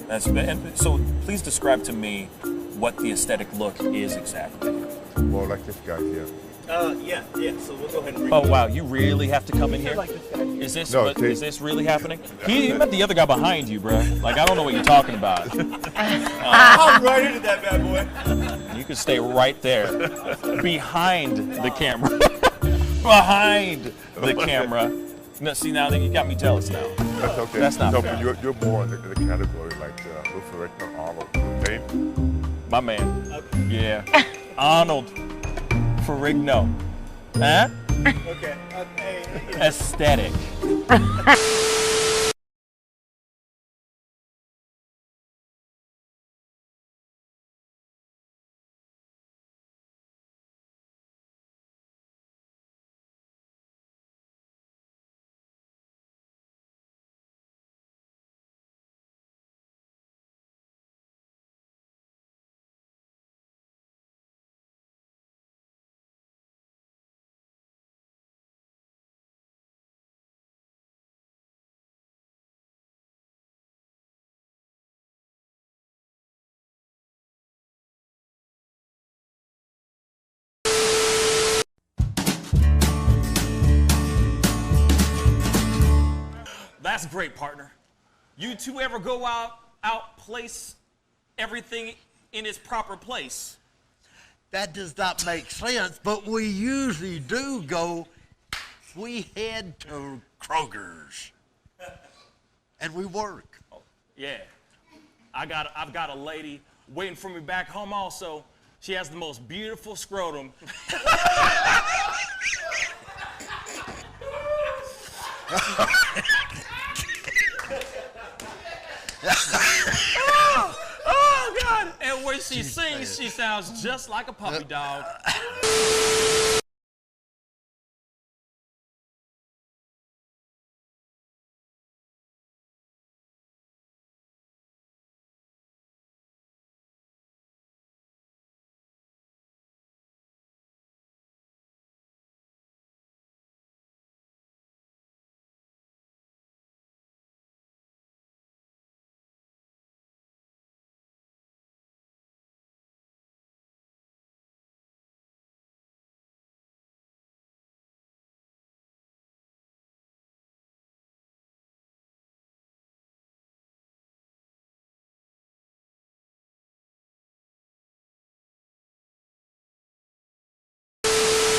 And so please describe to me what the aesthetic look is exactly. More like this guy here. Yeah. So we'll go ahead and bring Oh wow, you really have to come in here? Is this is this really happening? You met the other guy behind you, bro. Like I don't know what you're talking about. I'm right into that bad boy. You can stay right there, behind the camera, behind the camera. No, see now you got me jealous now. That's okay. That's not no, fair. But you're more in the category like Luther Rickner, Arnold. Name? My man. Okay. Yeah. Arnold Ferrigno. Huh? Okay. Aesthetic. That's great, partner. You two ever go outplace everything in its proper place? That does not make sense, but we usually do go, we head to Kroger's and we work. Oh, yeah. I've got a lady waiting for me back home also. She has the most beautiful scrotum. Oh, God! And when she sings, she sounds just like a puppy dog.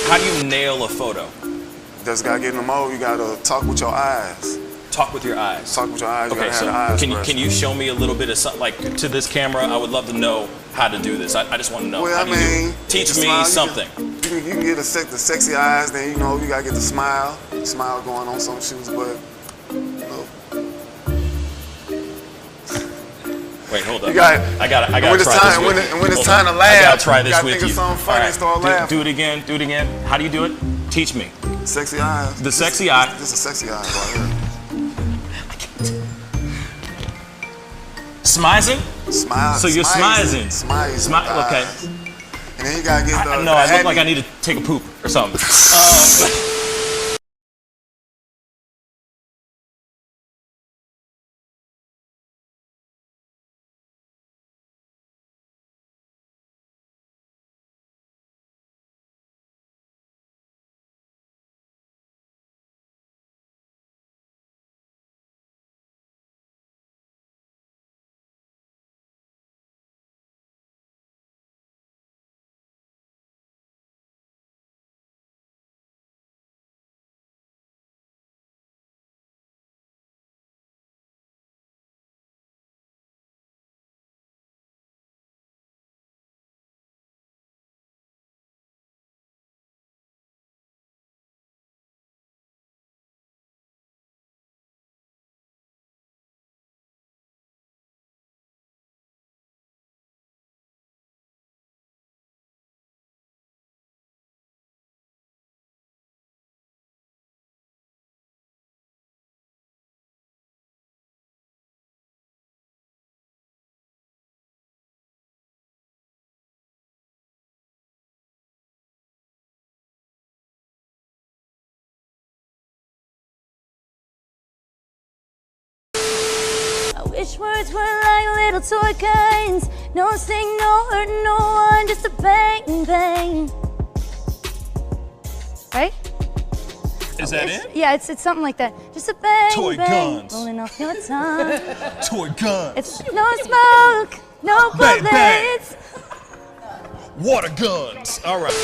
How do you nail a photo? Just gotta get in the mode. You gotta talk with your eyes. Talk with your eyes. Talk with your eyes. Okay, you so gotta have the eyes can you show me a little bit of something, like to this camera? I would love to know how to do this. I just want to know. Well, how do you do it? Teach me smile, something. You can get the sexy eyes. Then you gotta get the smile. Smile going on some shoes, but Wait, hold up. You got. I gotta when try it's this time, with when, you. it, when it's Hold time on. to laugh, I gotta try you this gotta with think you. of something funny and start laughing. Do it again. Do it again. How do you do it? Teach me. Sexy eyes. The sexy eye. This is sexy eyes right here. Smizing? Smile. So you're smizing. Smile. Okay. And then you gotta get the. No, I look like I need to take a poop or something. Wish words were like little toy guns. No sting, no hurt, no one, just a bang, bang. Right? Is that it? Yeah, it's something like that. Just a bang, Toy bang, guns. rolling off your tongue. Toy guns. It's no smoke, no Bang, bang. bullets. Water guns. All right.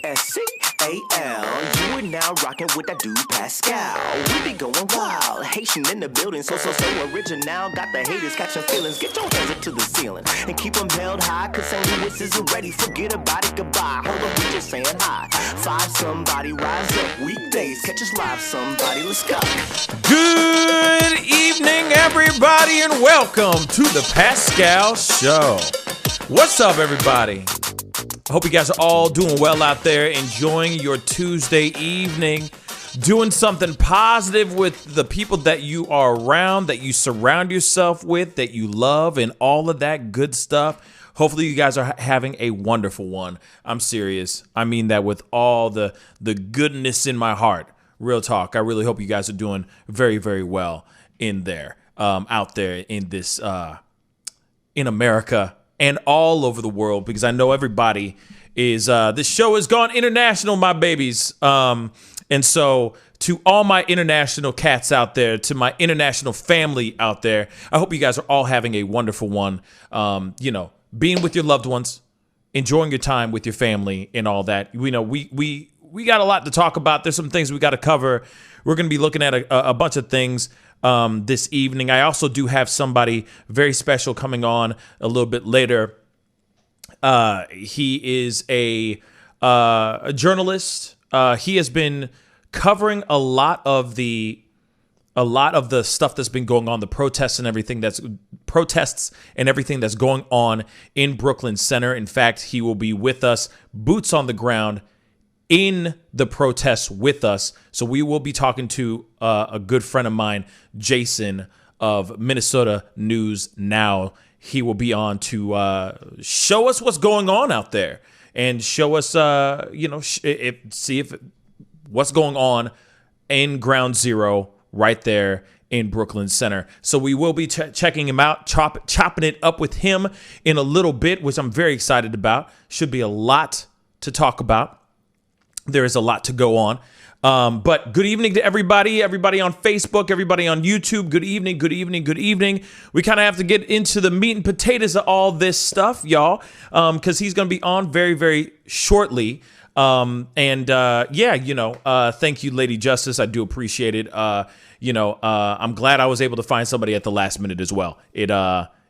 Pascal. You are now rocking with that dude Pascal. We be going wild, Haitian in the building, so original. Got the haters catching feelings. Get your hands up to the ceiling and keep them held high. Cause St. Louis isn't ready. Forget about it, goodbye. Hold up, we just saying hi. Five somebody rise up. Weekdays, catch us live. Somebody, let's go. Good evening, everybody, and welcome to the Pascal Show. What's up, everybody? I hope you guys are all doing well out there, enjoying your Tuesday evening, doing something positive with the people that you are around, that you surround yourself with, that you love, and all of that good stuff. Hopefully you guys are having a wonderful one. I'm serious. I mean that with all the goodness in my heart. Real talk. I really hope you guys are doing very, very well in there, out there in this, in America and all over the world, because I know everybody is, this show has gone international, my babies. And so to all my international cats out there, to my international family out there, I hope you guys are all having a wonderful one. You know, being with your loved ones, enjoying your time with your family and all that. We know we got a lot to talk about. There's some things we got to cover. We're going to be looking at a bunch of things this evening. I also do have somebody very special coming on a little bit later. He is a journalist. He has been covering a lot of the stuff that's been going on, the protests and everything that's going on in Brooklyn Center. In fact, he will be with us, boots on the ground, in the protests with us. So we will be talking to a good friend of mine, Jason of Minnesota News Now. He will be on to show us what's going on out there and show us, see if what's going on in Ground Zero right there in Brooklyn Center. So we will be checking him out, chopping it up with him in a little bit, which I'm very excited about. Should be a lot to talk about. There is a lot to go on. But good evening to everybody on Facebook, everybody on YouTube. Good evening, good evening, good evening. We kind of have to get into the meat and potatoes of all this stuff, y'all, because he's going to be on very, very shortly. Thank you, Lady Justice. I do appreciate it. I'm glad I was able to find somebody at the last minute as well.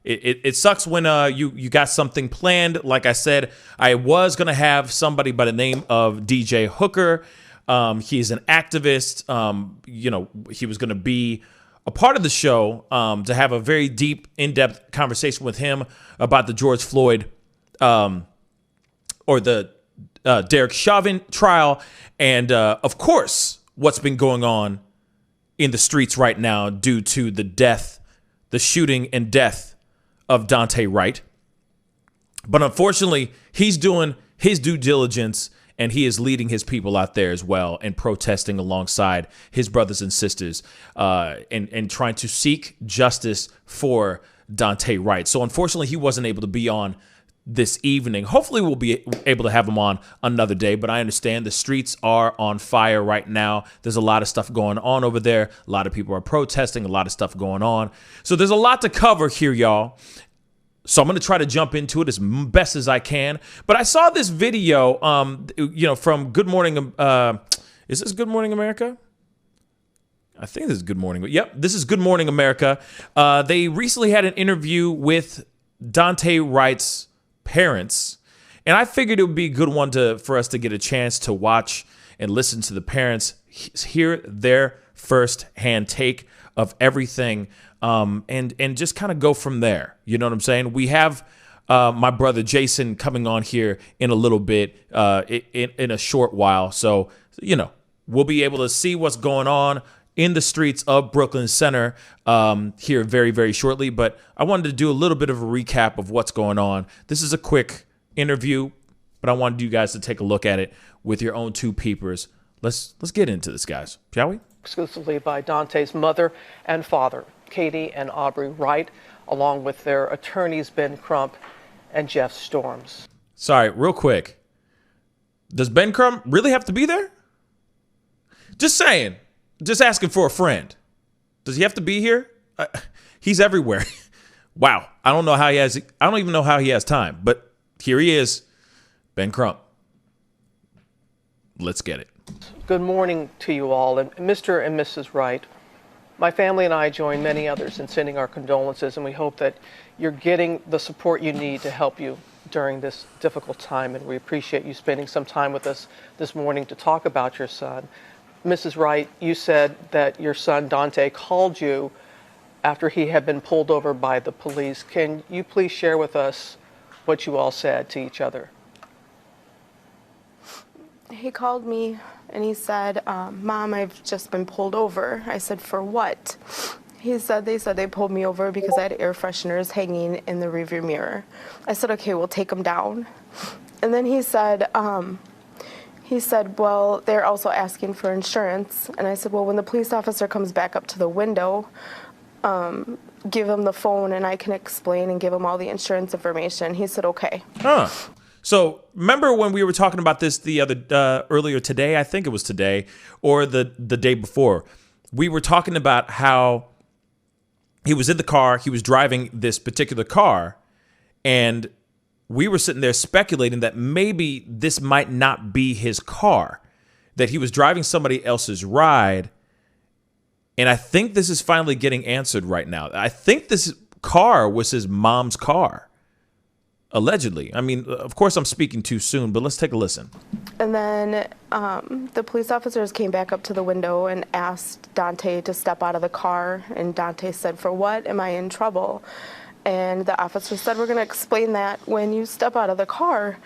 It sucks when you got something planned. Like I said, I was going to have somebody by the name of DJ Hooker. He's an activist. He was going to be a part of the show to have a very deep, in-depth conversation with him about the George Floyd or the Derek Chauvin trial. And, of course, what's been going on in the streets right now due to the shooting and death of Daunte Wright. But unfortunately, he's doing his due diligence and he is leading his people out there as well and protesting alongside his brothers and sisters and trying to seek justice for Daunte Wright. So unfortunately, he wasn't able to be on this evening. Hopefully we'll be able to have him on another day, but I understand the streets are on fire right now. There's a lot of stuff going on over there. A lot of people are protesting, a lot of stuff going on. So there's a lot to cover here, y'all. So I'm going to try to jump into it as best as I can. But I saw this video, from Good Morning. Is this Good Morning America? I think this is Good Morning. Yep, this is Good Morning America. They recently had an interview with Daunte Wright's parents. And I figured it would be a good one for us to get a chance to watch and listen to the parents, hear their first-hand take of everything, and just kind of go from there. You know what I'm saying? We have my brother Jason coming on here in a little bit, in a short while. So, we'll be able to see what's going on in the streets of Brooklyn Center here very, very shortly. But I wanted to do a little bit of a recap of what's going on. This is a quick interview, but I wanted you guys to take a look at it with your own two peepers. Let's get into this, guys, shall we? Exclusively by Daunte's mother and father, Katie and Aubrey Wright, along with their attorneys Ben Crump and Jeff Storms. Sorry, real quick. Does Ben Crump really have to be there? Just saying. Just asking for a friend. Does he have to be here? He's everywhere. Wow. I don't even know how he has time, but here he is, Ben Crump. Let's get it. Good morning to you all, and Mr. and Mrs. Wright. My family and I join many others in sending our condolences, and we hope that you're getting the support you need to help you during this difficult time, and we appreciate you spending some time with us this morning to talk about your son. Mrs. Wright, you said that your son, Daunte, called you after he had been pulled over by the police. Can you please share with us what you all said to each other? He called me and he said, Mom, I've just been pulled over. I said, for what? They said they pulled me over because I had air fresheners hanging in the rearview mirror. I said, okay, we'll take them down. And then he said, well, they're also asking for insurance. And I said, well, when the police officer comes back up to the window, give him the phone and I can explain and give him all the insurance information. He said, okay. Huh. So remember when we were talking about this earlier today, I think it was today, or the day before, we were talking about how he was in the car, he was driving this particular car, and we were sitting there speculating that maybe this might not be his car, that he was driving somebody else's ride. And I think this is finally getting answered right now. I think this car was his mom's car. Allegedly. I mean, of course I'm speaking too soon, but let's take a listen. And then the police officers came back up to the window and asked Daunte to step out of the car. And Daunte said, for what? Am I in trouble? And the officer said, we're going to explain that when you step out of the car.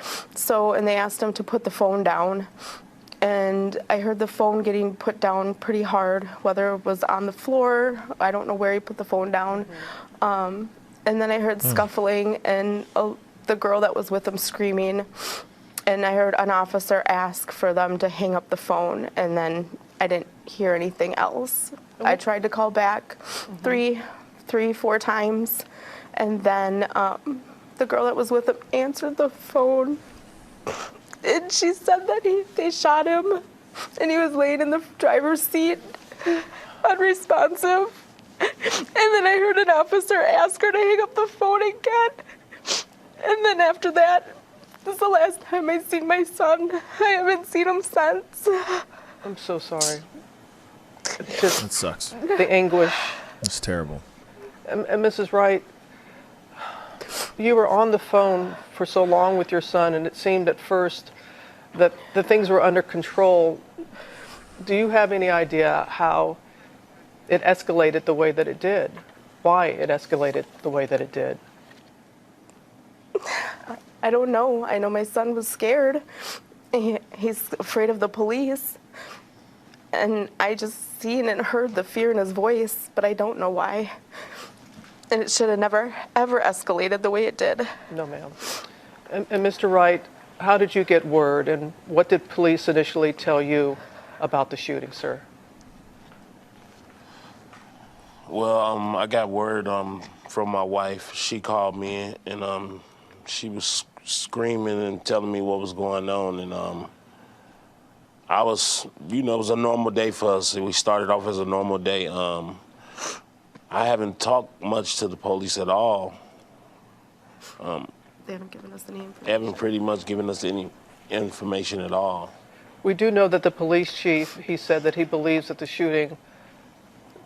And they asked him to put the phone down. And I heard the phone getting put down pretty hard, whether it was on the floor. I don't know where he put the phone down. And then I heard scuffling and the girl that was with him screaming. And I heard an officer ask for them to hang up the phone. And then I didn't hear anything else. I tried to call back 4 times. And then the girl that was with him answered the phone. And she said that they shot him. And he was laying in the driver's seat, unresponsive. And then I heard an officer ask her to hang up the phone again. And then after that, this is the last time I've seen my son. I haven't seen him since. I'm so sorry. It's just That sucks. the anguish. It's terrible. And Mrs. Wright, you were on the phone for so long with your son, and it seemed at first that the things were under control. Do you have any idea how it escalated the way that it did? Why it escalated the way that it did? I don't know. I know my son was scared. He's afraid of the police. And I just seen and heard the fear in his voice, but I don't know why. And it should have never, ever escalated the way it did. No, ma'am. And Mr. Wright, how did you get word, and what did police initially tell you about the shooting, sir? Well, I got word from my wife. She called me, and she was screaming and telling me what was going on. And I was, it was a normal day for us. We started off as a normal day. I haven't talked much to the police at all They haven't given us any information. They haven't pretty much given us any information at all. We do know that the police chief, he said that he believes that the shooting,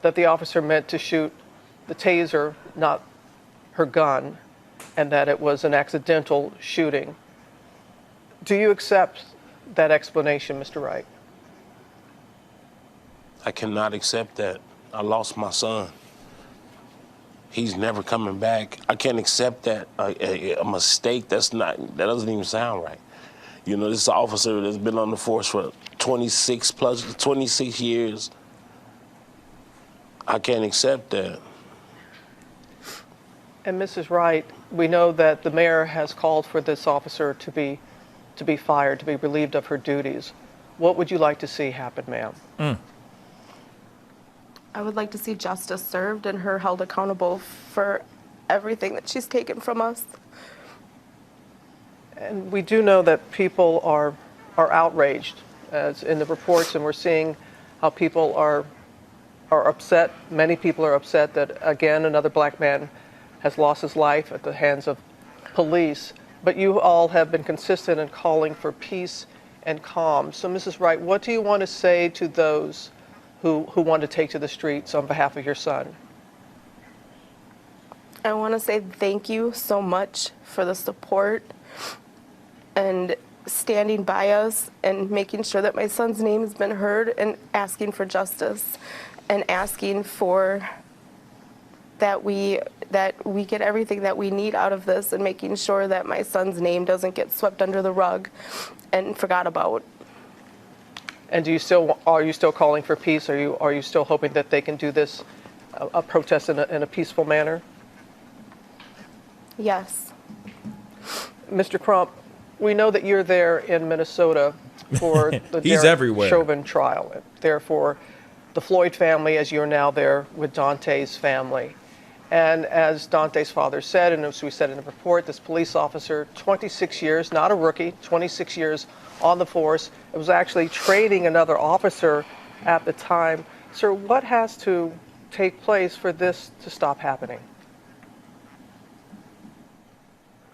that the officer meant to shoot the taser, not her gun, and that it was an accidental shooting. Do you accept that explanation, Mr. Wright? I cannot accept that. I lost my son. He's never coming back. I can't accept that. A mistake, that doesn't even sound right. You know, this officer that's been on the force for 26 years. I can't accept that. And Mrs. Wright, we know that the mayor has called for this officer to be fired, to be relieved of her duties. What would you like to see happen, ma'am? I would like to see justice served and her held accountable for everything that she's taken from us. And we do know that people are outraged, as in the reports, and we're seeing how people are upset. Many people are upset that, again, another black man has lost his life at the hands of police. But you all have been consistent in calling for peace and calm. So, Mrs. Wright, what do you want to say to those who want to take to the streets on behalf of your son? I want to say thank you so much for the support and standing by us and making sure that my son's name has been heard and asking for justice and asking for that we get everything that we need out of this and making sure that my son's name doesn't get swept under the rug and forgot about. And are you still calling for peace? Are you still hoping that they can do this, a protest in a peaceful manner? Yes. Mr. Crump, we know that you're there in Minnesota for the He's Derek everywhere. Chauvin trial, therefore the Floyd family, as you're now there with Daunte's family. And as Daunte's father said, and as we said in the report, this police officer, 26 years, not a rookie, 26 years on the force. It was actually training another officer at the time. Sir, what has to take place for this to stop happening?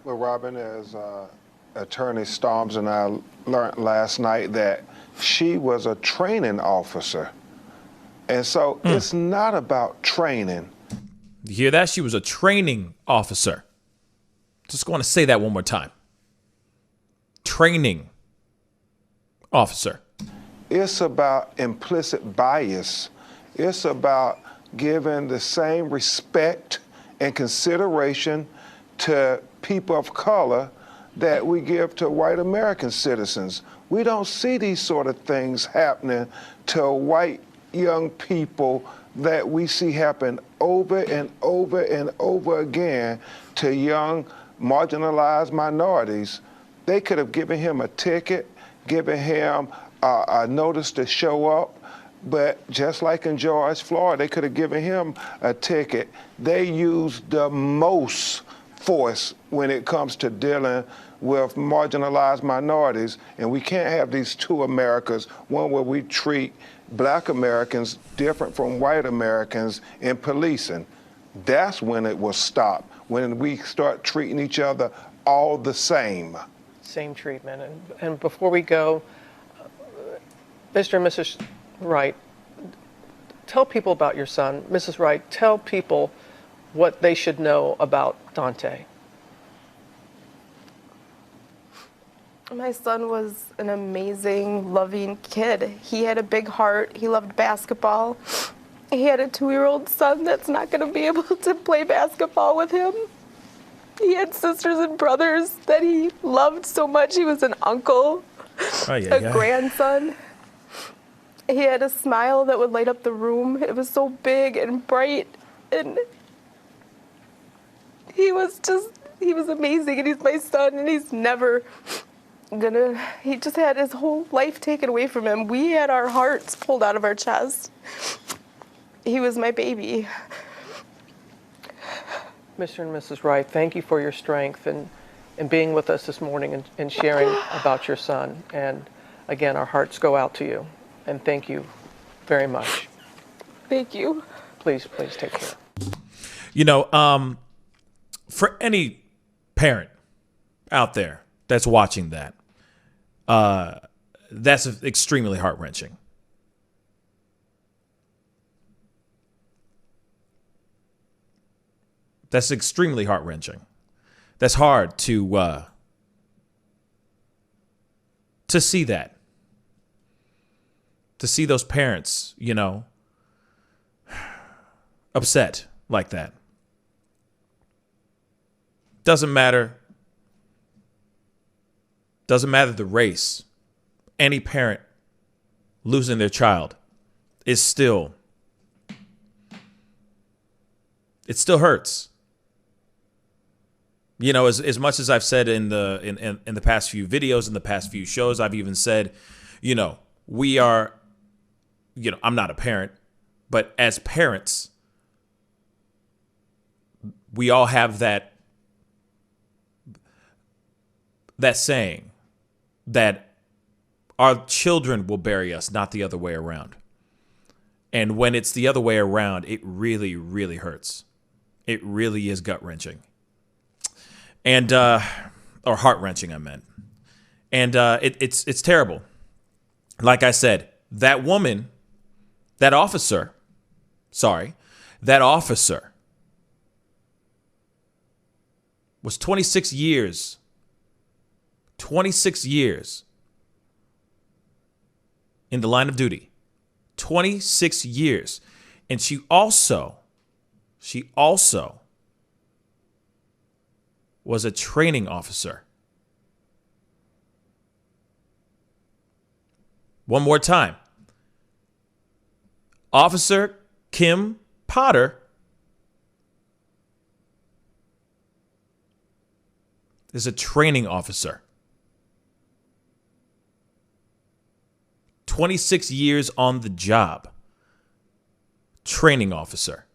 Well, Robin, as Attorney Storms and I learned last night, that she was a training officer. And so it's not about training. You hear that? She was a training officer. Just going to say that one more time. Training officer. It's about implicit bias. It's about giving the same respect and consideration to people of color that we give to white American citizens. We don't see these sort of things happening to white young people that we see happen over and over and over again to young marginalized minorities. They could have given him a ticket, given him a notice to show up, but just like in George Floyd, they could have given him a ticket. They used the most force when it comes to dealing with marginalized minorities, and we can't have these two Americas, one where we treat black Americans different from white Americans in policing. That's when it will stop, when we start treating each other all the same. Same treatment. And before we go, Mr. and Mrs. Wright, tell people about your son. Mrs. Wright, tell people what they should know about Daunte. My son was an amazing, loving kid. He had a big heart. He loved basketball. He had a 2-year-old son that's not going to be able to play basketball with him. He had sisters and brothers that he loved so much. He was an uncle, a grandson. He had a smile that would light up the room. It was so big and bright, and he was amazing, and he's my son, and he's never he just had his whole life taken away from him. We had our hearts pulled out of our chest. He was my baby. Mr. and Mrs. Wright, thank you for your strength and being with us this morning and sharing about your son. And again, our hearts go out to you. And thank you very much. Thank you. Please take care. You know, for any parent out there that's watching that, that's extremely heart-wrenching. That's extremely heart-wrenching. That's hard to see that. To see those parents, you know, upset like that. Doesn't matter. Doesn't matter the race. Any parent losing their child is still, it still hurts. You know, as much as I've said in the past few videos, in the past few shows, I've even said, you know, we are, you know, I'm not a parent, but as parents, we all have that saying that our children will bury us, not the other way around. And when it's the other way around, it really, really hurts. It really is gut-wrenching. And, or heart-wrenching, I meant. And it's terrible. Like I said, that woman, that officer was 26 years in the line of duty. 26 years. And she also was a training officer. One more time. Officer Kim Potter is a training officer. 26 years on the job. Training officer.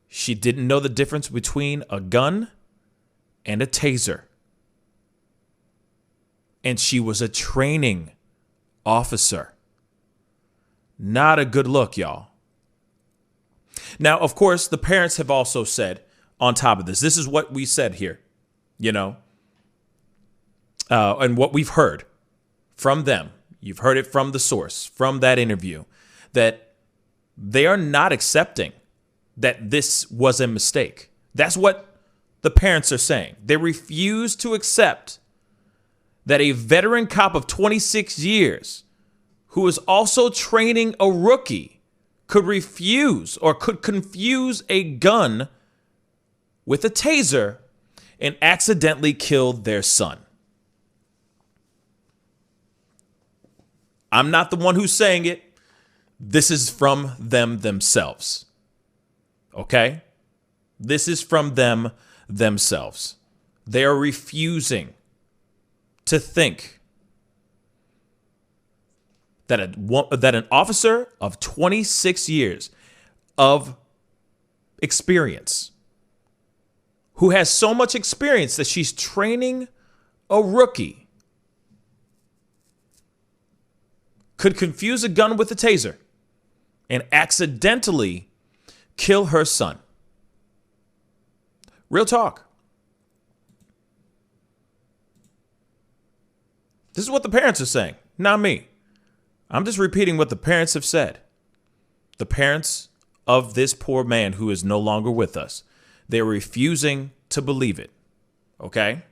She didn't know the difference between a gun and a taser. And she was a training officer. Not a good look, y'all. Now, of course, the parents have also said on top of this is what we said here, you know, and what we've heard from them. You've heard it from the source, from that interview, that they are not accepting that this was a mistake. That's what the parents are saying. They refuse to accept that a veteran cop of 26 years who is also training a rookie could refuse or could confuse a gun with a taser and accidentally kill their son. I'm not the one who's saying it. This is from them themselves. Okay? This is from them themselves. They are refusing to think that an officer of 26 years of experience, who has so much experience that she's training a rookie, could confuse a gun with a taser and accidentally kill her son. Real talk. This is what the parents are saying, not me. I'm just repeating what the parents have said. The parents of this poor man who is no longer with us. They're refusing to believe it. Okay?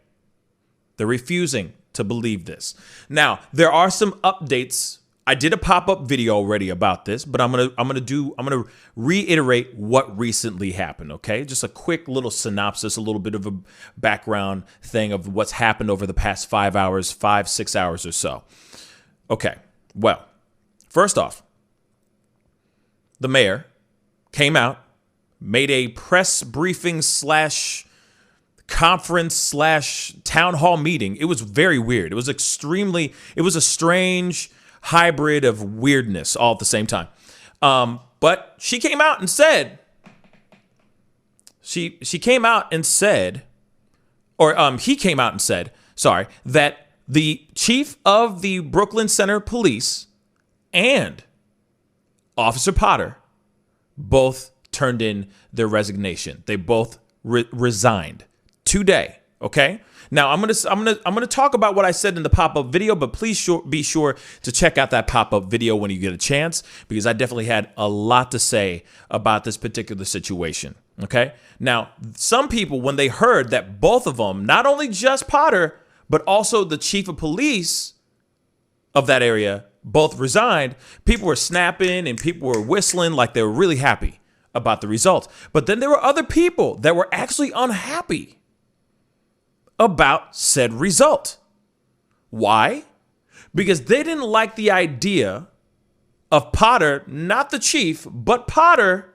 They're refusing to believe this. Now, there are some updates. I did a pop-up video already about this, but I'm gonna reiterate what recently happened, okay? Just a quick little synopsis, a little bit of a background thing of what's happened over the past 5 hours, 6 hours or so. Okay, well, first off, the mayor came out, made a press briefing / conference / town hall meeting. It was very weird. It was a strange hybrid of weirdness all at the same time. But she came out and said, he came out and said, that the chief of the Brooklyn Center Police and Officer Potter both turned in their resignation. They both resigned today. Okay. Now I'm gonna talk about what I said in the pop-up video, but please be sure to check out that pop-up video when you get a chance, because I definitely had a lot to say about this particular situation. Okay. Now, some people, when they heard that both of them, not only just Potter, but also the chief of police of that area, both resigned, people were snapping and people were whistling like they were really happy about the result. But then there were other people that were actually unhappy about said result. Why? Because they didn't like the idea of Potter, not the chief, but Potter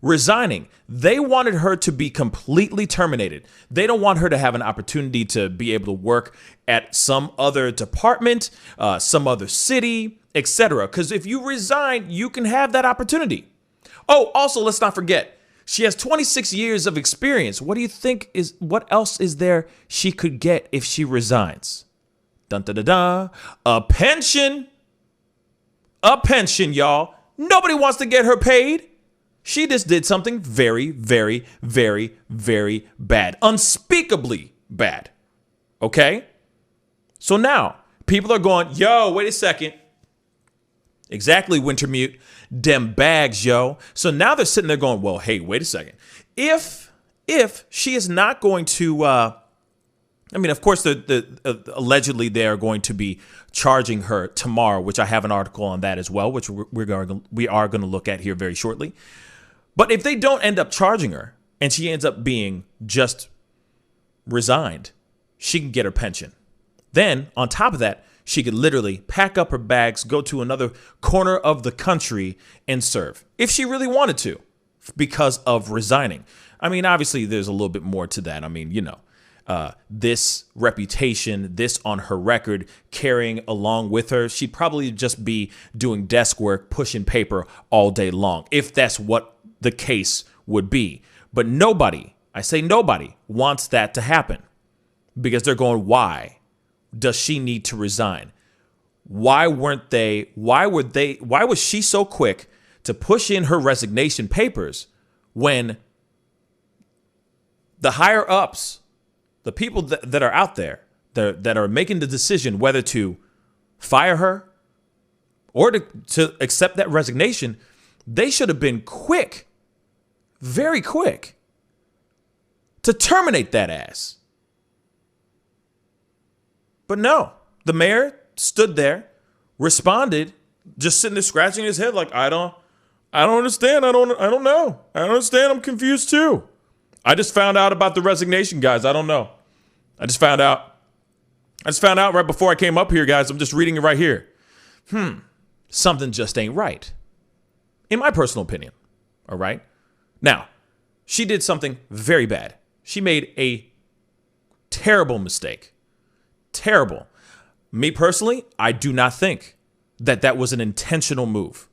resigning. They wanted her to be completely terminated. They don't want her to have an opportunity to be able to work at some other department, some other city, etc. Because if you resign, you can have that opportunity. Oh, also, let's not forget, she has 26 years of experience. What do you think what else is there she could get if she resigns? Dun da da da. A pension. A pension, y'all. Nobody wants to get her paid. She just did something very, very, very, very bad. Unspeakably bad. Okay? So now, people are going, yo, wait a second. Exactly, Wintermute. Dem bags, yo. So now they're sitting there going, well, hey, wait a second. If she is not going to, I mean, of course, allegedly they are going to be charging her tomorrow, which I have an article on that as well, which we are going to look at here very shortly. But if they don't end up charging her and she ends up being just resigned, she can get her pension. Then on top of that, she could literally pack up her bags, go to another corner of the country and serve if she really wanted to, because of resigning. I mean, obviously, there's a little bit more to that. I mean, you know, this reputation, this on her record, carrying along with her, she'd probably just be doing desk work, pushing paper all day long, if that's what the case would be. But nobody, I say nobody, wants that to happen, because they're going, why does she need to resign? Why was she so quick to push in her resignation papers when the higher ups, the people that are out there that are making the decision whether to fire her or to accept that resignation, they should have been quick, very quick, to terminate that ass. But no, the mayor stood there, responded, just sitting there scratching his head like, I don't understand. I don't know. I don't understand. I'm confused too. I just found out about the resignation, guys. I don't know. I just found out right before I came up here, guys. I'm just reading it right here. Something just ain't right, in my personal opinion. All right. Now, she did something very bad. She made a terrible mistake. Terrible. Me personally, I do not think that was an intentional move.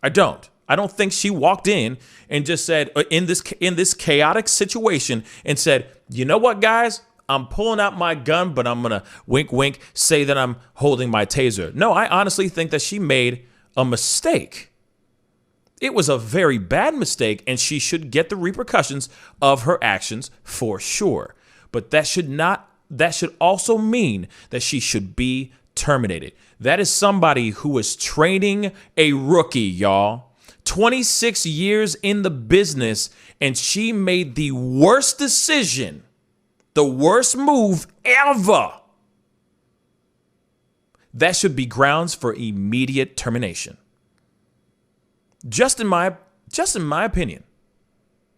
I don't think she walked in and just said, in this chaotic situation, and said, you know what, guys, I'm pulling out my gun, but I'm going to wink, wink, say that I'm holding my taser. No, I honestly think that she made a mistake. It was a very bad mistake, and she should get the repercussions of her actions for sure. But that should also mean that she should be terminated. That is somebody who is training a rookie, y'all. 26 years in the business, and she made the worst decision, the worst move ever. That should be grounds for immediate termination. Just in my opinion.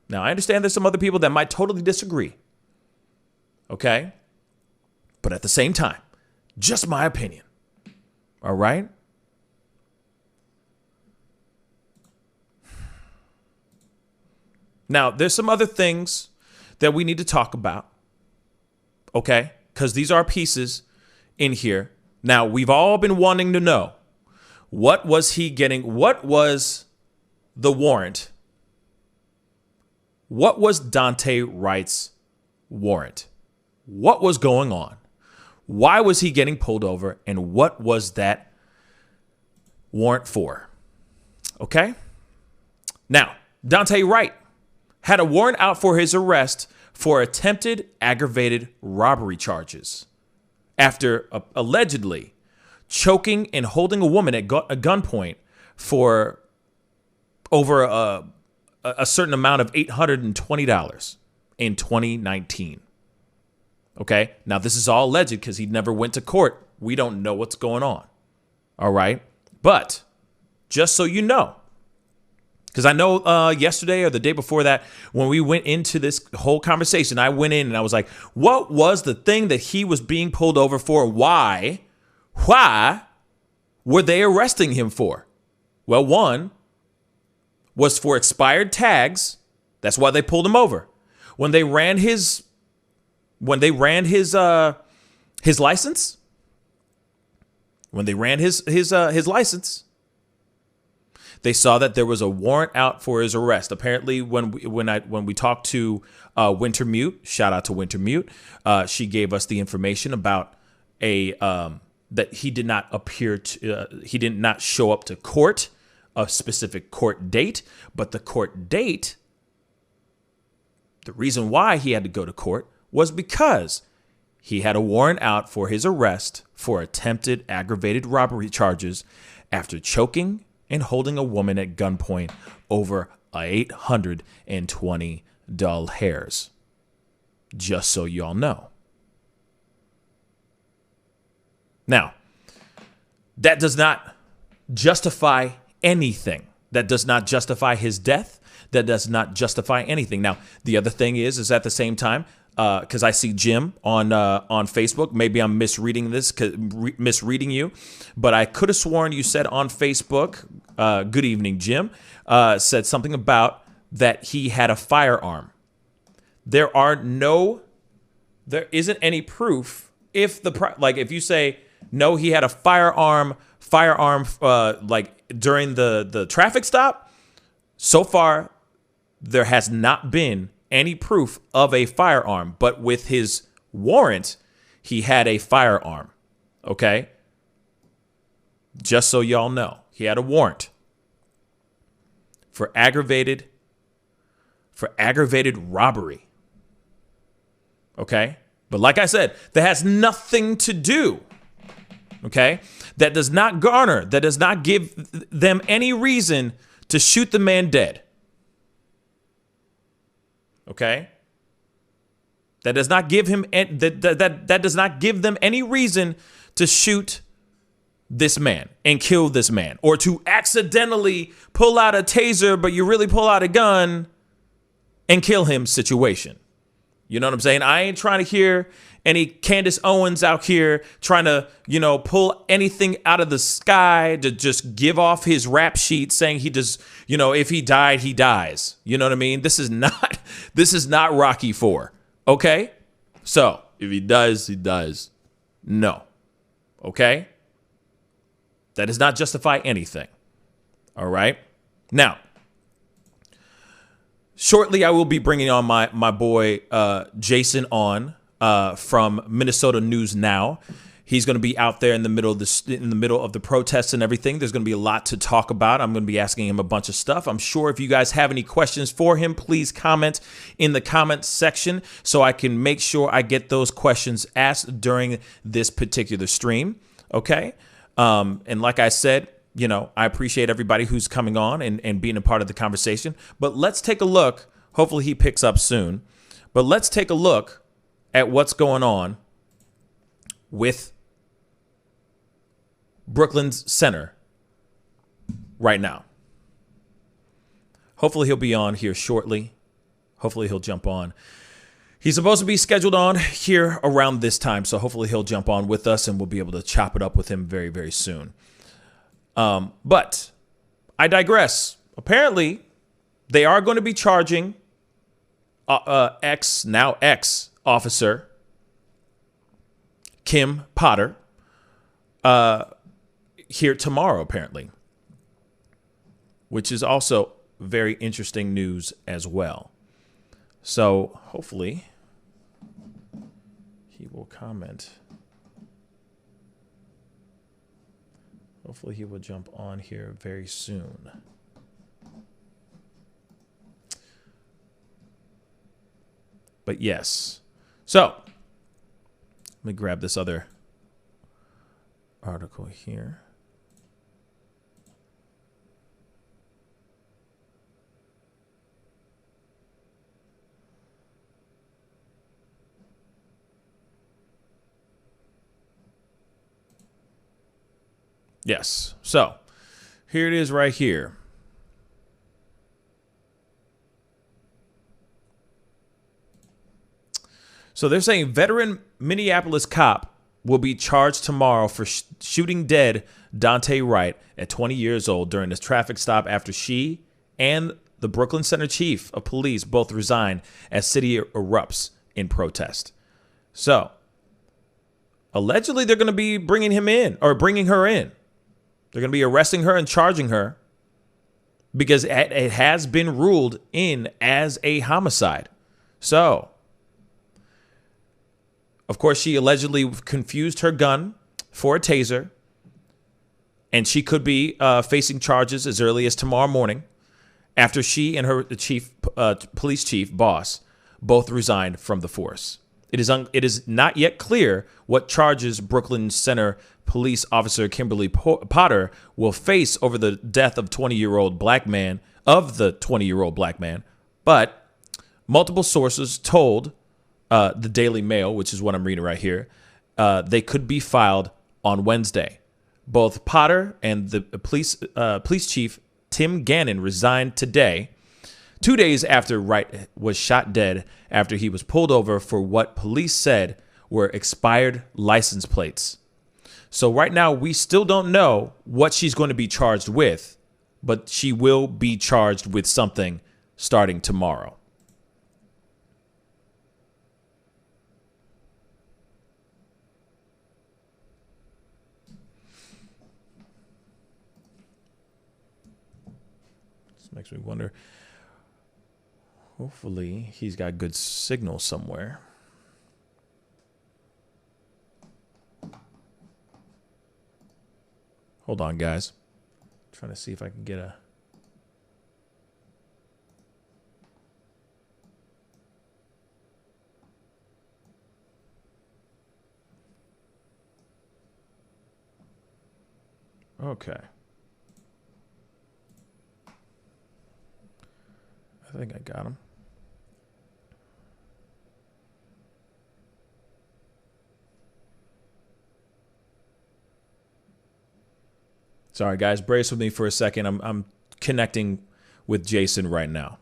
Now, I understand there's some other people that might totally disagree. Okay? But at the same time, just my opinion. All right? Now, there's some other things that we need to talk about. Okay? Because these are pieces in here. Now, we've all been wanting to know, what was he getting? What was the warrant? What was Daunte Wright's warrant? What was going on? Why was he getting pulled over? And what was that warrant for? Okay? Now, Daunte Wright had a warrant out for his arrest for attempted aggravated robbery charges after allegedly choking and holding a woman at a gunpoint for over a certain amount of $820 in 2019. Okay, now this is all alleged because he never went to court. We don't know what's going on. All right, but just so you know, because I know yesterday or the day before that, when we went into this whole conversation, I went in and I was like, what was the thing that he was being pulled over for? Why were they arresting him for? Well, one was for expired tags. That's why they pulled him over. When they ran his license, they saw that there was a warrant out for his arrest. Apparently, when we talked to Wintermute, shout out to Wintermute, she gave us the information about that he did not he did not show up to court, a specific court date, but the court date, the reason why he had to go to court was because he had a warrant out for his arrest for attempted aggravated robbery charges after choking and holding a woman at gunpoint over $820. Just so y'all know. Now, that does not justify anything. That does not justify his death. That does not justify anything. Now, the other thing is at the same time, because I see Jim on Facebook. Maybe I'm misreading you, but I could have sworn you said on Facebook, good evening, Jim, said something about that he had a firearm. There isn't any proof if you say, no, he had a firearm, like during the traffic stop. So far, there has not been any proof of a firearm, but with his warrant, he had a firearm. Okay? Just so y'all know, he had a warrant for aggravated robbery. Okay? But like I said, that has nothing to do. Okay? That does not give them any reason to shoot the man dead. Okay? That does not give him that does not give them any reason to shoot this man and kill this man, or to accidentally pull out a taser, but you really pull out a gun and kill him situation. You know what I'm saying? I ain't trying to hear any Candace Owens out here trying to, pull anything out of the sky to just give off his rap sheet saying he just, if he died, he dies. You know what I mean? This is not Rocky IV. Okay? So if he does, he dies. No. Okay? That does not justify anything. All right? Now, shortly, I will be bringing on my boy Jason on from Minnesota News Now. He's going to be out there in the middle of the protests and everything. There's going to be a lot to talk about. I'm going to be asking him a bunch of stuff. I'm sure if you guys have any questions for him, please comment in the comments section so I can make sure I get those questions asked during this particular stream. Okay, and like I said, I appreciate everybody who's coming on and being a part of the conversation. But let's take a look. Hopefully he picks up soon. But let's take a look at what's going on with Brooklyn's center right now. Hopefully he'll be on here shortly. Hopefully he'll jump on. He's supposed to be scheduled on here around this time, so hopefully he'll jump on with us and we'll be able to chop it up with him very, very soon. But I digress. Apparently, they are going to be charging ex officer Kim Potter here tomorrow, apparently, which is also very interesting news as well. So hopefully he will comment. Hopefully he will jump on here very soon. But yes. So let me grab this other article here. Yes. So here it is right here. So they're saying veteran Minneapolis cop will be charged tomorrow for shooting dead Daunte Wright at 20 years old during this traffic stop after she and the Brooklyn Center chief of police both resigned as city erupts in protest. So allegedly they're going to be bringing him in or bringing her in. They're going to be arresting her and charging her because it has been ruled in as a homicide. So, of course, she allegedly confused her gun for a taser, and she could be facing charges as early as tomorrow morning after she and her police chief boss both resigned from the force. It is not yet clear what charges Brooklyn Center police officer Kimberly Potter will face over the death of 20-year-old black man, but multiple sources told the Daily Mail, which is what I'm reading right here, they could be filed on Wednesday. Both Potter and the police chief Tim Gannon resigned today, 2 days after Wright was shot dead after he was pulled over for what police said were expired license plates. So right now, we still don't know what she's going to be charged with, but she will be charged with something starting tomorrow. This makes me wonder. Hopefully, he's got good signal somewhere. Hold on, guys. Trying to see if I can get a... Okay. I think I got him. Sorry, guys. Brace with me for a second. I'm connecting with Jason right now.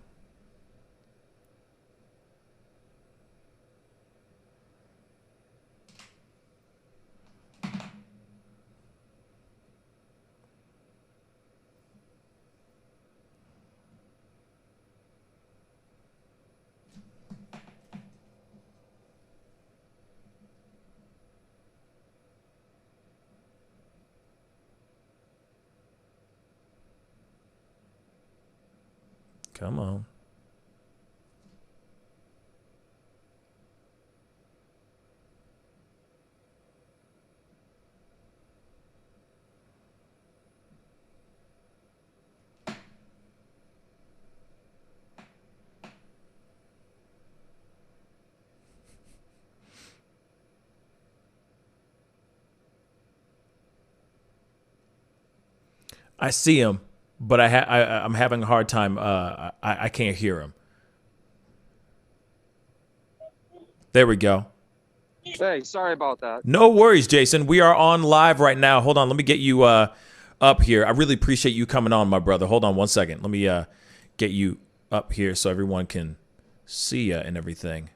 Come on. I see him, but I'm having a hard time. I can't hear him. There we go. Hey, sorry about that. No worries, Jason. We are on live right now. Hold on. Let me get you up here. I really appreciate you coming on, my brother. Hold on one second. Let me get you up here so everyone can see you and everything.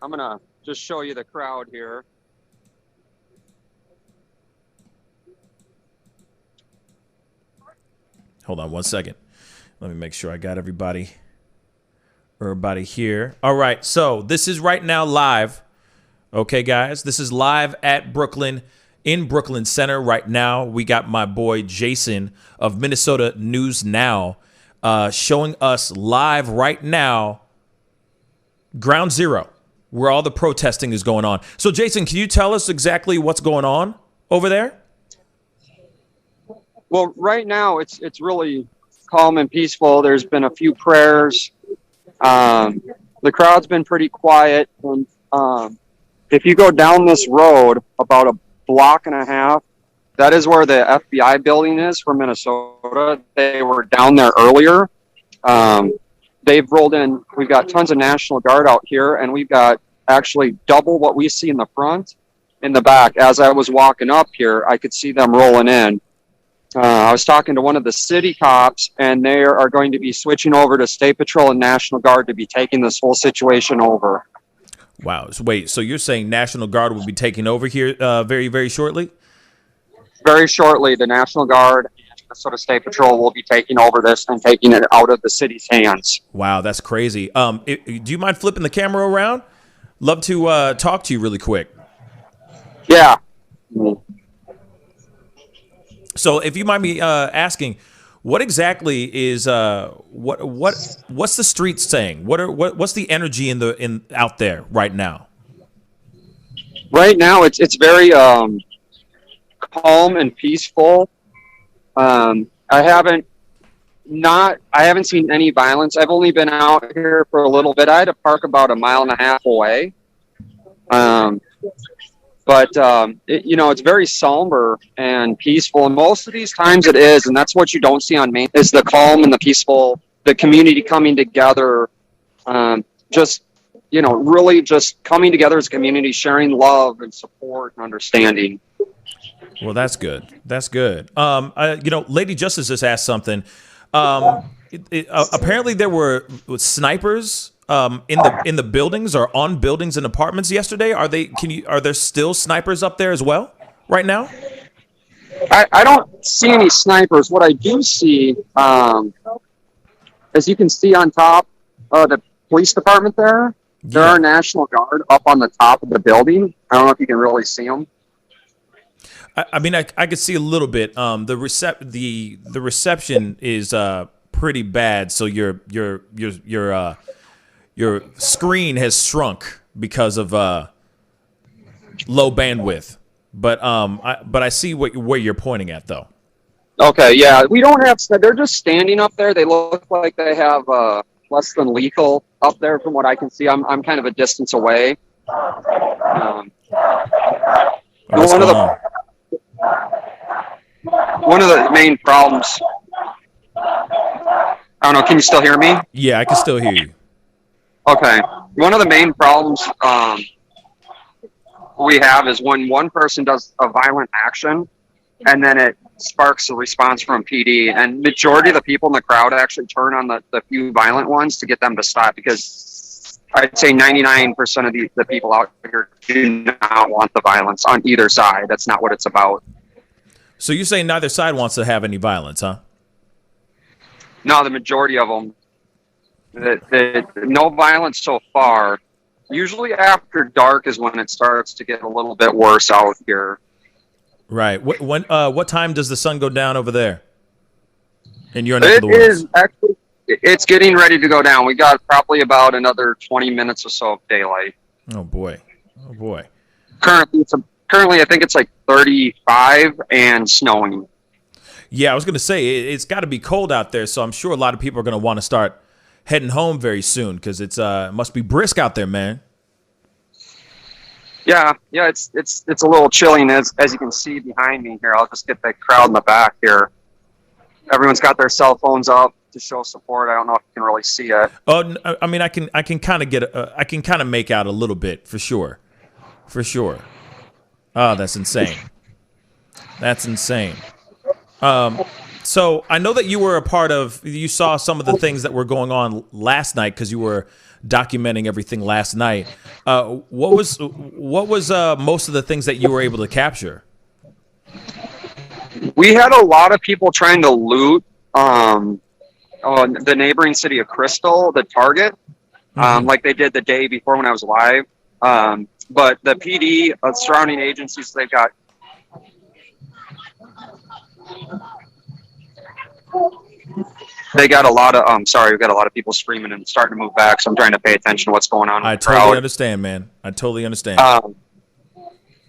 I'm going to just show you the crowd here. Hold on one second. Let me make sure I got everybody here. All right. So this is right now live. Okay, guys. This is live at Brooklyn, in Brooklyn Center right now. We got my boy Jason of Minnesota News Now showing us live right now, Ground Zero, where all the protesting is going on. So, Jason, can you tell us exactly what's going on over there? Well, right now it's really calm and peaceful. There's been a few prayers. the crowd's been pretty quiet. And if you go down this road about a block and a half, that is where the FBI building is for Minnesota. They were down there earlier. They've rolled in. We've got tons of National Guard out here, and we've got actually double what we see in the front, in the back. As I was walking up here, I could see them rolling in. I was talking to one of the city cops, and they are going to be switching over to State Patrol and National Guard to be taking this whole situation over. Wow. So wait, so you're saying National Guard will be taking over here very, very shortly? Very shortly, the National Guard and Minnesota State Patrol will be taking over this and taking it out of the city's hands. Wow, that's crazy. Do you mind flipping the camera around? Love to talk to you really quick. Yeah. So, if you mind me asking, what exactly is what's the streets saying? What's the energy out there right now? Right now, it's very calm and peaceful. I haven't seen any violence. I've only been out here for a little bit. I had to park about a mile and a half away. But it's very somber and peaceful. And most of these times it is, and that's what you don't see on Main, is the calm and the peaceful, the community coming together, really just coming together as a community, sharing love and support and understanding. Well, that's good. That's good. Lady Justice just asked something. Apparently there were snipers in the buildings or on buildings and apartments yesterday. Are there still snipers up there as well right now? I don't see any snipers. What I do see, as you can see on top of the police department there are National Guard up on the top of the building. I don't know if you can really see them. I mean, I could see a little bit. The reception is pretty bad, so your screen has shrunk because of low bandwidth. But I see where you're pointing at, though. Okay, yeah, we don't have. They're just standing up there. They look like they have less than lethal up there, from what I can see. I'm kind of a distance away. One of the main problems. I don't know. Can you still hear me? Yeah, I can still hear you. Okay. One of the main problems we have is when one person does a violent action, and then it sparks a response from PD, and majority of the people in the crowd actually turn on the few violent ones to get them to stop, because I'd say 99% of the people out here do not want the violence on either side. That's not what it's about. So you're saying neither side wants to have any violence, huh? No, the majority of them. No violence so far. Usually after dark is when it starts to get a little bit worse out here. Right. What time does the sun go down over there? In your neck of the woods? It is actually. It's getting ready to go down. We got probably about another 20 minutes or so of daylight. Oh boy. Oh boy. Currently, I think it's like 35 and snowing. Yeah, I was going to say, it's got to be cold out there, so I'm sure a lot of people are going to want to start heading home very soon, because it must be brisk out there, man. Yeah, it's a little chilly, and as you can see behind me here, I'll just get the crowd in the back here. Everyone's got their cell phones up to show support. I don't know if you can really see it. Oh, I mean, I can kind of make out a little bit, for sure. Oh, that's insane. That's insane. So I know that you saw some of the things that were going on last night, because you were documenting everything last night. What was most of the things that you were able to capture? We had a lot of people trying to loot the neighboring city of Crystal, the Target, like they did the day before when I was live. But the PD, surrounding agencies, they've got. They got a lot of. We've got a lot of people screaming and starting to move back, so I'm trying to pay attention to what's going on. I totally understand, man. I totally understand.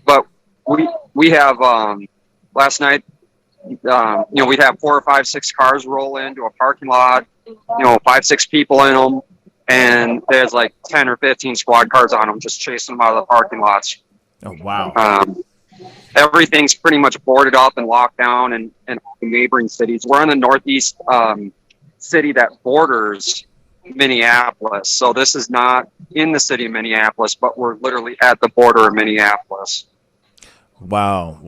But we have last night. We'd have 4 or 5, 6 cars roll into a parking lot. 5, 6 people in them, and there's like 10 or 15 squad cars on them, just chasing them out of the parking lots. Oh, wow. Everything's pretty much boarded up and locked down in neighboring cities. We're in the northeast city that borders Minneapolis. So this is not in the city of Minneapolis, but we're literally at the border of Minneapolis. Wow.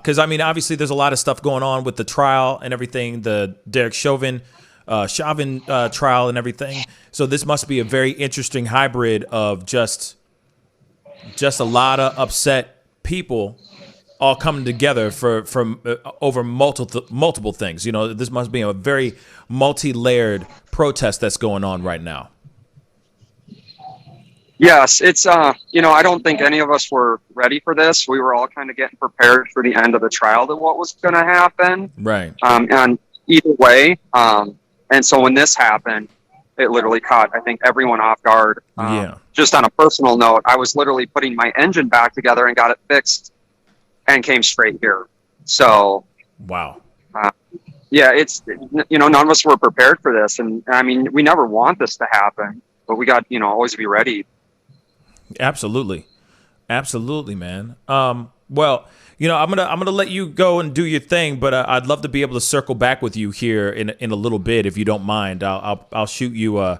Because, I mean, obviously there's a lot of stuff going on with the trial and everything, the Derek Chauvin trial and everything. So this must be a very interesting hybrid of just a lot of upset people all coming together from over multiple things. You know, this must be a very multi-layered protest that's going on right now. Yes, it's you know, I don't think any of us were ready for this. We were all kind of getting prepared for the end of the trial to what was going to happen. Right. And either way, and so when this happened, it literally caught, I think, everyone off guard. Just on a personal note, I was literally putting my engine back together and got it fixed and came straight here. So, wow. Yeah, it's, you know, none of us were prepared for this. And I mean, we never want this to happen, but we got, you know, always be ready. Absolutely, man. Well, you know, I'm gonna let you go and do your thing, but I'd love to be able to circle back with you here in a little bit, if you don't mind. I'll shoot you a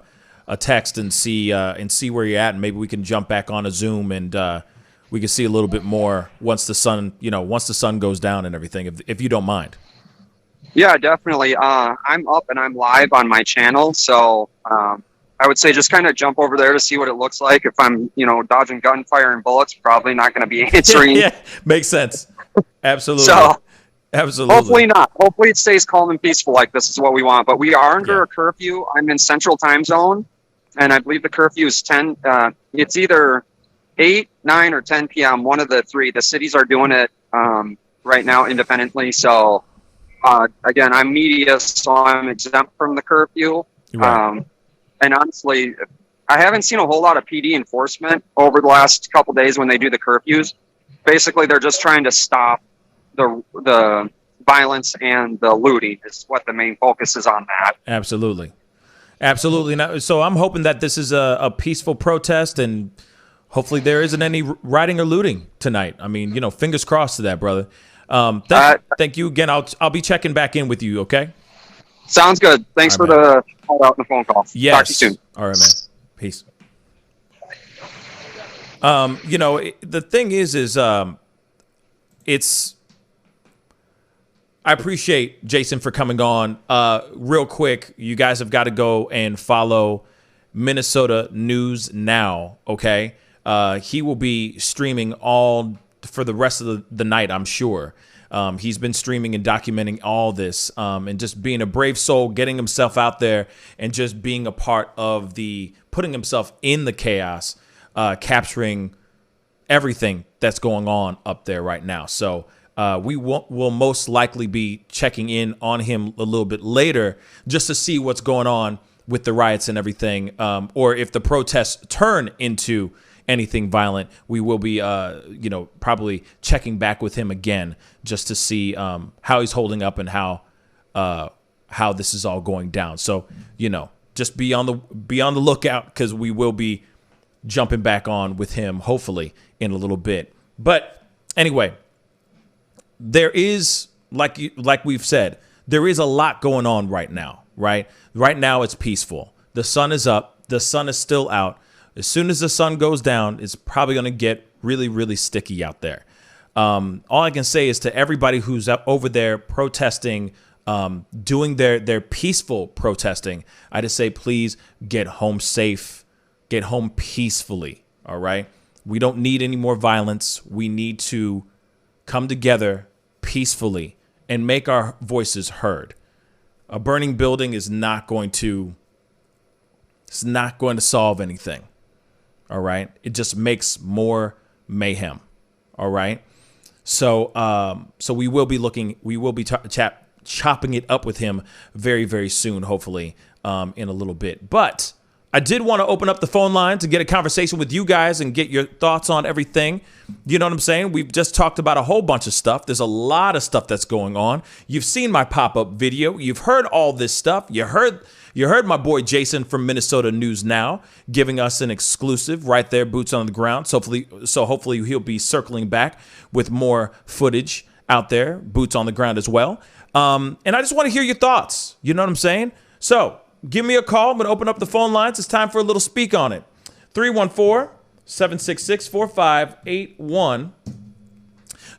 text and see where you're at, and maybe we can jump back on a Zoom and we can see a little bit more once the sun goes down and everything, if you don't mind. Yeah, definitely. I'm up and I'm live on my channel, so I would say just kind of jump over there to see what it looks like. If I'm, you know, dodging gunfire and bullets, probably not going to be answering. Yeah, makes sense. Absolutely. So, absolutely. Hopefully not. Hopefully it stays calm and peaceful like this is what we want. But we are under a curfew. I'm in Central Time Zone, and I believe the curfew is 10. It's either 8, 9, or 10 p.m. One of the three. The cities are doing it right now independently. So, again, I'm media, so I'm exempt from the curfew. Right. And honestly, I haven't seen a whole lot of PD enforcement over the last couple days when they do the curfews. Basically, they're just trying to stop the violence and the looting is what the main focus is on that. Absolutely. Now, so I'm hoping that this is a peaceful protest, and hopefully there isn't any rioting or looting tonight. I mean, you know, fingers crossed to that, brother. Thank you again. I'll be checking back in with you, okay? Sounds good. Thanks for the call out and the phone call. Yes. Talk to you soon. All right, man. Peace. You know, the thing is it's. I appreciate Jason for coming on. Real quick, you guys have got to go and follow Minnesota News Now. Okay, he will be streaming all for the rest of the night, I'm sure. He's been streaming and documenting all this, and just being a brave soul, getting himself out there and just being a part of putting himself in the chaos, capturing everything that's going on up there right now. So we will most likely be checking in on him a little bit later just to see what's going on with the riots and everything, or if the protests turn into anything violent, we will be, you know, probably checking back with him again just to see how he's holding up and how this is all going down. So, you know, just be on the lookout, because we will be jumping back on with him hopefully in a little bit. But anyway, there is, like we've said, there is a lot going on right now. Right now, it's peaceful. The sun is up. The sun is still out. As soon as the sun goes down, it's probably going to get really, really sticky out there. All I can say is to everybody who's over there protesting, doing their peaceful protesting, I just say, please get home safe, get home peacefully. All right. We don't need any more violence. We need to come together peacefully and make our voices heard. A burning building is not going to solve anything. All right. It just makes more mayhem. All right. So we will be chopping it up with him very, very soon, hopefully, in a little bit. But I did want to open up the phone line to get a conversation with you guys and get your thoughts on everything. You know what I'm saying? We've just talked about a whole bunch of stuff. There's a lot of stuff that's going on. You've seen my pop-up video. You've heard all this stuff. You heard You heard my boy Jason from Minnesota News Now giving us an exclusive right there, boots on the ground. So hopefully he'll be circling back with more footage out there, boots on the ground as well. And I just want to hear your thoughts. You know what I'm saying? So give me a call. I'm going to open up the phone lines. It's time for a little speak on it. 314-766-4581.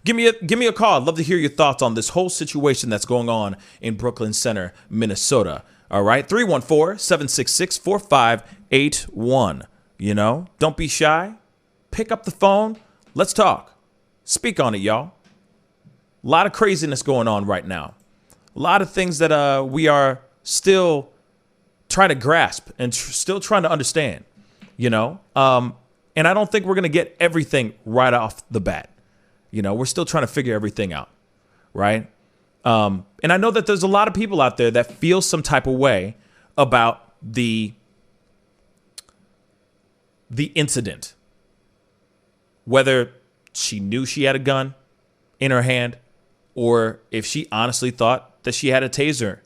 Give me a call. I'd love to hear your thoughts on this whole situation that's going on in Brooklyn Center, Minnesota. All right, 314-766-4581. You know, don't be shy. Pick up the phone. Let's talk. Speak on it, y'all. A lot of craziness going on right now. A lot of things that we are still trying to grasp and still trying to understand, you know. And I don't think we're going to get everything right off the bat. You know, we're still trying to figure everything out, right? And I know that there's a lot of people out there that feel some type of way about the incident. Whether she knew she had a gun in her hand or if she honestly thought that she had a taser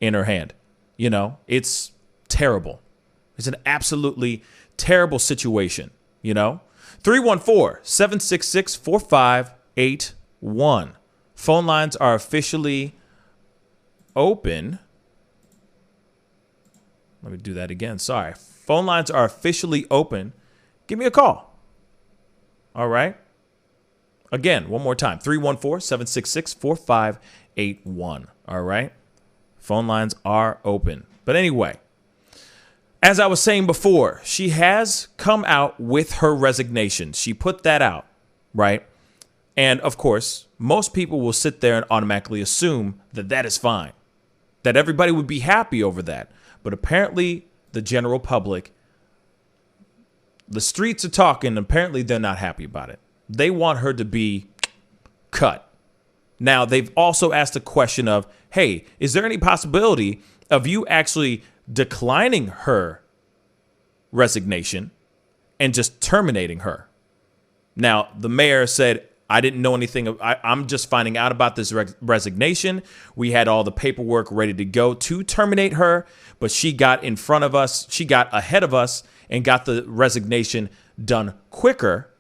in her hand. You know, it's terrible. It's an absolutely terrible situation, you know? 314-766-4581. Phone lines are officially open. Let me do that again. Sorry. Phone lines are officially open. Give me a call. All right. Again, one more time. 314-766-4581. All right. Phone lines are open. But anyway, as I was saying before, she has come out with her resignation. She put that out, right? And of course, most people will sit there and automatically assume that that is fine, that everybody would be happy over that. But apparently the general public, the streets are talking. Apparently they're not happy about it. They want her to be cut. Now, they've also asked the question of, hey, is there any possibility of you actually declining her resignation and just terminating her? Now, the mayor said, I didn't know anything. I'm just finding out about this resignation. We had all the paperwork ready to go to terminate her, but she got in front of us. She got ahead of us and got the resignation done quicker.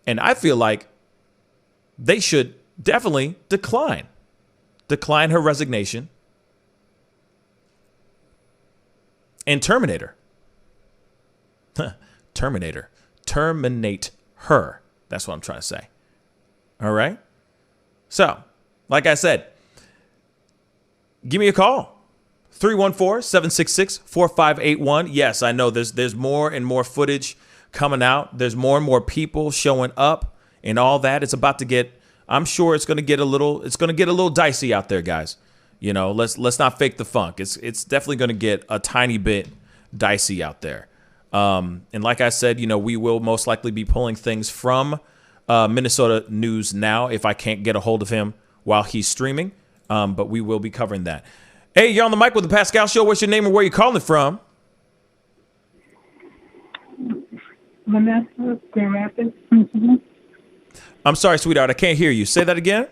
And I feel like they should definitely decline her resignation and terminate her. Terminate her. That's what I'm trying to say. All right. So, like I said, give me a call. 314-766-4581. Yes, I know there's more and more footage coming out. There's more and more people showing up and all that. It's about to get, I'm sure it's going to get a little dicey out there, guys. You know, let's not fake the funk. It's definitely going to get a tiny bit dicey out there. And like I said, you know, we will most likely be pulling things from Minnesota News Now if I can't get a hold of him while he's streaming. But we will be covering that. Hey, you're on the mic with the Pascal Show. What's your name and where you calling from? Vanessa, Grand Rapids, Michigan. I'm sorry, sweetheart. I can't hear you. Say that again.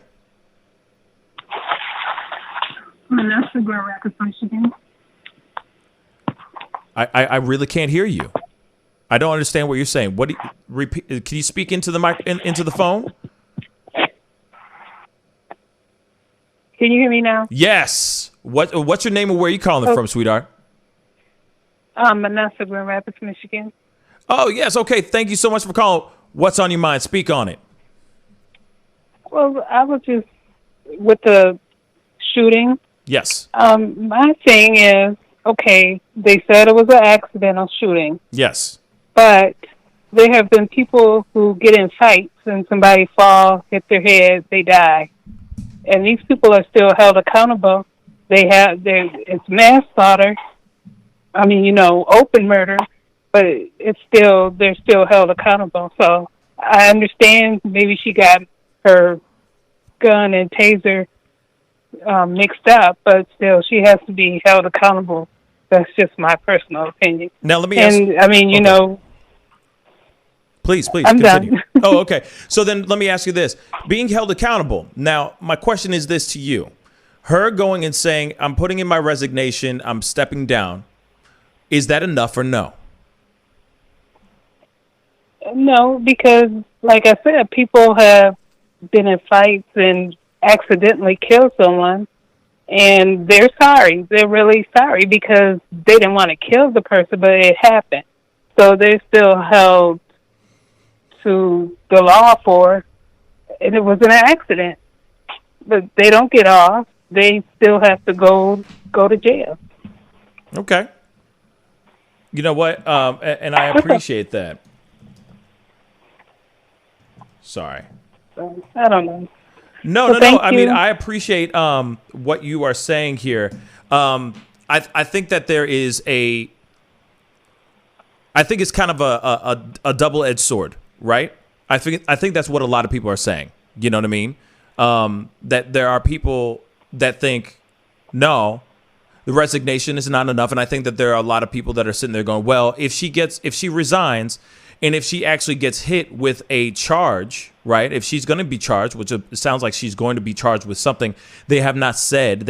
Vanessa, Grand Rapids, Michigan. I really can't hear you. I don't understand what you're saying. What do you, repeat? Can you speak into the mic, into the phone? Can you hear me now? Yes. What's your name and where are you calling from, sweetheart? Vanessa, Grand Rapids, Michigan. Oh, yes. Okay. Thank you so much for calling. What's on your mind? Speak on it. Well, I was just with the shooting. Yes. My thing is, okay, they said it was an accidental shooting. Yes. But there have been people who get in fights and somebody fall, hit their head, they die. And these people are still held accountable. It's manslaughter. I mean, you know, open murder, but they're still held accountable. So I understand maybe she got her gun and taser mixed up, but still she has to be held accountable. That's just my personal opinion. Now let me ask. And I mean, you know. Please I'm continue. done. Oh, okay. So then let me ask you this. Being held accountable. Now, my question is this to you. Her going and saying, I'm putting in my resignation, I'm stepping down. Is that enough or no? No, because like I said, people have been in fights and accidentally killed someone, and they're sorry. They're really sorry because they didn't want to kill the person, but it happened. So they're still held to the law for, and it was an accident. But they don't get off. They still have to go to jail. Okay. You know what? And I appreciate that. Sorry. I don't know. No. I mean, I appreciate what you are saying here. I think that there is I think it's kind of a double-edged sword, right? I think that's what a lot of people are saying. You know what I mean? That there are people that think, no, the resignation is not enough. And I think that there are a lot of people that are sitting there going, well, if she resigns and if she actually gets hit with a charge, right? If she's going to be charged, which it sounds like she's going to be charged with something they have not said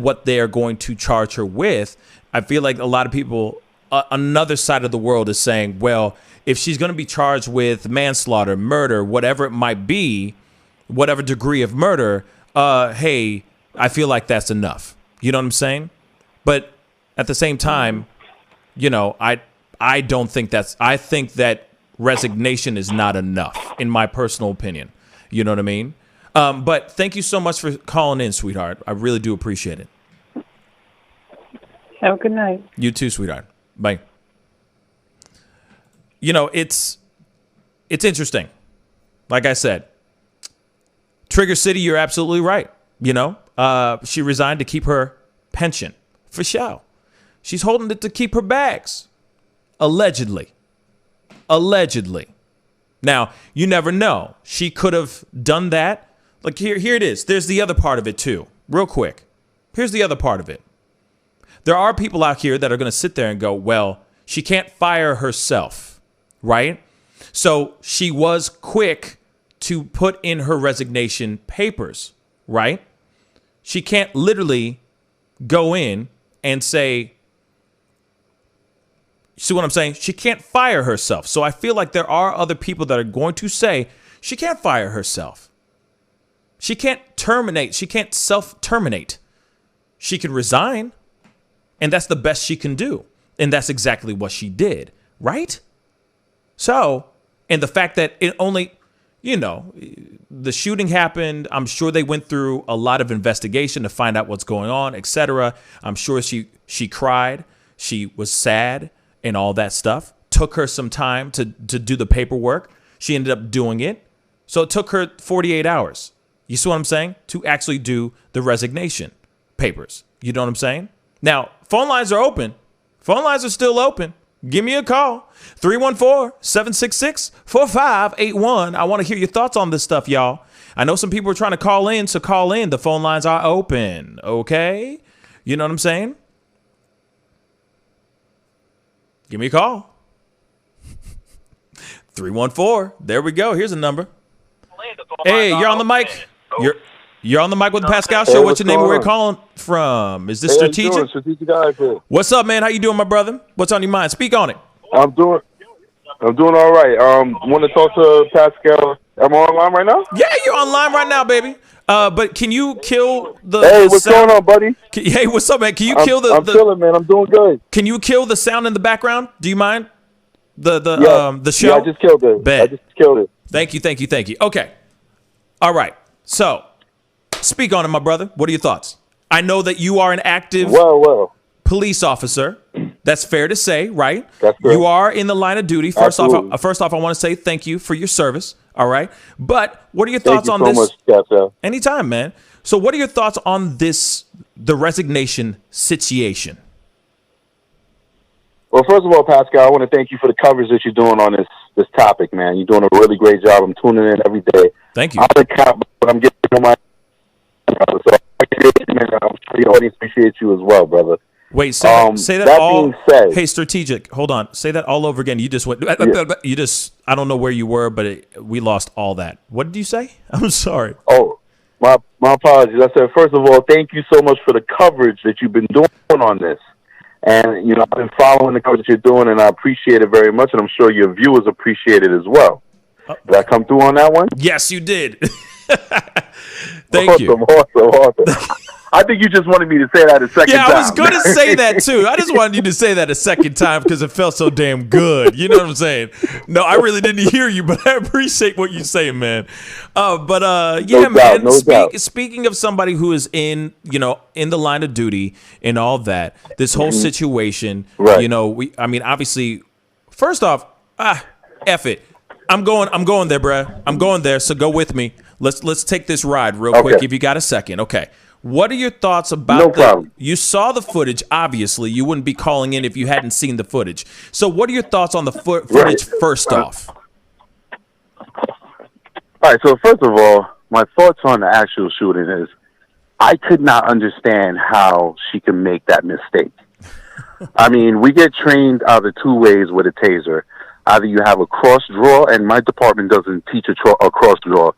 what they are going to charge her with. I feel like a lot of people, another side of the world is saying, well, if she's going to be charged with manslaughter, murder, whatever it might be, whatever degree of murder, hey, I feel like that's enough. You know what I'm saying? But at the same time, you know, I don't think I think that resignation is not enough, in my personal opinion. You know what I mean? But thank you so much for calling in, sweetheart. I really do appreciate it. Have a good night. You too, sweetheart. Bye. You know, it's interesting. Like I said, Trigger City, you're absolutely right. You know, she resigned to keep her pension, for sure. She's holding it to keep her bags. Allegedly. Now, you never know. She could have done that. Like, here it is. There's the other part of it, too. Real quick. Here's the other part of it. There are people out here that are going to sit there and go, well, she can't fire herself, right? So she was quick to put in her resignation papers, right? She can't literally go in and say, see what I'm saying? She can't fire herself. So I feel like there are other people that are going to say she can't fire herself. She can't terminate. She can't self-terminate. She can resign, and that's the best she can do. And that's exactly what she did, right? So, and the fact that it only, you know, the shooting happened. I'm sure they went through a lot of investigation to find out what's going on, etc. I'm sure she cried. She was sad and all that stuff. Took her some time to do the paperwork. She ended up doing it. So it took her 48 hours. You see what I'm saying? To actually do the resignation papers. You know what I'm saying? Now, phone lines are open. Phone lines are still open. Give me a call. 314-766-4581. I want to hear your thoughts on this stuff, y'all. I know some people are trying to call in, so call in. The phone lines are open, okay? You know what I'm saying? Give me a call. 314. There we go. Here's a number. Hey, you're on the mic. You're on the mic with the Pascal Show. What's your name and where you calling from? Is this Strategic? Strategic guy. What's up, man? How you doing, my brother? What's on your mind? Speak on it. I'm doing all right. Want to talk to Pascal? Am I online right now? Yeah, you're online right now, baby. But can you kill the? Hey, what's going on, buddy? Hey, what's up, man? Can you kill the? I'm chilling, man. I'm doing good. Can you kill the sound in the background? Do you mind? The show. Yeah, I just killed it. Bet. I just killed it. Thank you. Okay. All right. So, speak on it, my brother. What are your thoughts? I know that you are an active police officer. That's fair to say, right? That's correct. You are in the line of duty. First off, Absolutely. I want to say thank you for your service. All right. But what are your thoughts on this? Thank you so much, Pascal. Anytime, man. So what are your thoughts on the resignation situation? Well, first of all, Pascal, I want to thank you for the coverage that you're doing on this topic, man. You're doing a really great job. I'm tuning in every day. Thank you. I'm the cop, but I'm getting on my so I'm sure the audience appreciates you as well, brother. Wait, say that all. Being said, hey, Strategic, hold on. Say that all over again. You just went. You just. I don't know where you were, but we lost all that. What did you say? I'm sorry. Oh, My apologies. I said, first of all, thank you so much for the coverage that you've been doing on this. And, you know, I've been following the coverage that you're doing, and I appreciate it very much, and I'm sure your viewers appreciate it as well. Did I come through on that one? Yes, you did. Thank you. Awesome. I think you just wanted me to say that a second time. Yeah, I was going to say that too. I just wanted you to say that a second time because it felt so damn good. You know what I'm saying? No, I really didn't hear you, but I appreciate what you're saying, man. Yeah, man. Speaking of somebody who is in the line of duty and all that, this whole situation, right. you know, obviously, first off, F it. I'm going there, bruh. I'm going there, so go with me. Let's take this ride real quick if you got a second. Okay. What are your thoughts about you saw the footage, obviously. You wouldn't be calling in if you hadn't seen the footage. So what are your thoughts on the footage first off? All right, so first of all, my thoughts on the actual shooting is I could not understand how she can make that mistake. I mean, we get trained either two ways with a taser. Either you have a cross draw, and my department doesn't teach a cross draw.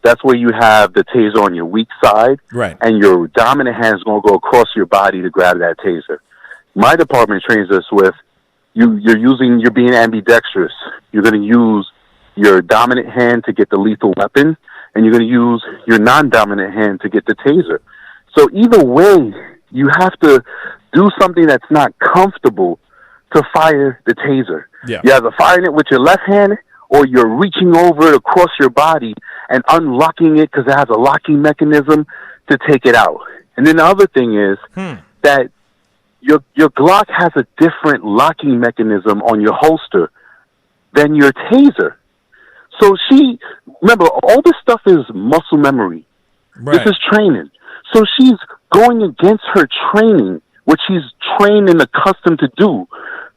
That's where you have the taser on your weak side, right? And your dominant hand is going to go across your body to grab that taser. My department trains us with you're being ambidextrous. You're going to use your dominant hand to get the lethal weapon, and you're going to use your non-dominant hand to get the taser. So either way, you have to do something that's not comfortable to fire the taser. Yeah. You're either firing it with your left hand, or you're reaching over it across your body and unlocking it because it has a locking mechanism to take it out. And then the other thing is that your Glock has a different locking mechanism on your holster than your taser. So remember, all this stuff is muscle memory. Right. This is training. So she's going against her training, which she's trained and accustomed to do,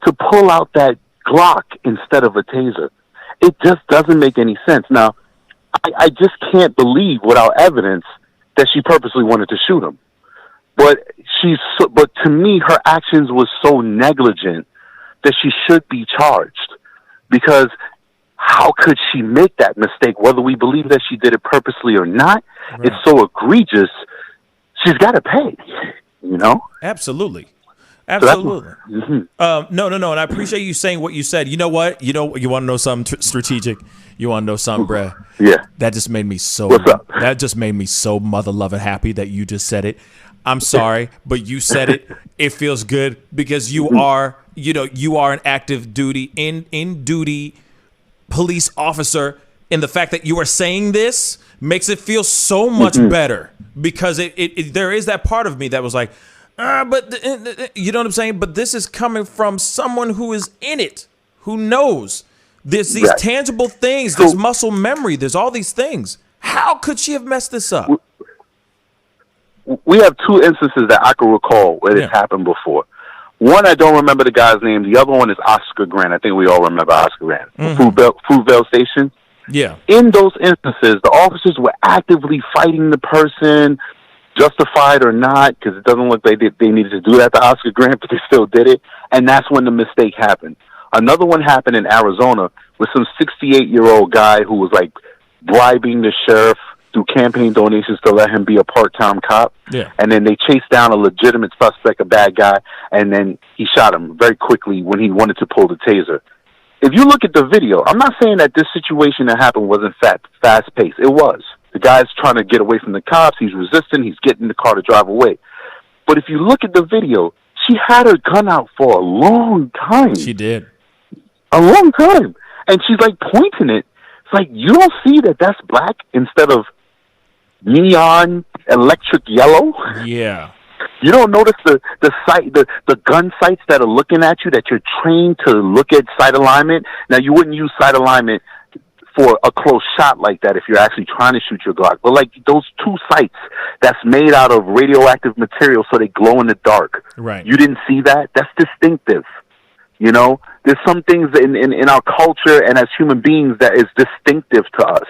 to pull out that Glock instead of a taser. It just doesn't make any sense. Now, I just can't believe without evidence that she purposely wanted to shoot him. But to me, her actions was so negligent that she should be charged. Because how could she make that mistake? Whether we believe that she did it purposely or not, it's so egregious. She's got to pay, you know? Absolutely. So No, and I appreciate you saying what you said. You know what? You want to know something strategic? You want to know something, bruh? Yeah. That just made me so. What's up? That just made me so mother loving happy that you just said it. I'm sorry, but you said it. It feels good because you are an active duty in duty police officer, and the fact that you are saying this makes it feel so much better because there is that part of me that was like. But you know what I'm saying? But this is coming from someone who is in it, who knows. There's these tangible things, there's muscle memory, there's all these things. How could she have messed this up? We have two instances that I can recall where this happened before. One, I don't remember the guy's name. The other one is Oscar Grant. I think we all remember Oscar Grant. Fruitvale Station. Yeah. In those instances, the officers were actively fighting the person, justified or not, because it doesn't look like they needed to do that to Oscar Grant, but they still did it. And that's when the mistake happened. Another one happened in Arizona with some 68-year-old guy who was like bribing the sheriff through campaign donations to let him be a part-time cop. Yeah. And then they chased down a legitimate suspect, a bad guy, and then he shot him very quickly when he wanted to pull the taser. If you look at the video, I'm not saying that this situation that happened wasn't fast-paced. It was. The guy's trying to get away from the cops. He's resisting. He's getting in the car to drive away. But if you look at the video, she had her gun out for a long time. She did. A long time. And she's like pointing it. It's like, you don't see that that's black instead of neon electric yellow? Yeah. You don't notice the gun sights that are looking at you, that you're trained to look at sight alignment? Now, you wouldn't use sight alignment for a close shot like that if you're actually trying to shoot your Glock. But like those two sights that's made out of radioactive material so they glow in the dark. Right. You didn't see that? That's distinctive. You know, there's some things in our culture and as human beings that is distinctive to us.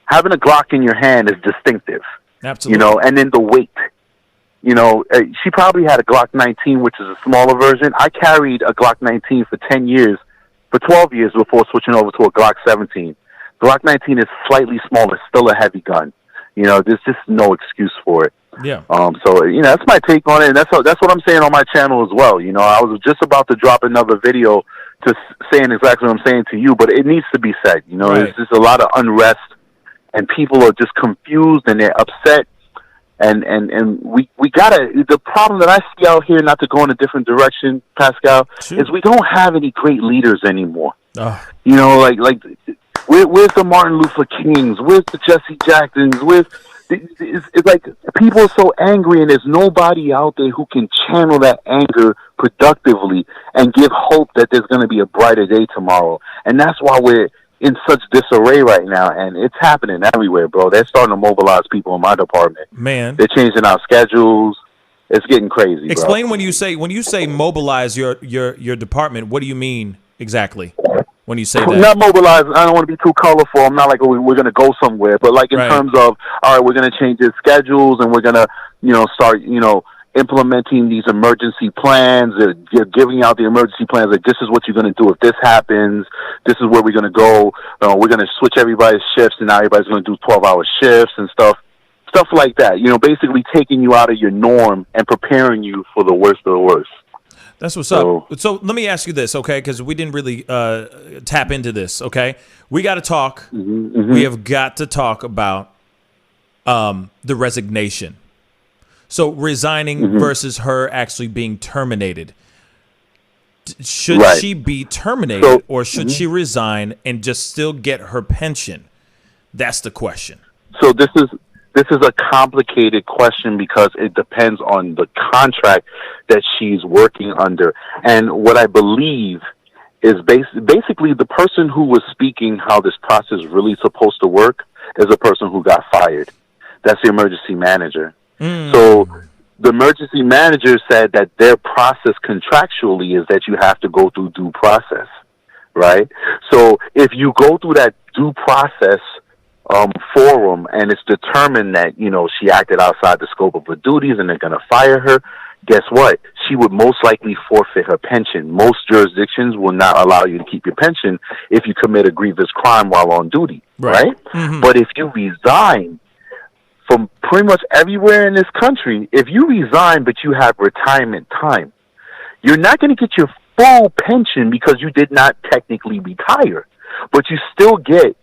Having a Glock in your hand is distinctive. Absolutely. You know, and then the weight. You know, she probably had a Glock 19, which is a smaller version. I carried a Glock 19 for 12 years before switching over to a Glock 17. Glock 19 is slightly smaller, still a heavy gun. There's just no excuse for it. Yeah. So that's my take on it, and that's what I'm saying on my channel as well. I was just about to drop another video saying exactly what I'm saying to you, but it needs to be said. Right. There's just a lot of unrest, and people are just confused and they're upset. And we gotta. The problem that I see out here, not to go in a different direction, Pascal, is we don't have any great leaders anymore. Oh. Like where's the Martin Luther Kings? Where's the Jesse Jacksons? It's like people are so angry, and there's nobody out there who can channel that anger productively and give hope that there's going to be a brighter day tomorrow. And that's why we're in such disarray right now, and it's happening everywhere, bro. They're starting to mobilize people in my department. Man, they're changing our schedules. It's getting crazy. Explain bro. when you say mobilize your department. What do you mean exactly when you say that? Not mobilize. I don't want to be too colorful. I'm not like we're going to go somewhere, but like in terms of, all right, we're going to change the schedules, and we're going to start implementing these emergency plans. They're giving out the emergency plans. Like, this is what you're going to do if this happens. This is where we're going to go. We're going to switch everybody's shifts, and now everybody's going to do 12-hour shifts and stuff like that. Basically taking you out of your norm and preparing you for the worst of the worst. That's what's up. So let me ask you this, okay? Because we didn't really tap into this, okay? We got to talk. Mm-hmm. We have got to talk about the resignation. So resigning versus her actually being terminated. Should she be terminated, or should she resign and just still get her pension? That's the question. So this is a complicated question because it depends on the contract that she's working under. And what I believe is basically the person who was speaking how this process is really supposed to work is a person who got fired. That's the emergency manager. So the emergency manager said that their process contractually is that you have to go through due process, right? So if you go through that due process forum and it's determined that, she acted outside the scope of her duties and they're going to fire her, guess what? She would most likely forfeit her pension. Most jurisdictions will not allow you to keep your pension if you commit a grievous crime while on duty, right? Mm-hmm. But if you resign, from pretty much everywhere in this country, if you resign but you have retirement time, you're not going to get your full pension because you did not technically retire, but you still get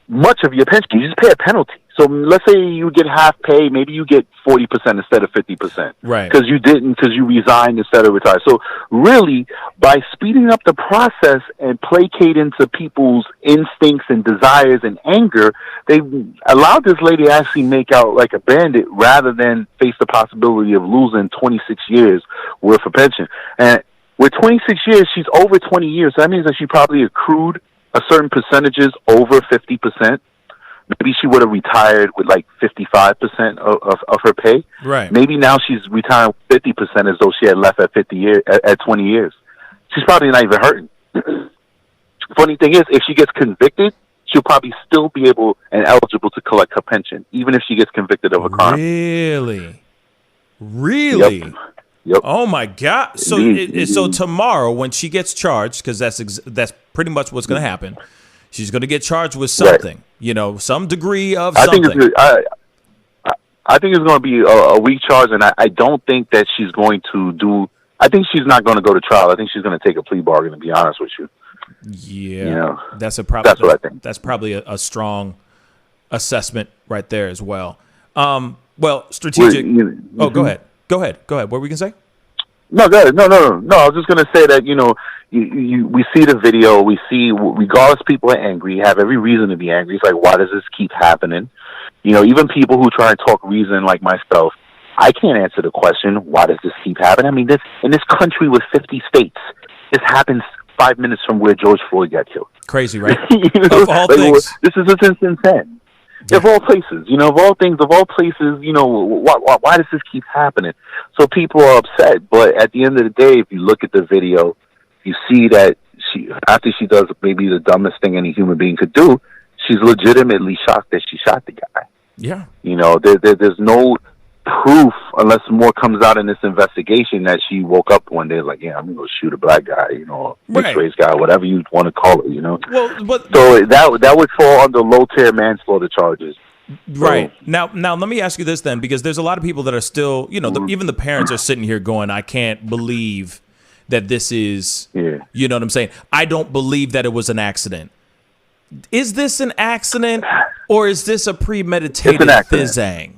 much of your pension. You just pay a penalty. So let's say you get half pay, maybe you get 40% instead of 50%. Right. Because you resigned instead of retired. So really, by speeding up the process and placating to people's instincts and desires and anger, they allowed this lady to actually make out like a bandit rather than face the possibility of losing 26 years worth of pension. And with 26 years, she's over 20 years. So that means that she probably accrued a certain percentages over 50%. Maybe she would have retired with like 55% of her pay. Right. Maybe now she's retiring 50% as though she had left at 20 years. She's probably not even hurting. Funny thing is, if she gets convicted, she'll probably still be able and eligible to collect her pension, even if she gets convicted of a crime. Really? Yep. Oh my God! So, so tomorrow when she gets charged, because that's pretty much what's going to happen. She's going to get charged with something, some degree of something. I think it's going to be a weak charge, and I don't think that she's going to do. I think she's not going to go to trial. I think she's going to take a plea bargain. To be honest with you. Yeah, that's what I think. That's probably a strong assessment right there as well. Well, strategic. Go ahead. What were we gonna say? No, go ahead. No. I was just gonna say that we see the video. We see, regardless, people are angry. Have every reason to be angry. It's like, why does this keep happening? Even people who try and talk reason, like myself, I can't answer the question, why does this keep happening? I mean, in this country with 50 states, this happens 5 minutes from where George Floyd got killed. Crazy, right? Of all things, this is insane. Of all places, of all things, of all places, why does this keep happening? So people are upset, but at the end of the day, if you look at the video, you see that after she does maybe the dumbest thing any human being could do, she's legitimately shocked that she shot the guy. Yeah. There's no proof, unless more comes out in this investigation, that she woke up one day like, yeah, I'm going to go shoot a black guy, mixed race guy, whatever you want to call it, Well, but so that would fall under low-tier manslaughter charges. Right. Now let me ask you this then, because there's a lot of people that are still, even the parents are sitting here going, I can't believe that this is, you know what I'm saying? I don't believe that it was an accident. Is this an accident or is this a premeditated fizzang?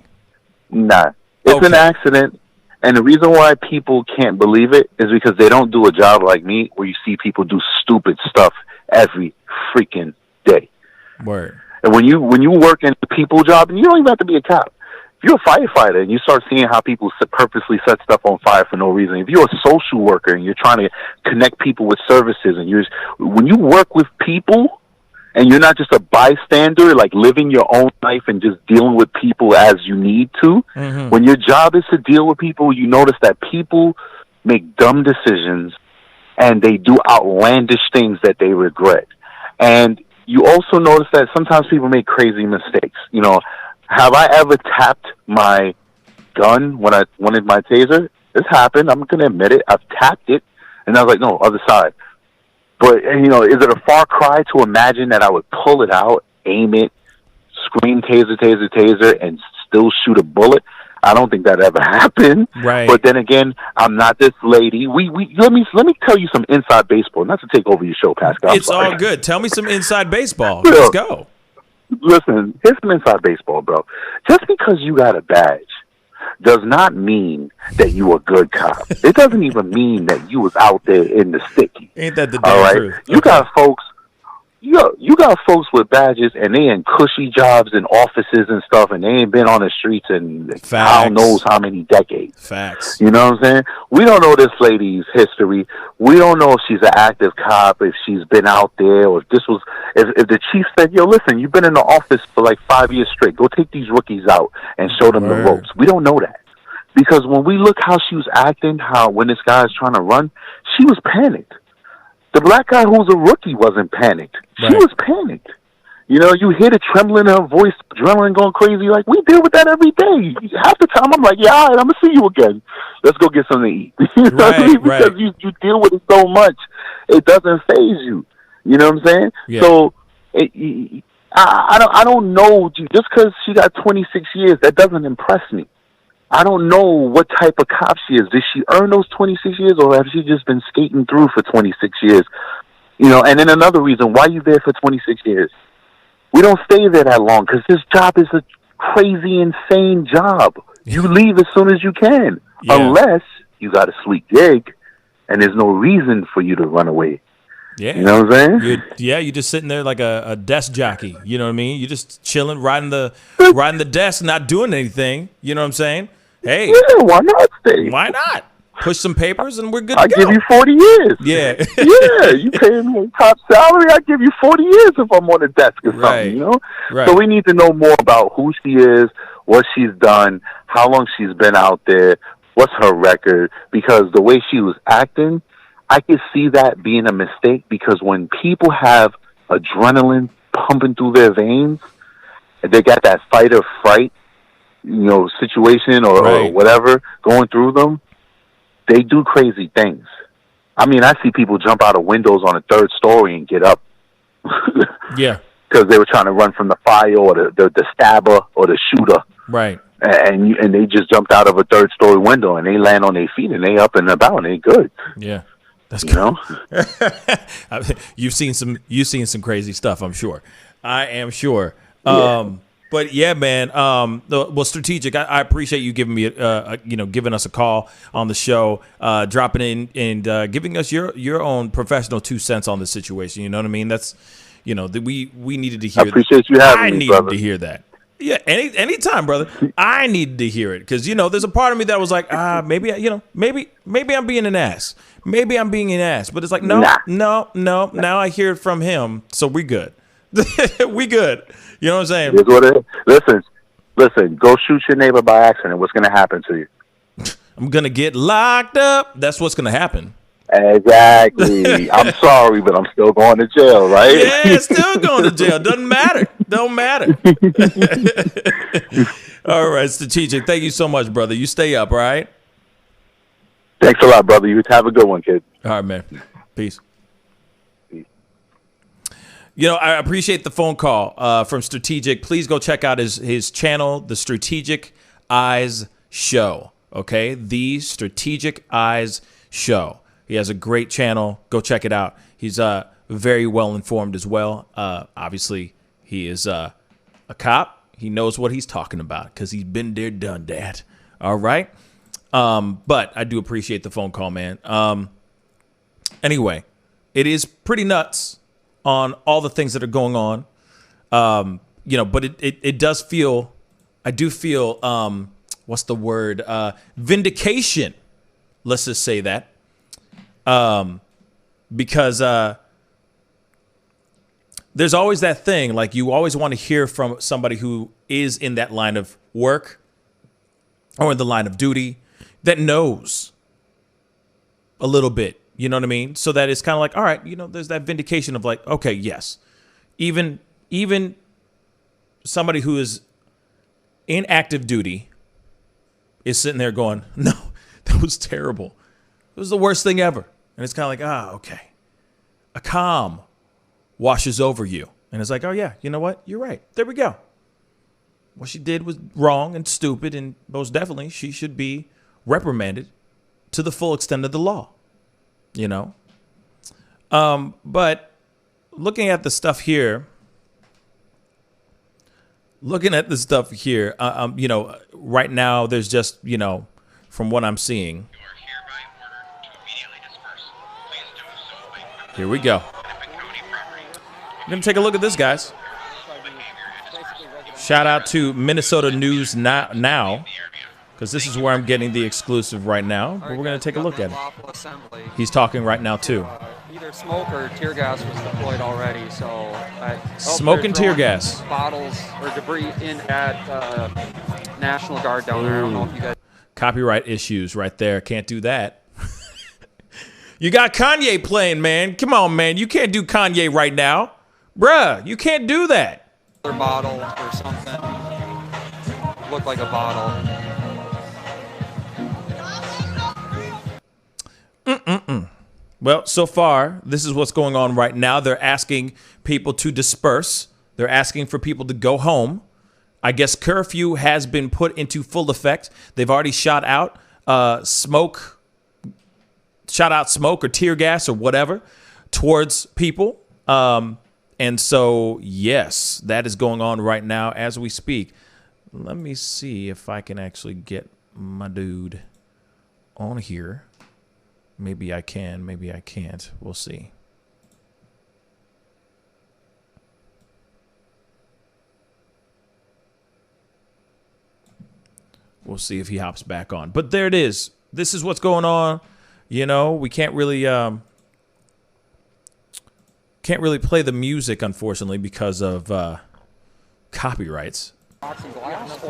Nah, it's an accident. And the reason why people can't believe it is because they don't do a job like me where you see people do stupid stuff every freaking day. Word. And when you work in a people job, and you don't even have to be a cop. If you're a firefighter and you start seeing how people purposely set stuff on fire for no reason, if you're a social worker and you're trying to connect people with services, and when you work with people and you're not just a bystander, like living your own life and just dealing with people as you need to, when your job is to deal with people, you notice that people make dumb decisions and they do outlandish things that they regret. And you also notice that sometimes people make crazy mistakes. Have I ever tapped my gun when I wanted my taser? This happened. I'm going to admit it. I've tapped it. And I was like, no, other side. But, is it a far cry to imagine that I would pull it out, aim it, scream taser, taser, taser, and still shoot a bullet? I don't think that ever happened. Right. But then again, I'm not this lady. Let me tell you some inside baseball. Not to take over your show, Pascal. It's all good. Tell me some inside baseball. Let's go. Listen, here's some inside baseball, bro. Just because you got a badge does not mean that you a good cop. It doesn't even mean that you was out there in the sticky. Ain't that the damn truth? You got folks. You got folks with badges and they in cushy jobs and offices and stuff, and they ain't been on the streets in God knows how many decades. Facts. You know what I'm saying? We don't know this lady's history. We don't know if she's an active cop, if she's been out there, or if the chief said, yo, listen, you've been in the office for like 5 years straight. Go take these rookies out and show them the ropes. We don't know that. Because when we look how she was acting, when this guy is trying to run, she was panicked. The black guy who's a rookie wasn't panicked. She was panicked. You hear the trembling in her voice, adrenaline going crazy. Like, we deal with that every day. Half the time, I'm like, yeah, all right, I'm going to see you again. Let's go get something to eat. You know what I mean? Because you deal with it so much, it doesn't faze you. You know what I'm saying? Yeah. So, I don't know. Just because she got 26 years, that doesn't impress me. I don't know what type of cop she is. Did she earn those 26 years, or have she just been skating through for 26 years? And then another reason, why you there for 26 years? We don't stay there that long because this job is a crazy, insane job. You leave as soon as you can, unless you got a sweet gig and there's no reason for you to run away. Yeah. You know what I'm saying? You're just sitting there like a desk jockey. You know what I mean? You're just chilling, riding the desk, not doing anything. You know what I'm saying? Hey. Yeah, why not stay? Why not? Push some papers and we're good to go. I'll give you 40 years. Yeah. Yeah, you pay me top salary, I'll give you 40 years if I'm on the desk or something, Right. So we need to know more about who she is, what she's done, how long she's been out there, what's her record, because the way she was acting, I could see that being a mistake, because when people have adrenaline pumping through their veins, they got that fight or fright, situation or whatever going through them, they do crazy things. I mean, I see people jump out of windows on a third story and get up. Yeah. Because they were trying to run from the fire or the stabber or the shooter. Right. And they just jumped out of a third story window and they land on their feet and they up and about and they good. Yeah. That's good. You've seen some crazy stuff, I'm sure. I am sure. Yeah. But yeah, man. Well, strategic. I appreciate you giving me, giving us a call on the show, dropping in and giving us your own professional 2 cents on the situation. You know what I mean? That's, we needed to hear. I appreciate you having me, brother. I needed to hear that. Yeah, anytime, brother. I needed to hear it because there's a part of me that was like, maybe I'm being an ass. Maybe I'm being an ass. But it's like, no. Now I hear it from him, so we good. We good. You know what I'm saying? Here's what it is. Listen. Go shoot your neighbor by accident. What's going to happen to you? I'm going to get locked up. That's what's going to happen. Exactly. I'm sorry, but I'm still going to jail, right? Yeah, still going to jail. Doesn't matter. Don't matter. All right, strategic. Thank you so much, brother. You stay up, all right? Thanks a lot, brother. You have a good one, kid. All right, man. Peace. You know, I appreciate the phone call from Strategic. Please go check out his channel, The Strategic Eyes Show. Okay, The Strategic Eyes Show. He has a great channel. Go check it out. He's very well informed as well. Obviously, he is a cop. He knows what he's talking about because he's been there, done that. All right. But I do appreciate the phone call, man. Anyway, it is pretty nuts on all the things that are going on. You know, but it does feel, I do feel, what's the word? Vindication. Let's just say that. Because there's always that thing, like you always want to hear from somebody who is in that line of work or in the line of duty that knows a little bit, you know what I mean? So that it's kind of like, all right, you know, there's that vindication of like, okay, yes, even somebody who is in active duty is sitting there going, no, that was terrible. It was the worst thing ever. And it's kind of like, okay. A calm washes over you. And it's like, oh, yeah, you know what? You're right. There we go. What she did was wrong and stupid, and most definitely she should be reprimanded to the full extent of the law, you know? But looking at the stuff here, you know, right now there's just, you know, from what I'm seeing. Here we go. I'm going to take a look at this, guys. Shout out to Minnesota News Now, because this is where I'm getting the exclusive right now. But we're going to take a look at it. He's talking right now, too. Either smoke or tear gas was deployed already, so smoke and tear gas. Bottles or debris in at National Guard down there. I don't know if you guys. Copyright issues right there. Can't do that. You got Kanye playing, man. Come on, man. You can't do Kanye right now. Bruh, you can't do that. Bottle or something. Looked like a bottle. Well, so far, this is what's going on right now. They're asking people to disperse. They're asking for people to go home. I guess curfew has been put into full effect. They've already shot out smoke or tear gas or whatever towards people. And so, yes, that is going on right now as we speak. Let me see if I can actually get my dude on here. Maybe I can, maybe I can't. We'll see. We'll see if he hops back on. But there it is. This is what's going on. You know, we can't really play the music, unfortunately, because of copyrights. Or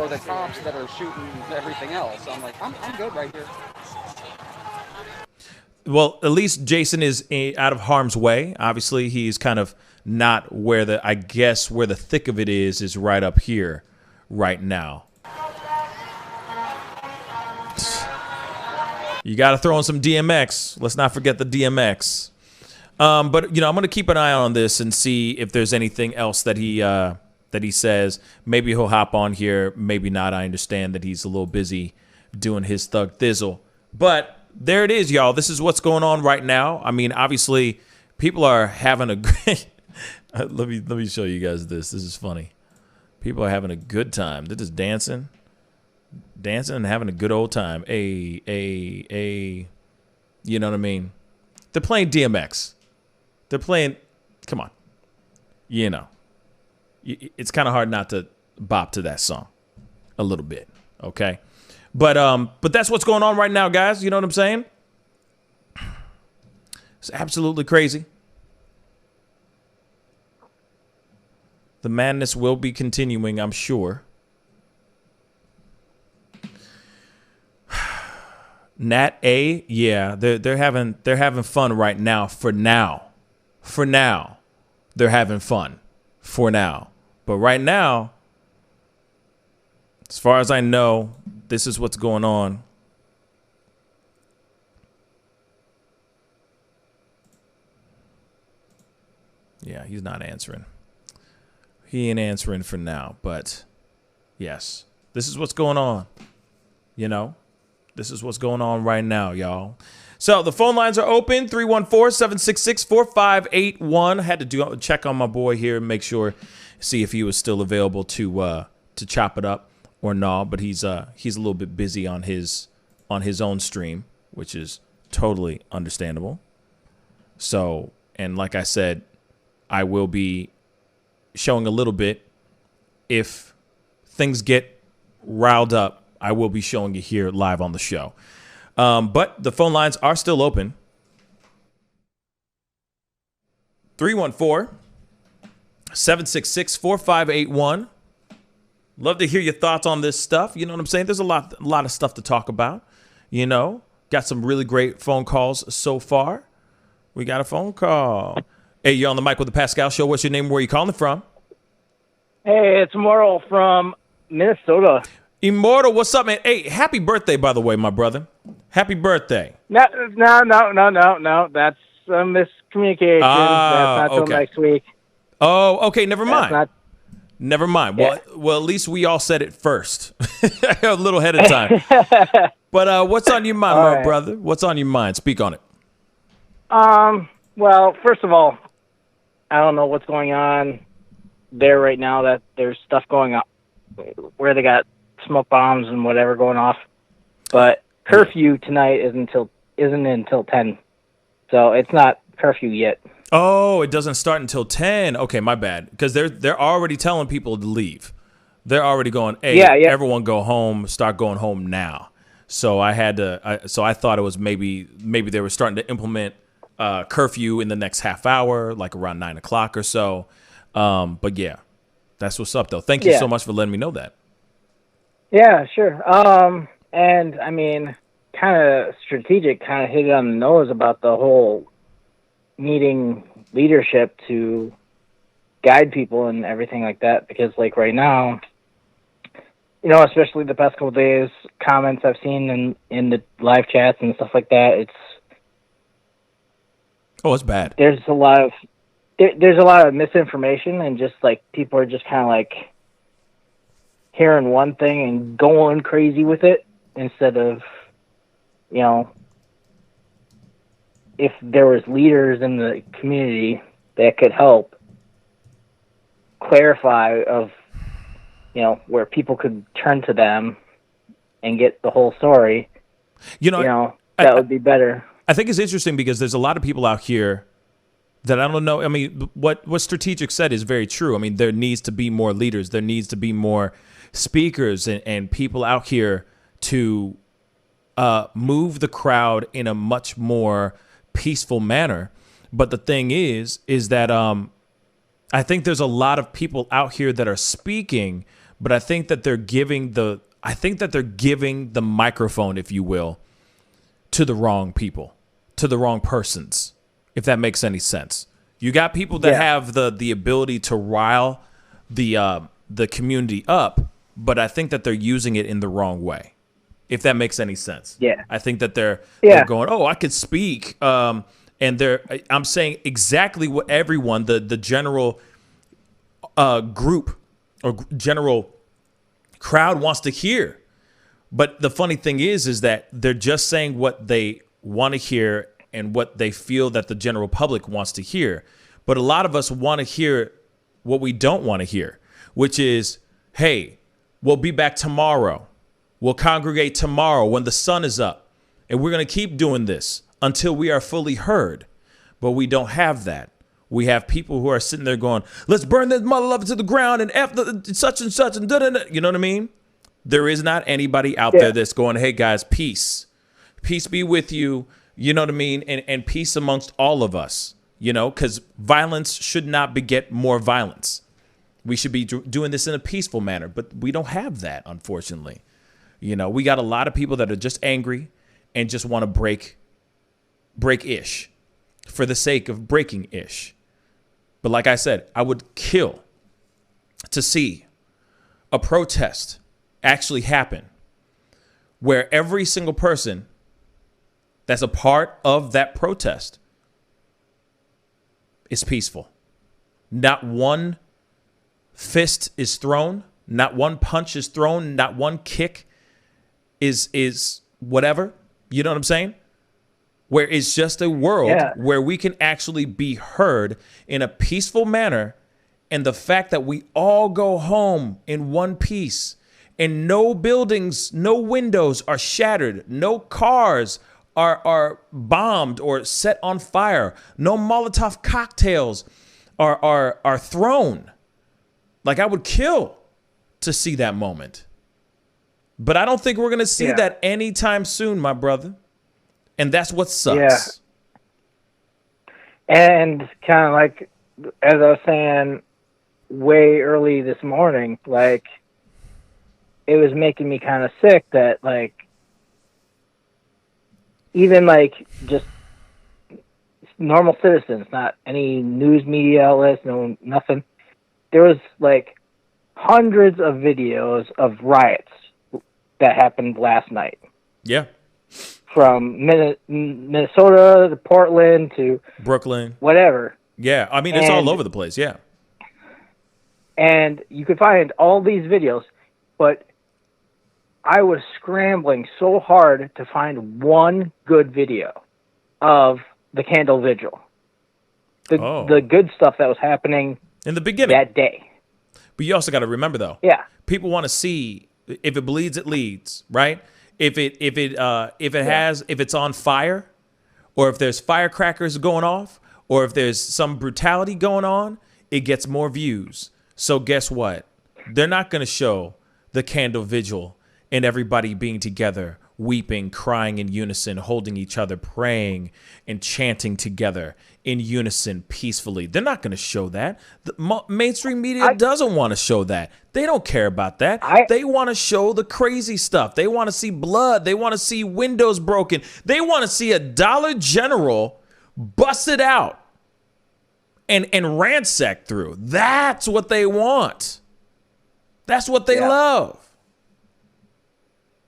the cops that are shooting everything else. I'm like, I'm good right here. Well, at least Jason is out of harm's way. Obviously, he's kind of not where the thick of it is right up here right now. You got to throw in some DMX. Let's not forget the DMX. But, you know, I'm going to keep an eye on this and see if there's anything else that he says. Maybe he'll hop on here. Maybe not. I understand that he's a little busy doing his thug thizzle. But there it is, y'all. This is what's going on right now. I mean, obviously, people are having a great... let me show you guys this. This is funny. People are having a good time. They're just dancing and having a good old time. You know what I mean? They're playing DMX. They're playing, come on. You know. It's kind of hard not to bop to that song a little bit, okay? But that's what's going on right now, guys. You know what I'm saying? It's absolutely crazy. The madness will be continuing, I'm sure. Nat A, yeah, they're having fun right now. For now, they're having fun. For now, but right now, as far as I know, this is what's going on. Yeah, he's not answering. He ain't answering for now, but yes, this is what's going on. You know, this is what's going on right now, y'all. So the phone lines are open, 314-766-4581. Had to check on my boy here and make sure, see if he was still available to chop it up or no, but he's a little bit busy on his own stream, which is totally understandable. So, and like I said, I will be showing a little bit. If things get riled up, I will be showing you here live on the show. But the phone lines are still open. 314-766-4581. Love to hear your thoughts on this stuff. You know what I'm saying? There's a lot of stuff to talk about. You know, got some really great phone calls so far. We got a phone call. Hey, you're on the mic with the Pascal Show. What's your name? Where are you calling from? Hey, it's Immortal from Minnesota. Immortal, what's up, man? Hey, happy birthday, by the way, my brother. Happy birthday. No. That's a miscommunication. That's not till next week. Oh, okay. Never mind. Never mind. Yeah. Well, at least we all said it first. A little ahead of time. But what's on your mind, my brother? What's on your mind? Speak on it. Well, first of all, I don't know what's going on there right now. That there's stuff going on where they got smoke bombs and whatever going off. But curfew tonight isn't until 10, so it's not curfew yet. Oh, it doesn't start until 10. Okay, my bad. Because they're already telling people to leave. They're already going, hey, everyone go home, start going home now. So I thought it was maybe they were starting to implement curfew in the next half hour, like around 9 o'clock or so. But yeah, that's what's up though. Thank you so much for letting me know that. Yeah, sure. And I mean, kind of strategic, kind of hit it on the nose about the whole needing leadership to guide people and everything like that. Because like right now, you know, especially the past couple of days, comments I've seen in the live chats and stuff like that, it's bad. There's a lot of misinformation, and just like people are just kind of like hearing one thing and going crazy with it instead of, you know, if there was leaders in the community that could help clarify of, you know, where people could turn to them and get the whole story, that would be better. I think it's interesting because there's a lot of people out here that I don't know. I mean, what Strategic said is very true. I mean, there needs to be more leaders. There needs to be more speakers and people out here to move the crowd in a much more peaceful manner. But the thing is that I think there's a lot of people out here that are speaking, but I think that they're giving the microphone, if you will, to the wrong people, to the wrong persons, if that makes any sense. You got people that have the ability to rile the community up, but I think that they're using it in the wrong way, if that makes any sense. Yeah. I think that they're going, oh, I could speak. And I'm saying exactly what everyone, the general group or general crowd wants to hear. But the funny thing is that they're just saying what they want to hear and what they feel that the general public wants to hear. But a lot of us want to hear what we don't want to hear, which is, hey, we'll be back tomorrow. We'll congregate tomorrow when the sun is up. And we're going to keep doing this until we are fully heard. But we don't have that. We have people who are sitting there going, let's burn this mother lover to the ground and F such and such and da-da-da. You know what I mean? There is not anybody out there that's going, hey, guys, peace. Peace be with you. You know what I mean? And peace amongst all of us, you know, because violence should not beget more violence. We should be doing this in a peaceful manner. But we don't have that, unfortunately. You know, we got a lot of people that are just angry and just want to break-ish for the sake of breaking-ish. But like I said, I would kill to see a protest actually happen where every single person that's a part of that protest is peaceful. Not one fist is thrown. Not one punch is thrown. Not one kick is whatever. You know what I'm saying? Where it's just a world where we can actually be heard in a peaceful manner. And the fact that we all go home in one piece and no buildings, no windows are shattered, no cars are bombed or set on fire, no Molotov cocktails are thrown. Like, I would kill to see that moment. But I don't think we're going to see that anytime soon, my brother. And that's what sucks. Yeah. And kind of like, as I was saying way early this morning, like, it was making me kind of sick that, like, even, like, just normal citizens, not any news media outlets, no nothing. There was, like, hundreds of videos of riots that happened last night. Yeah. From Minnesota to Portland to Brooklyn. Whatever. Yeah. I mean, it's all over the place. Yeah. And you could find all these videos, but I was scrambling so hard to find one good video of the candle vigil. The good stuff that was happening in the beginning that day. But you also got to remember, though. Yeah. People want to see if it bleeds, it leads, right? If it's on fire, or if there's firecrackers going off, or if there's some brutality going on, it gets more views. So guess what? They're not going to show the candle vigil and everybody being together, weeping, crying in unison, holding each other, praying and chanting together in unison peacefully. They're not going to show that. The mainstream media doesn't want to show that. They don't care about that. They want to show the crazy stuff. They want to see blood. They want to see windows broken. They want to see a Dollar General busted out and ransacked through. That's what they want. That's what they love.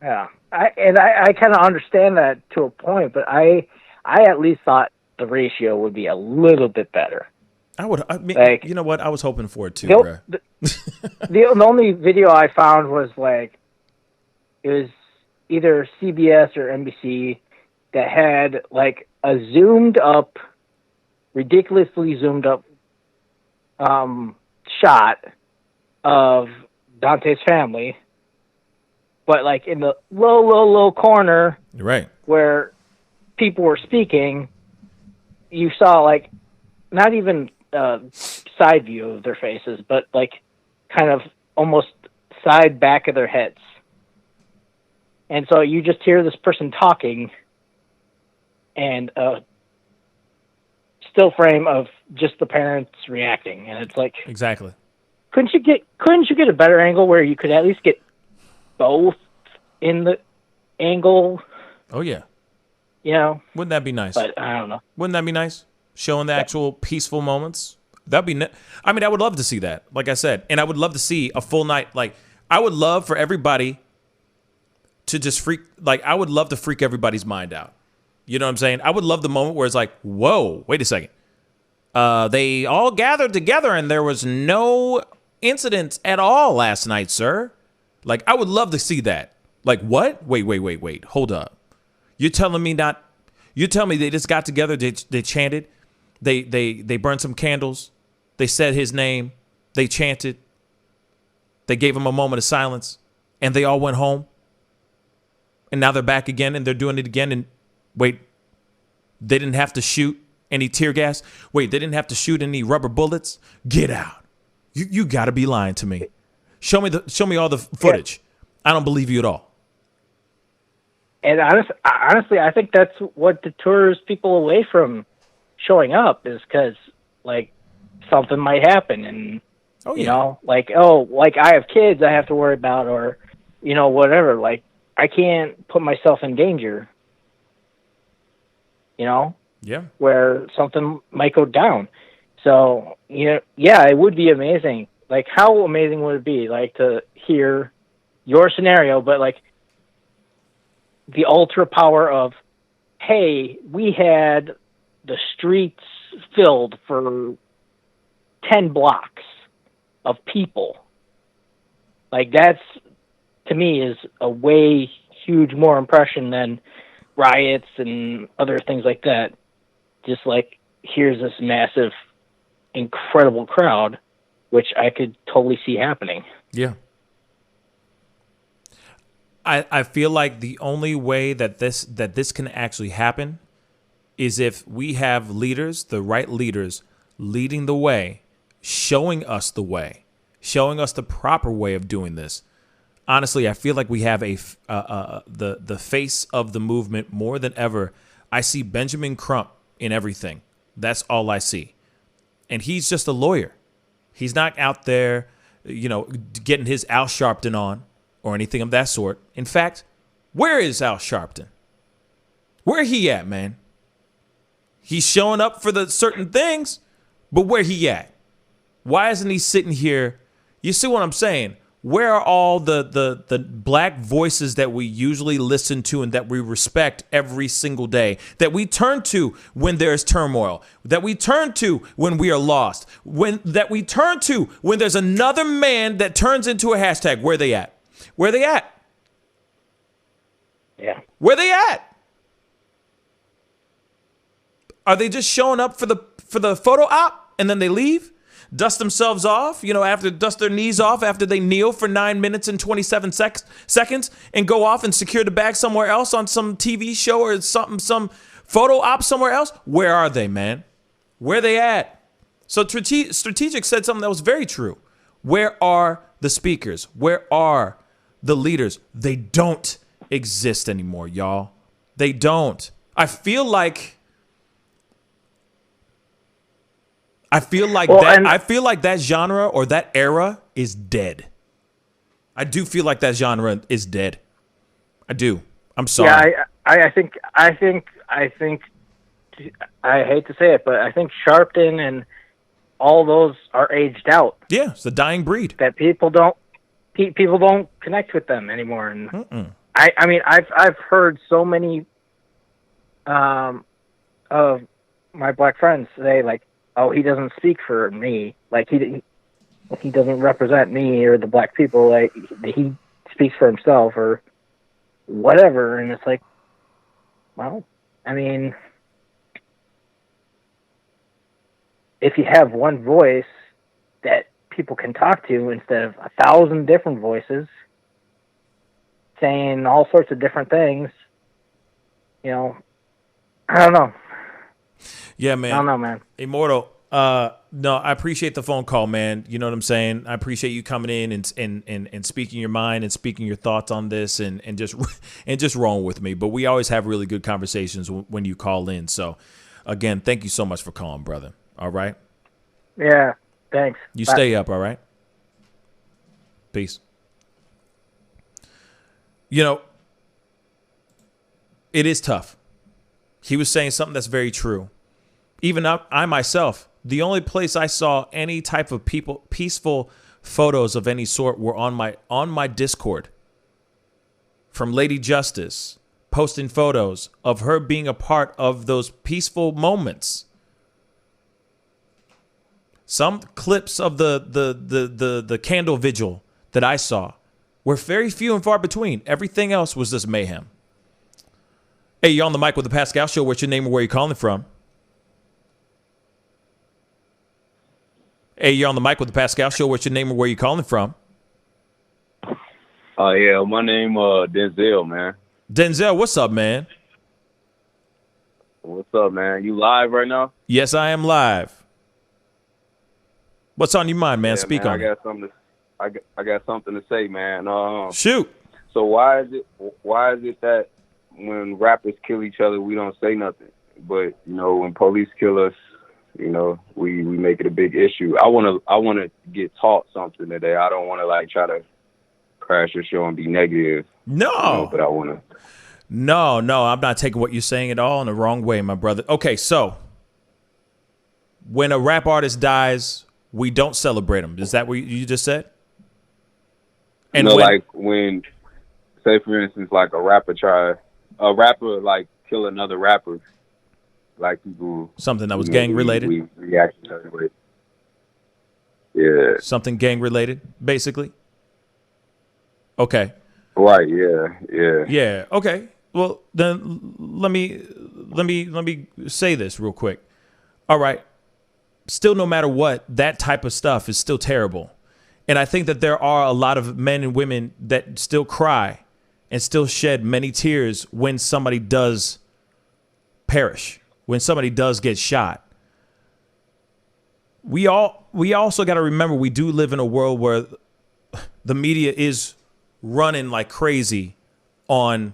Yeah, I kind of understand that to a point, but I at least thought the ratio would be a little bit better. I mean, like, you know what? I was hoping for it too, bro. The only video I found was like, it was either CBS or NBC that had like a zoomed up, ridiculously zoomed up shot of Daunte's family, but like in the low corner, right, where people were speaking, you saw like not even side view of their faces, but like kind of almost side back of their heads. And so you just hear this person talking and still frame of just the parents reacting. And it's like, exactly. Couldn't you get a better angle where you could at least get both in the angle? Oh yeah. You know? Wouldn't that be nice? But I don't know. Wouldn't that be nice? Showing the actual peaceful moments. That'd be. I mean, I would love to see that. Like I said, and I would love to see a full night. Like, I would love for everybody to just freak. Like, I would love to freak everybody's mind out. You know what I'm saying? I would love the moment where it's like, whoa, wait a second. They all gathered together and there was no incidents at all last night, sir. Like, I would love to see that. Like, what? Wait. Hold up. You're telling me they just got together, they chanted, they burned some candles, they said his name, they chanted, they gave him a moment of silence, and they all went home. And now they're back again and they're doing it again. And wait, they didn't have to shoot any tear gas? Wait, they didn't have to shoot any rubber bullets? Get out. You got to be lying to me. Show me all the footage. Yeah. I don't believe you at all. And honestly, I think that's what deters people away from showing up, is because, like, something might happen. And, you know, like, I have kids I have to worry about, or, you know, whatever. Like, I can't put myself in danger, you know? Yeah. Where something might go down. So, you know, yeah, it would be amazing. Like, how amazing would it be, like, to hear your scenario, but, like, the ultra power of, hey, we had the streets filled for 10 blocks of people. Like, that's, to me, is a way huge more impression than riots and other things like that. Just like, here's this massive, incredible crowd, which I could totally see happening. Yeah. I feel like the only way that this can actually happen is if we have leaders, the right leaders, leading the way, showing us the way, showing us the proper way of doing this. Honestly, I feel like we have the face of the movement more than ever. I see Benjamin Crump in everything. That's all I see. And he's just a lawyer. He's not out there, getting his Al Sharpton on or anything of that sort. In fact, where is Al Sharpton? Where he at, man? He's showing up for the certain things, but where he at? Why isn't he sitting here? You see what I'm saying? Where are all the black voices that we usually listen to and that we respect every single day, that we turn to when there's turmoil, that we turn to when we are lost, that we turn to when there's another man that turns into a hashtag? Where they at? Where they at? Yeah. Where they at? Are they just showing up for the photo op and then they leave? Dust themselves off, dust their knees off after they kneel for 9 minutes and 27 seconds and go off and secure the bag somewhere else on some TV show or some photo op somewhere else? Where are they, man? Where they at? So Strategic said something that was very true. Where are the speakers? Where are the leaders? They don't exist anymore, y'all. They don't. I feel like that genre or that era is dead. I do feel like that genre is dead. I do. I'm sorry. Yeah, I think I hate to say it, but I think Sharpton and all those are aged out. Yeah, it's a dying breed. That people don't connect with them anymore. And I mean, I've heard so many of my black friends say, like, oh, he doesn't speak for me. Like, he doesn't represent me or the black people. Like, he speaks for himself or whatever. And it's like, well, I mean, if you have one voice that people can talk to instead of 1,000 different voices saying all sorts of different things, I don't know. Yeah, man. I don't know, man. Immortal. No, I appreciate the phone call, man. You know what I'm saying? I appreciate you coming in and speaking your mind and speaking your thoughts on this and just rolling with me. But we always have really good conversations when you call in. So, again, thank you so much for calling, brother. All right? Yeah, thanks. You Bye. stay up, all right? Peace. It is tough. He was saying something that's very true. Even I myself, the only place I saw any type of peaceful photos of any sort were on my Discord. From Lady Justice posting photos of her being a part of those peaceful moments. Some clips of the candle vigil that I saw were very few and far between. Everything else was just mayhem. Hey, you're on the mic with the Pascal Show. What's your name and where you calling from? Hey, you're on the mic with the Pascal Show. What's your name and where you calling from? Yeah, my name Denzel, man. Denzel, what's up, man? What's up, man? You live right now? Yes, I am live. What's on your mind, man? Speak man, on it. I got something to say, man. Shoot. So why is it that when rappers kill each other, we don't say nothing, but when police kill us, we make it a big issue. I wanna get taught something today. I don't wanna try to crash your show and be negative. No. But I wanna. No, I'm not taking what you're saying at all in the wrong way, my brother. Okay, so when a rap artist dies, we don't celebrate them. Is that what you just said? And when, say for instance, a rapper kill another rapper, people. Something that was gang related. We react to it. Yeah. Something gang related, basically. Okay. Right. Yeah. Yeah. Yeah. Okay. Well, then let me say this real quick. All right. Still, no matter what, that type of stuff is still terrible. And I think that there are a lot of men and women that still cry and still shed many tears when somebody does perish, when somebody does get shot. We also got to remember we do live in a world where the media is running like crazy on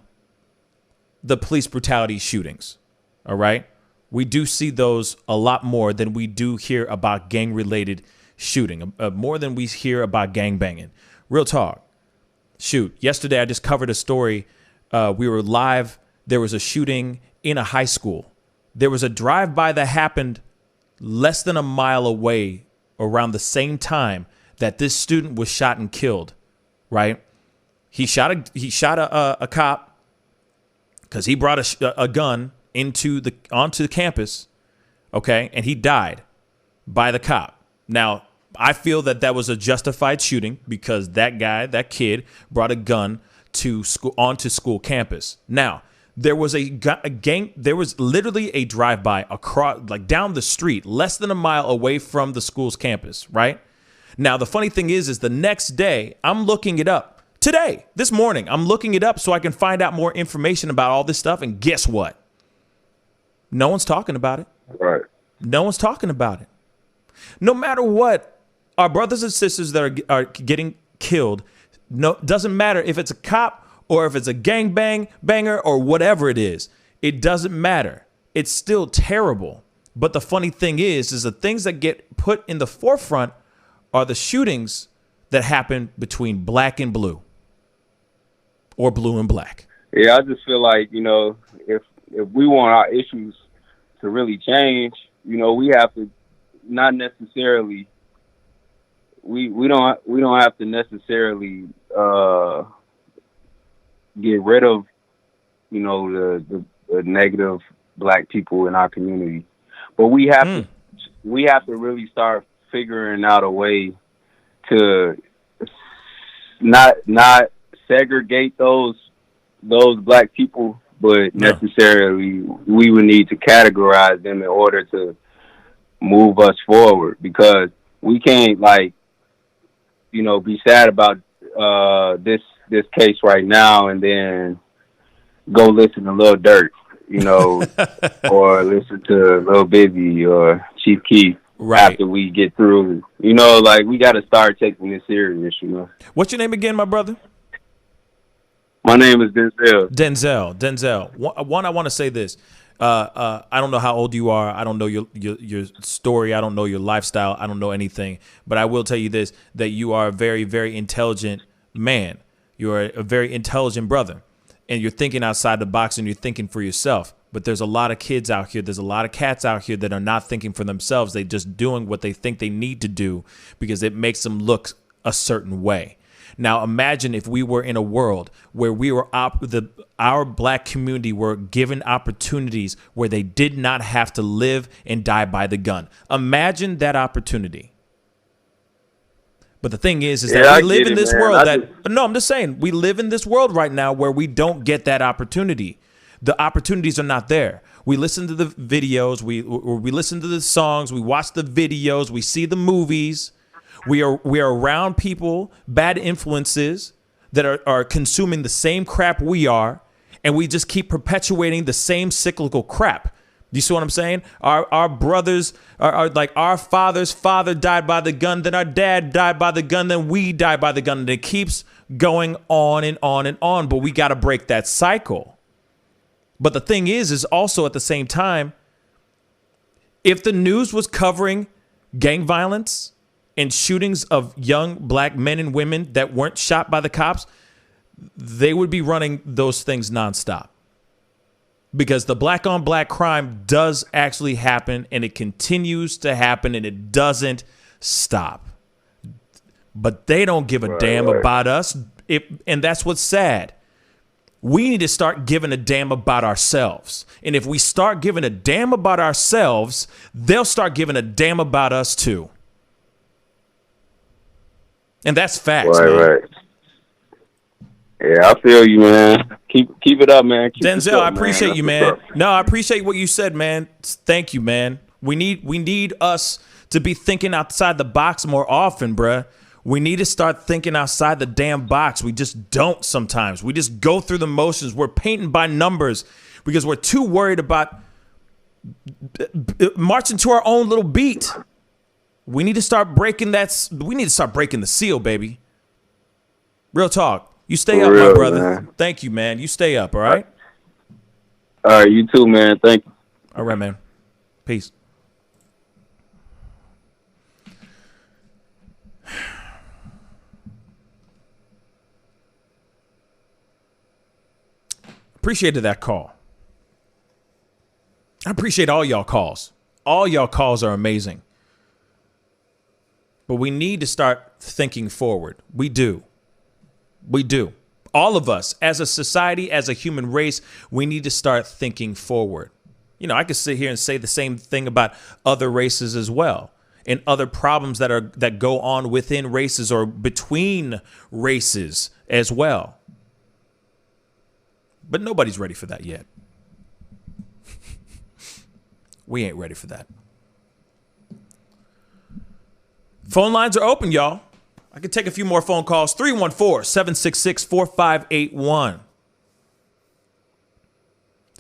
the police brutality shootings. All right. We do see those a lot more than we do hear about gang related shooting, more than we hear about gang banging. Real talk. Shoot. Yesterday, I just covered a story. We were live. There was a shooting in a high school. There was a drive-by that happened less than a mile away around the same time that this student was shot and killed. Right. He shot a cop because he brought a gun onto the campus, okay, and he died by the cop. Now, I feel that was a justified shooting because that kid brought a gun onto school campus. Now, there was there was literally a drive-by across, like down the street, less than a mile away from the school's campus, right? Now, the funny thing is the next day, I'm looking it up. Today, this morning, I'm looking it up so I can find out more information about all this stuff, and guess what? No one's talking about it. Right. No one's talking about it. No matter what, our brothers and sisters that are getting killed, doesn't matter if it's a cop or if it's a banger or whatever it is. It doesn't matter. It's still terrible. But the funny thing is the things that get put in the forefront are the shootings that happen between black and blue or blue and black. Yeah, I just feel like, if we want our issues to really change, we have to not necessarily we don't have to necessarily get rid of the negative black people in our community, but we have to really start figuring out a way to not segregate those black people, but necessarily we would need to categorize them in order to move us forward, because we can't be sad about this case right now and then go listen to Lil Durk, or listen to Lil Bibby or Chief Keef after we get through. We got to start taking this serious. What's your name again, my brother? My name is Denzel. Denzel. One, I want to say this. I don't know how old you are. I don't know your story. I don't know your lifestyle. I don't know anything. But I will tell you this, that you are a very, very intelligent man. You're a very intelligent brother. And you're thinking outside the box and you're thinking for yourself. But there's a lot of kids out here. There's a lot of cats out here that are not thinking for themselves. They're just doing what they think they need to do because it makes them look a certain way. Now, imagine if we were in a world where our black community were given opportunities where they did not have to live and die by the gun. Imagine that opportunity. But the thing is that we live in this world I'm just saying, we live in this world right now where we don't get that opportunity. The opportunities are not there. We listen to the videos, we listen to the songs, we watch the videos, we see the movies. We are around people, bad influences that are consuming the same crap we are, and we just keep perpetuating the same cyclical crap. You see what I'm saying? Our brothers are like our father's father died by the gun, then our dad died by the gun, then we die by the gun, and it keeps going on and on and on. But we got to break that cycle. But the thing is also at the same time, if the news was covering gang violence and shootings of young black men and women that weren't shot by the cops, they would be running those things nonstop. Because the black on black crime does actually happen, and it continues to happen, and it doesn't stop. But they don't give a damn about us. And that's what's sad. We need to start giving a damn about ourselves. And if we start giving a damn about ourselves, they'll start giving a damn about us too. And that's facts, Right, man. right. Yeah, I feel you, man. Keep it up, man. Keep this Denzel, up, I appreciate man. you, That's man. what's up. No, I appreciate what you said, man. Thank you, man. We need us to be thinking outside the box more often, bruh. We need to start thinking outside the damn box. We just don't sometimes. We just go through the motions. We're painting by numbers because we're too worried about marching to our own little beat. We need to start breaking that. We need to start breaking the seal, baby. Real talk. You stay For up, real, my brother. man. Thank you, man. You stay up, all right? All right, you too, man. Thank you. All right, man. Peace. Appreciated that call. I appreciate all y'all calls. All y'all calls are amazing. But we need to start thinking forward. We do. We do. All of us, as a society, as a human race, we need to start thinking forward. You know, I could sit here and say the same thing about other races as well, and other problems that go on within races or between races as well. But nobody's ready for that yet. We ain't ready for that. Phone lines are open, y'all. I can take a few more phone calls. 314-766-4581.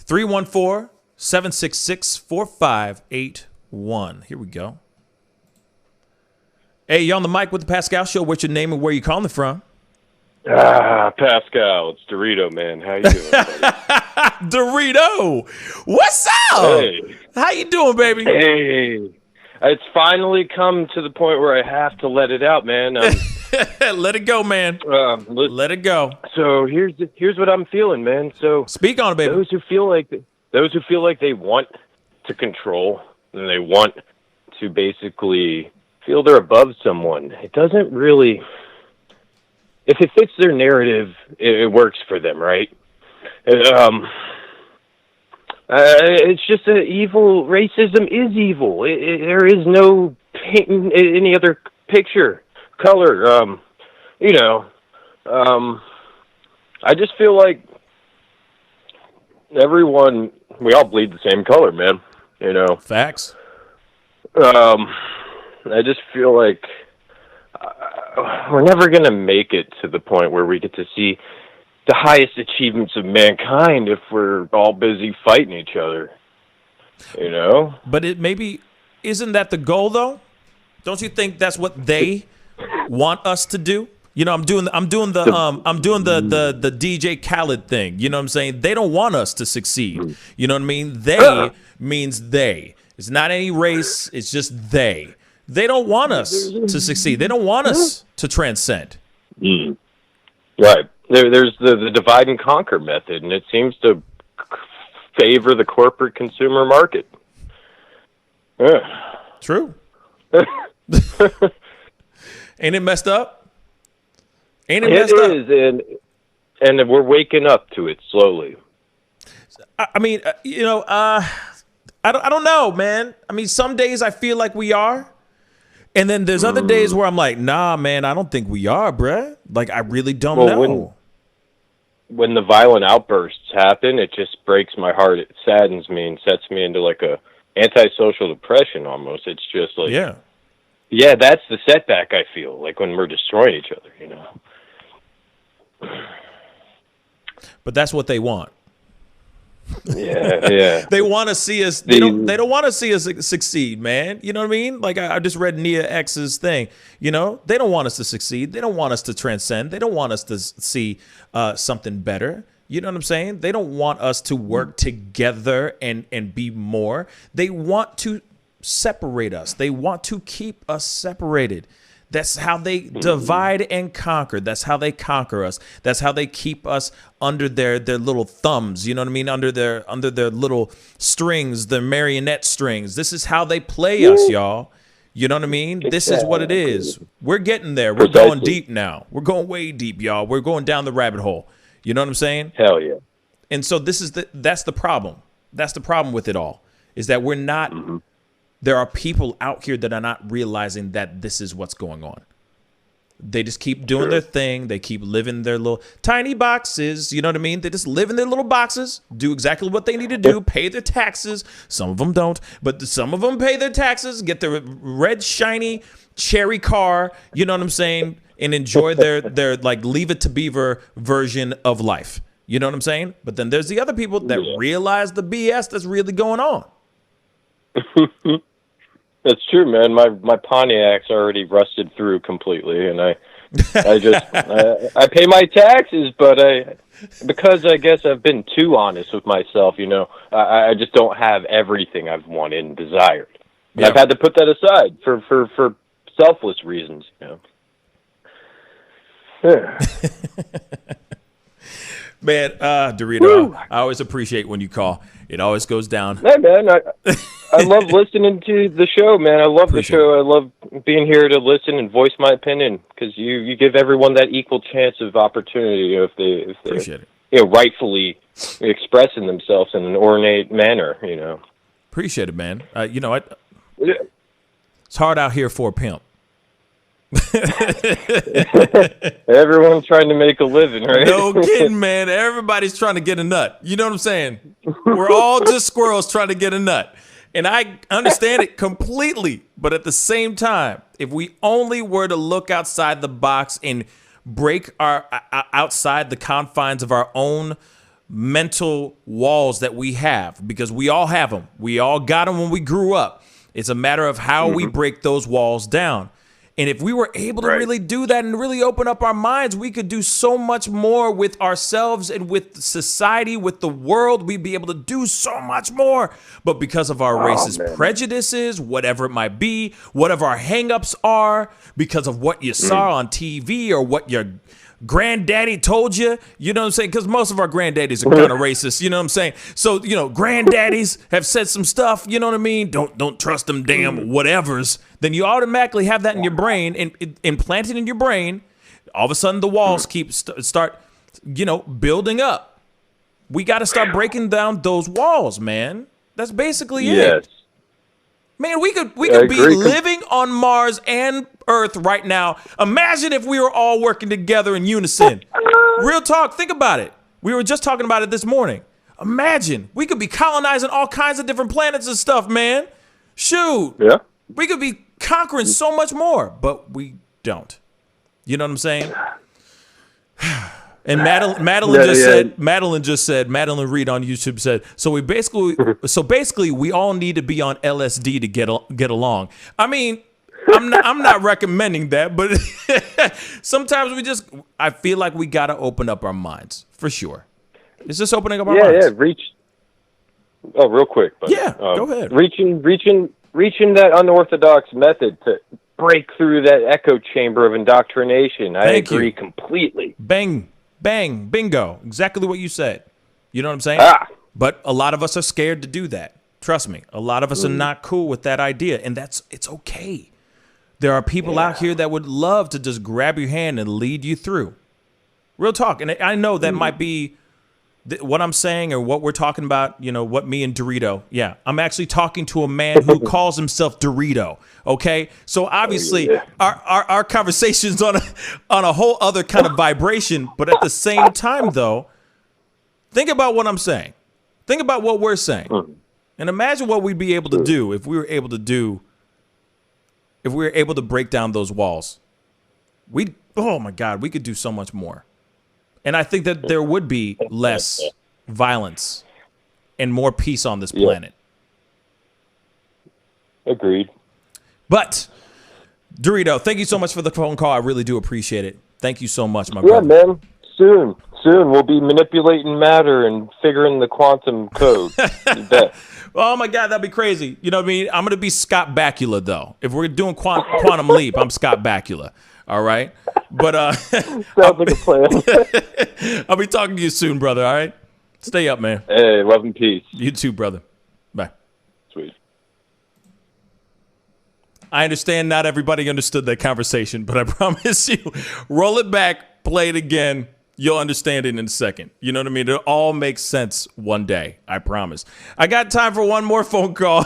314-766-4581. Here we go. Hey, you on the mic with the Pascal Show. What's your name and where you calling from? Pascal, it's Dorito, man. How you doing, buddy? Dorito, what's up? Hey. How you doing, baby? Hey. It's finally come to the point where I have to let it out, man. Let it go, man. Let it go. So here's what I'm feeling, man. So speak on it, baby. Those who feel like they want to control and they want to basically feel they're above someone, it doesn't really. If it fits their narrative, it works for them, right? It's just that evil. Racism is evil. There is no painting any other picture, color. I just feel like everyone, we all bleed the same color, man. You know, facts. I just feel like we're never going to make it to the point where we get to see the highest achievements of mankind if we're all busy fighting each other, you know? But isn't that the goal though? Don't you think that's what they want us to do? You know, I'm doing the DJ Khaled thing. You know what I'm saying? They don't want us to succeed. You know what I mean? They means they. It's not any race. It's just they. They don't want us to succeed. They don't want us to transcend. Right. There's the divide and conquer method, and it seems to favor the corporate consumer market. True. Ain't it messed up? Ain't it messed up? It is, and we're waking up to it slowly. I mean, I don't know, man. I mean, some days I feel like we are. And then there's other days where I'm like, nah, man, I don't think we are, bruh. Like, I really don't know. When the violent outbursts happen, it just breaks my heart. It saddens me and sets me into like a antisocial depression almost. It's just like, yeah, that's the setback I feel, like when we're destroying each other, you know. But that's what they want. Yeah. They want to see us. They don't want to see us succeed, man. You know what I mean? Like I just read Nia X's thing. You know, they don't want us to succeed. They don't want us to transcend. They don't want us to see something better. You know what I'm saying? They don't want us to work together and be more. They want to separate us. They want to keep us separated. That's how they divide and conquer. That's how they conquer us. That's how they keep us under their little thumbs. You know what I mean? Under their little strings, their marionette strings. This is how they play us, y'all. You know what I mean? This is what it is. We're getting there. We're going deep now. We're going way deep, y'all. We're going down the rabbit hole. You know what I'm saying? Hell yeah. And so that's the problem. That's the problem with it all, is that we're not. There are people out here that are not realizing that this is what's going on. They just keep doing their thing. They keep living their little tiny boxes. You know what I mean? They just live in their little boxes, do exactly what they need to do, pay their taxes. Some of them don't, but some of them pay their taxes, get their red, shiny cherry car, you know what I'm saying? And enjoy their like Leave It to Beaver version of life. You know what I'm saying? But then there's the other people that realize the BS that's really going on. That's true, man. My Pontiac's already rusted through completely, and I just I pay my taxes, but because I guess I've been too honest with myself, you know, I just don't have everything I've wanted and desired. Yeah. I've had to put that aside for selfless reasons, you know. Yeah. Man, Dorito, I always appreciate when you call. It always goes down. Hey, man, I love listening to the show, man. I love the show. I love being here to listen and voice my opinion because you give everyone that equal chance of opportunity, you know, if they appreciate it. You know, rightfully expressing themselves in an ornate manner, you know. Appreciate it, man. You know, it's hard out here for a pimp. Everyone's trying to make a living, right? No kidding, man. Everybody's trying to get a nut. You know what I'm saying? We're all just squirrels trying to get a nut. And I understand it completely. But at the same time, if we only were to look outside the box and break our outside the confines of our own mental walls that we have, because we all have them. We all got them when we grew up. It's a matter of how we break those walls down. And if we were able to really do that and really open up our minds, we could do so much more with ourselves and with society, with the world. We'd be able to do so much more. But because of our racist prejudices, whatever it might be, whatever our hangups are, because of what you saw on TV or what your granddaddy told you, you know what I'm saying? Because most of our granddaddies are kind of racist, you know what I'm saying? So, you know, granddaddies have said some stuff, you know what I mean? Don't trust them damn whatevers. Then you automatically have that in your brain and implanted in your brain. All of a sudden the walls start, you know, building up. We got to start breaking down those walls, man. That's basically it. Man, we could be living on Mars and Earth right now. Imagine if we were all working together in unison. Real talk, think about it. We were just talking about it this morning. Imagine, we could be colonizing all kinds of different planets and stuff, man. Shoot. Yeah. We could be conquering so much more, but we don't. You know what I'm saying? And Madeline Reed on YouTube said, so basically we all need to be on LSD to get along. I mean, I'm not recommending that, but sometimes I feel like we got to open up our minds for sure. It's just opening up our minds. Oh, real quick. But, go ahead. Reaching that unorthodox method to break through that echo chamber of indoctrination. I agree completely. Bang, bingo. Exactly what you said. You know what I'm saying? But a lot of us are scared to do that. Trust me. A lot of us are not cool with that idea, and it's okay. There are people out here that would love to just grab your hand and lead you through. Real talk. And I know that might be what I'm saying or what we're talking about, you know, what me and Dorito. Yeah, I'm actually talking to a man who calls himself Dorito. Okay, so obviously our conversation's on a whole other kind of vibration. But at the same time, though, think about what I'm saying. Think about what we're saying, and imagine what we'd be able to do if we were able to break down those walls. Oh my God, we could do so much more. And I think that there would be less violence and more peace on this planet. Agreed. But, Dorito, thank you so much for the phone call. I really do appreciate it. Thank you so much, my brother. Yeah, man. Soon we'll be manipulating matter and figuring the quantum code. You bet. Oh, my God, that'd be crazy. You know what I mean? I'm going to be Scott Bakula, though. If we're doing Quantum Leap, I'm Scott Bakula. All right? But sounds like a plan. I'll be talking to you soon, brother, all right? Stay up, man. Hey, love and peace. You too, brother. Bye. Sweet. I understand not everybody understood that conversation, but I promise you, roll it back, play it again. You'll understand it in a second. You know what I mean? It all makes sense one day. I promise. I got time for one more phone call.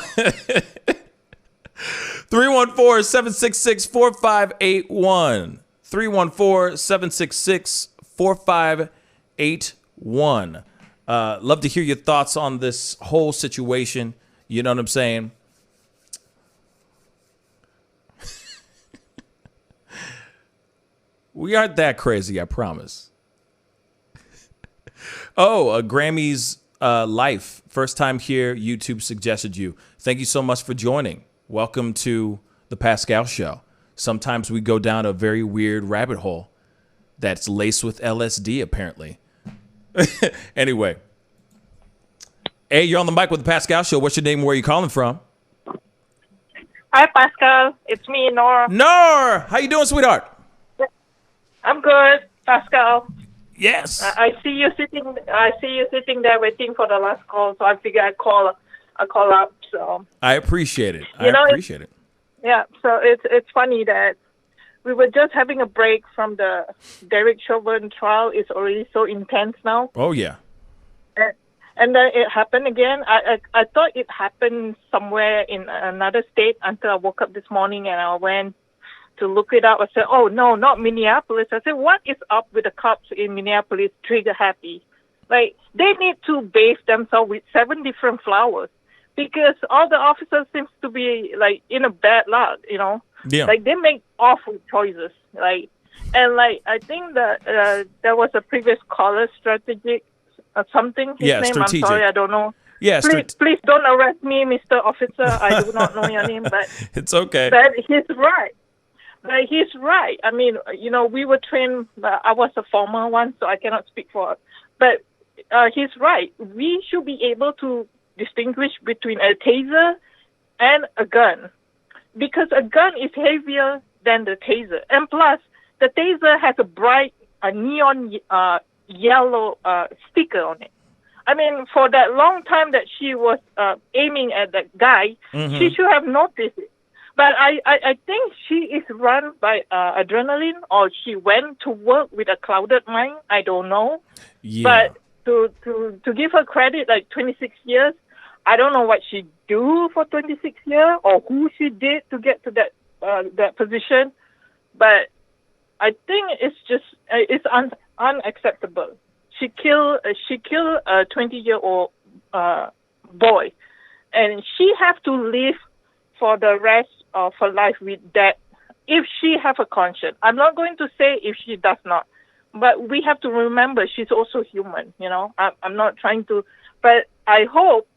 314-766-4581. 314-766-4581. Love to hear your thoughts on this whole situation. You know what I'm saying? We aren't that crazy, I promise. Oh, Grammy's Life. First time here, YouTube suggested you. Thank you so much for joining. Welcome to the Pascal Show. Sometimes we go down a very weird rabbit hole that's laced with LSD, apparently. Anyway. Hey, you're on the mic with the Pascal Show. What's your name and where are you calling from? Hi, Pascal. It's me, Nora. Nor! How you doing, sweetheart? I'm good, Pascal. Yes. I see you sitting there waiting for the last call, so I figure I call up. So I appreciate it. Appreciate it. Yeah. So it's funny that we were just having a break from the Derek Chauvin trial. It's already so intense now. Oh yeah. And then it happened again. I thought it happened somewhere in another state until I woke up this morning and I went to look it up. I said, oh, no, not Minneapolis. I said, what is up with the cops in Minneapolis trigger happy? Like, they need to bathe themselves with 7 different flowers because all the officers seems to be, like, in a bad luck, you know? Yeah. Like, they make awful choices. Like, and, like, I think that there was a previous caller, strategic something. His name, strategic. I'm sorry, I don't know. Yeah, please don't arrest me, Mr. Officer. I do not know your name, but it's okay. But he's right. He's right. I mean, you know, we were trained. I was a former one, so I cannot speak for. But he's right. We should be able to distinguish between a taser and a gun, because a gun is heavier than the taser, and plus the taser has a bright neon yellow sticker on it. I mean, for that long time that she was aiming at that guy, she should have noticed it. But I think she is run by adrenaline, or she went to work with a clouded mind. I don't know. Yeah. But to give her credit, like 26 years, I don't know what she do for 26 years or who she did to get to that position. But I think it's just it's unacceptable. She killed a 20-year-old boy, and she have to live for the rest of her life with that, if she have a conscience. I'm not going to say if she does not, but we have to remember she's also human, you know. I'm not trying to, but I hope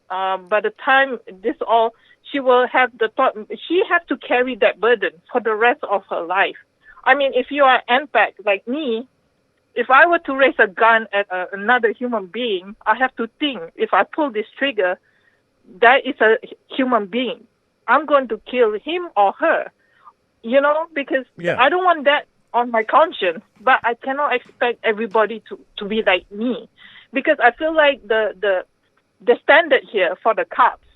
by the time this all, she will have the thought, she has to carry that burden for the rest of her life. I mean, if you are NPAC like me, if I were to raise a gun at another human being, I have to think, if I pull this trigger, that is a human being. I'm going to kill him or her, you know, because I don't want that on my conscience, but I cannot expect everybody to be like me, because I feel like the standard here for the cops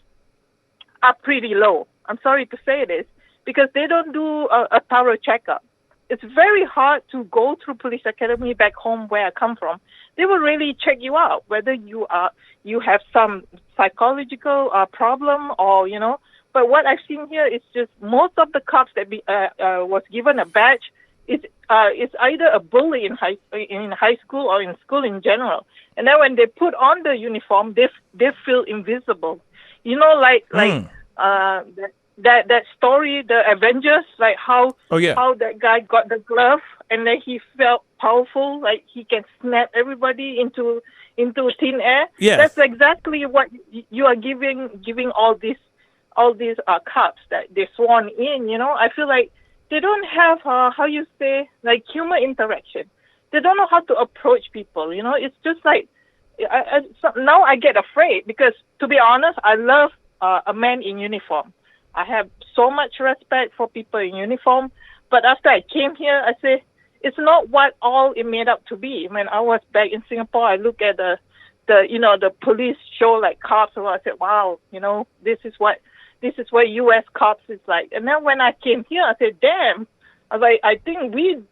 are pretty low. I'm sorry to say this, because they don't do a thorough checkup. It's very hard to go through police academy back home where I come from. They will really check you out, whether you have some psychological problem or, you know. But what I've seen here is just most of the cops that was given a badge is either a bully in high school or in school in general. And then when they put on the uniform, they feel invisible. You know, like that story, the Avengers, like how that guy got the glove and then he felt powerful, like he can snap everybody into thin air. Yes. That's exactly what you are giving all these cops that they sworn in. You know, I feel like they don't have how you say, like, human interaction. They don't know how to approach people. You know, it's just like now I get afraid, because to be honest, I love a man in uniform. I have so much respect for people in uniform, but after I came here, I say it's not what all it made up to be. When I was back in Singapore, I look at the police show, like Cops, and I said, wow, you know, this is what U.S. Cops is like. And then when I came here, I said, damn, I was like, I think we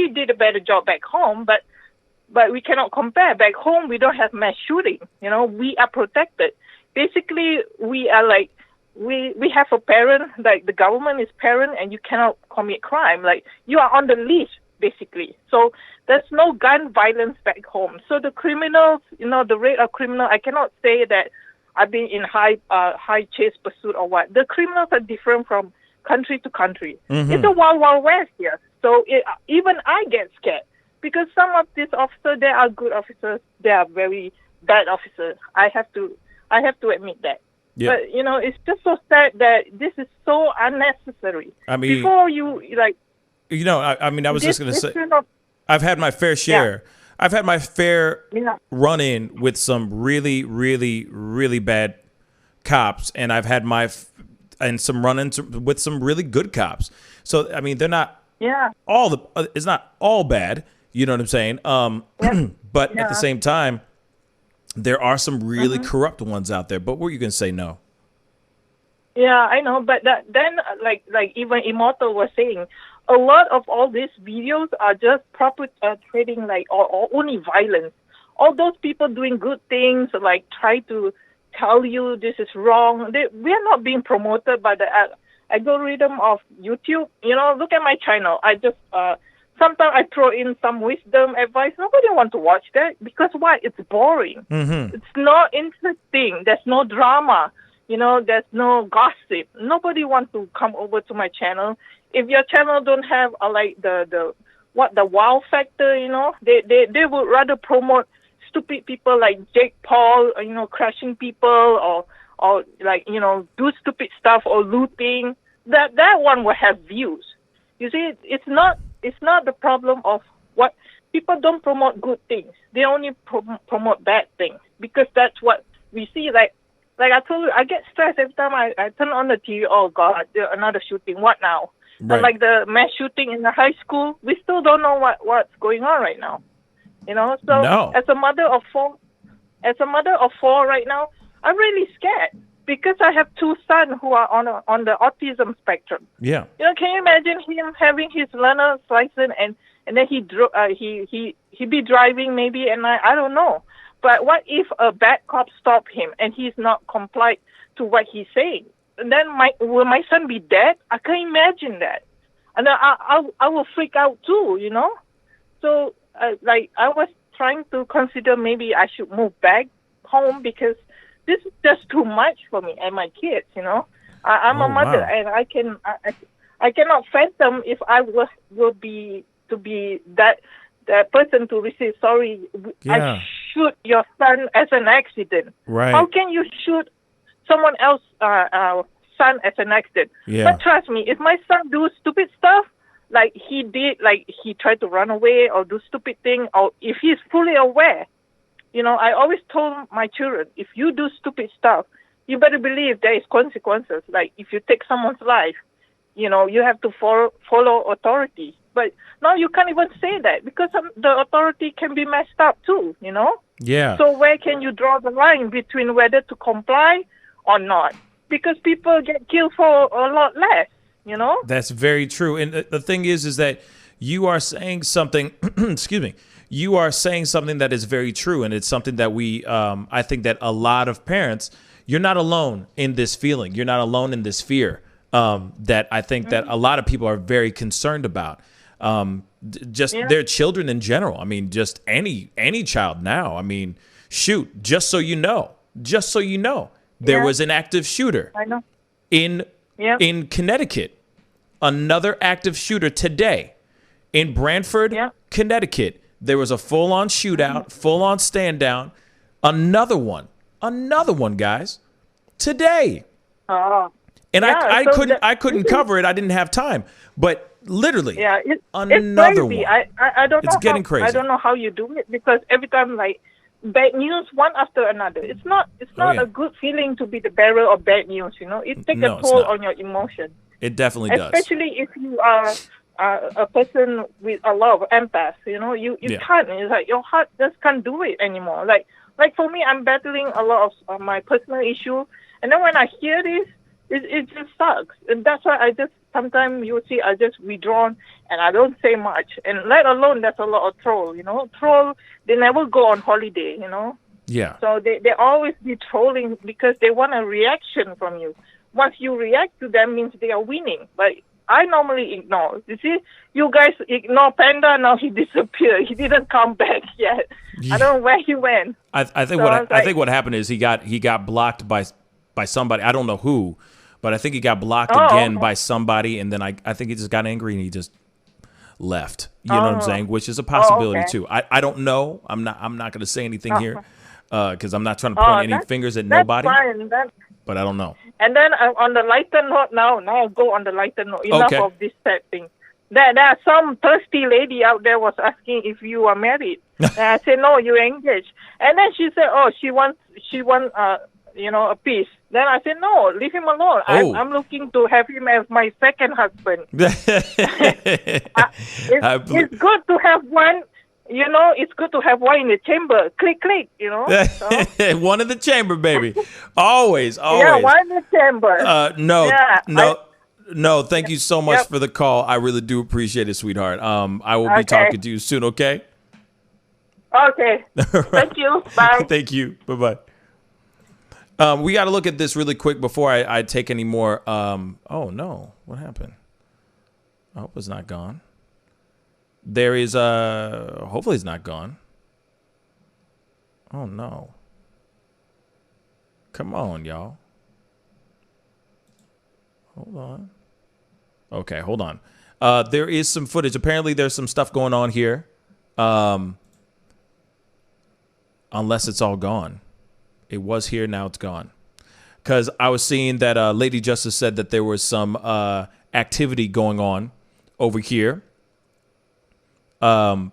did a better job back home, but we cannot compare. Back home, we don't have mass shooting. You know, we are protected. Basically, we are like we have a parent, like the government is parent, and you cannot commit crime. Like, you are on the leash, basically. So there's no gun violence back home. So the criminals, the rate of criminal, I cannot say that I've been in high chase pursuit or what. The criminals are different from country to country. Mm-hmm. It's a wild, wild west here. So even I get scared because some of these officers, they are good officers. They are very bad officers. I have to admit that. Yep. But it's just so sad that this is so unnecessary. I mean, before you like. I was just going to say, I've had my fair share. Yeah. I've had my fair run-in with some really, really, really bad cops, and I've had some run-ins with some really good cops. So, I mean, they're not it's not all bad, you know what I'm saying? But at the same time, there are some really corrupt ones out there. But what were you going to say? No. Yeah, I know. But then, like even Immortal was saying, a lot of all these videos are just perpetrating or only violence. All those people doing good things, like try to tell you this is wrong. We are not being promoted by the algorithm of YouTube. Look at my channel. I just sometimes I throw in some wisdom advice. Nobody wants to watch that because why? It's boring. Mm-hmm. It's not interesting. There's no drama. There's no gossip. Nobody wants to come over to my channel. If your channel don't have the wow factor, they would rather promote stupid people like Jake Paul, crashing people or do stupid stuff or looting. That one will have views. You see, it's not the problem of what people don't promote good things. They only promote bad things because that's what we see. Like I told you, I get stressed every time I turn on the TV. Oh God, another shooting. What now? Right. And like the mass shooting in the high school, we still don't know what's going on right now. So no. as a mother of four right now, I'm really scared because I have two sons who are on the autism spectrum. Yeah. Can you imagine him having his learner's license and then he be driving maybe, and I don't know. But what if a bad cop stop him and he's not complied to what he's saying? And then will my son be dead? I can't imagine that. And I will freak out too, So, I was trying to consider maybe I should move back home because this is just too much for me and my kids, I'm a mother and I cannot fathom if I will be to be that person to receive, sorry, I shoot your son as an accident. Right. How can you shoot someone else's son as an accident? Yeah. But trust me, if my son do stupid stuff, like he did, like he tried to run away or do stupid thing, or if he's fully aware, I always told my children, if you do stupid stuff, you better believe there is consequences. Like if you take someone's life, you have to follow authority. But now you can't even say that because the authority can be messed up too, Yeah. So where can you draw the line between whether to comply or not? Because people get killed for a lot less, That's very true. And the thing is that you are saying something, excuse me, you are saying something that is very true. And it's something that I think that a lot of parents, you're not alone in this feeling. You're not alone in this fear that I think that a lot of people are very concerned about. Their children in general. I mean, just any child now. I mean, shoot, just so you know, there was an active shooter in Connecticut. Another active shooter today in Branford, Connecticut. There was a full-on shootout, full-on stand down. Another one, guys, today. And I couldn't cover it. I didn't have time. But literally, it's another crazy. one. I don't know. It's getting crazy. I don't know how you do it because every time bad news one after another. It's not a good feeling to be the bearer of bad news. It takes a toll on your emotion. It definitely does. Especially if you are a person with a lot of empath. You can't. It's like your heart just can't do it anymore. Like for me, I'm battling a lot of my personal issue, and then when I hear this, it just sucks. And that's why sometimes you see I just withdrawn and I don't say much. And let alone there's a lot of troll, Troll, they never go on holiday, Yeah. So they always be trolling because they want a reaction from you. once you react to them means they are winning. But I normally ignore. You see, you guys ignore Panda. Now he disappeared. He didn't come back yet. Yeah. I don't know where he went. I think I think what happened is he got blocked by somebody. I don't know who, but I think he got blocked again by somebody, and then I think he just got angry and he just left. You know what I'm saying? Which is a possibility too. I don't know. I'm not going to say anything here because I'm not trying to point any fingers at nobody. Fine. But I don't know. And then on the lighter note, now I'll go on the lighter note. Enough of this sad thing. There are some thirsty lady out there was asking if you are married. And I said, no, you're engaged. And then she said, oh, she wants a piece. Then I said, no, leave him alone. I'm looking to have him as my second husband. It's good to have one. It's good to have one in the chamber. Click, click, So. One in the chamber, baby. Always. Yeah, one in the chamber. No, thank you so much for the call. I really do appreciate it, sweetheart. I will be talking to you soon, okay? Okay. Thank you. Bye. Thank you. Bye-bye. We got to look at this really quick before I take any more. Oh, no. What happened? I hope it's not gone. There is hopefully it's not gone. Oh, no. Come on, y'all. Hold on. Okay, hold on. There is some footage. Apparently, there's some stuff going on here. Unless it's all gone. It was here, now it's gone. Because I was seeing that Lady Justice said that there was some activity going on over here. Where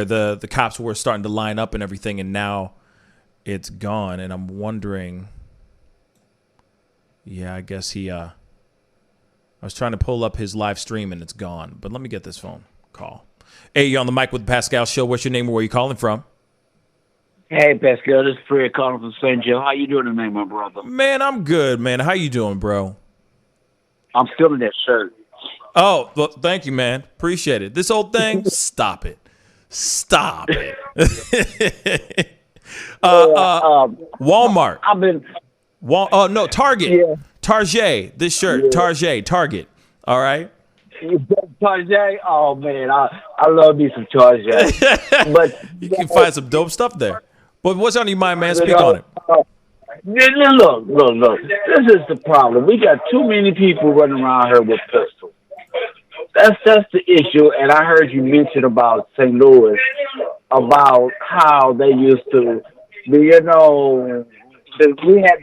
the cops were starting to line up and everything, and now it's gone. And I'm wondering, I guess I was trying to pull up his live stream and it's gone. But let me get this phone call. Hey, you're on the mic with the Pascal Show. What's your name or where you calling from? Hey, Pascal, this is Fred calling from St. Joe. How you doing tonight, my brother? Man, I'm good, man. How you doing, bro? I'm still in that shirt. Oh, well, thank you, man. Appreciate it. This old thing, stop it. Stop it. Walmart. No, Target. Yeah. Target. This shirt. Yeah. Target. All right. Target. Oh man, I love me some Target. But you can find some dope stuff there. But what's on your mind, man? Speak on it. Look. This is the problem. We got too many people running around here with pistols. That's the issue. And I heard you mention about St. Louis, about how they used to be, we had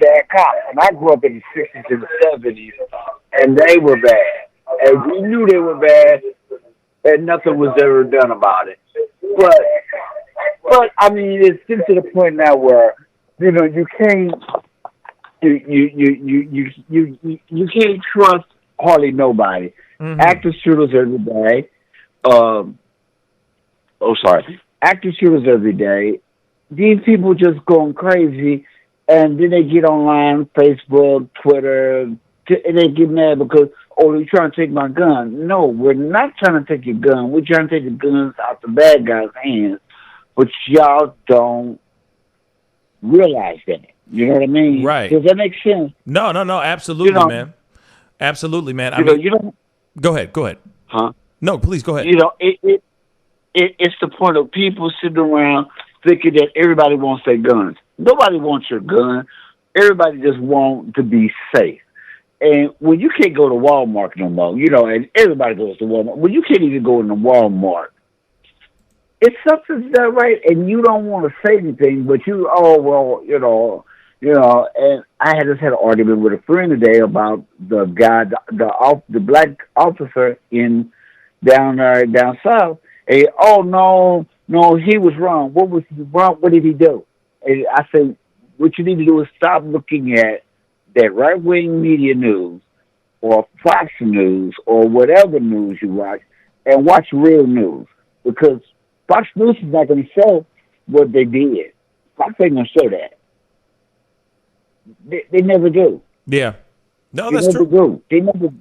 bad cops. And I grew up in the 60s and the 70s, and they were bad. And we knew they were bad, and nothing was ever done about it. But I mean, it's getting to the point now where, you can't, you can't trust hardly nobody. Mm-hmm. Active shooters every day. Active shooters every day. These people just going crazy, and then they get online, Facebook, Twitter, and they get mad because, you're trying to take my gun. No, we're not trying to take your gun. We're trying to take the guns out the bad guys' hands, but y'all don't realize that. You know what I mean? Right. Does that make sense? No, absolutely, man. Absolutely, man. Go ahead. Huh? No, please go ahead. It's the point of people sitting around thinking that everybody wants their guns. Nobody wants your gun. Everybody just wants to be safe. And when you can't go to Walmart no more, and everybody goes to Walmart, when you can't even go into Walmart, it's something's not right, and you don't want to say anything, but and I just had an argument with a friend today about the guy, the black officer down south. And, no, he was wrong. What was wrong? What did he do? And I said, what you need to do is stop looking at that right-wing media news or Fox News or whatever news you watch and watch real news, because Fox News is not going to show what they did. Fox ain't going to show that. They never do. Yeah. No, that's true. They never do.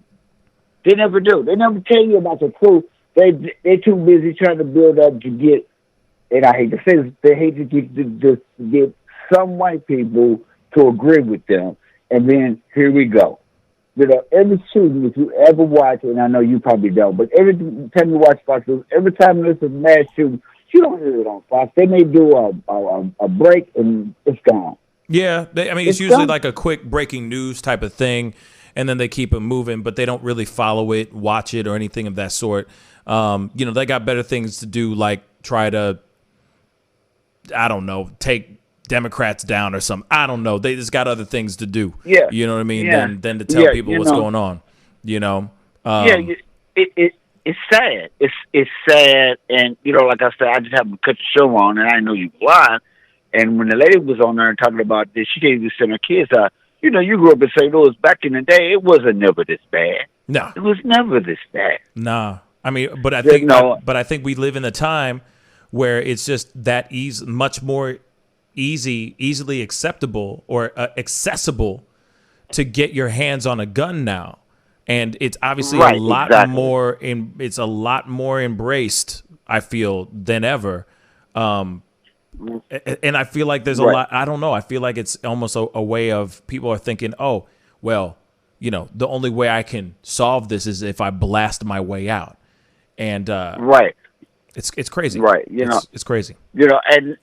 They never tell you about the truth. They're too busy trying to build up to get, and I hate to say this, they hate to get some white people to agree with them. and then here we go. You know, every shooting, if you ever watch, and I know you probably don't, but every time you watch Fox News, every time there's a mass shooting, you don't hear it on Fox. They may do a break and it's gone. Yeah, it's usually like a quick breaking news type of thing, and then they keep it moving, but they don't really follow it, watch it, or anything of that sort. They got better things to do, like try to, I don't know, take Democrats down or something. I don't know. They just got other things to do. Yeah. You know what I mean? Yeah. Than to tell people what's going on. It's sad. It's sad, and like I said, I just happened to cut the show on, and I know you blind. And when the lady was on there talking about this, she can't even send her kids out. You grew up in St. Louis back in the day. It wasn't never this bad. No, it was never this bad. Nah, but I think we live in a time where it's just that much more easily acceptable or accessible to get your hands on a gun now, and it's obviously a lot more. It's a lot more embraced, I feel, than ever. And I feel like there's a lot. I don't know. I feel like it's almost a way of people are thinking, oh, well, the only way I can solve this is if I blast my way out, and it's crazy. Right. It's crazy. And.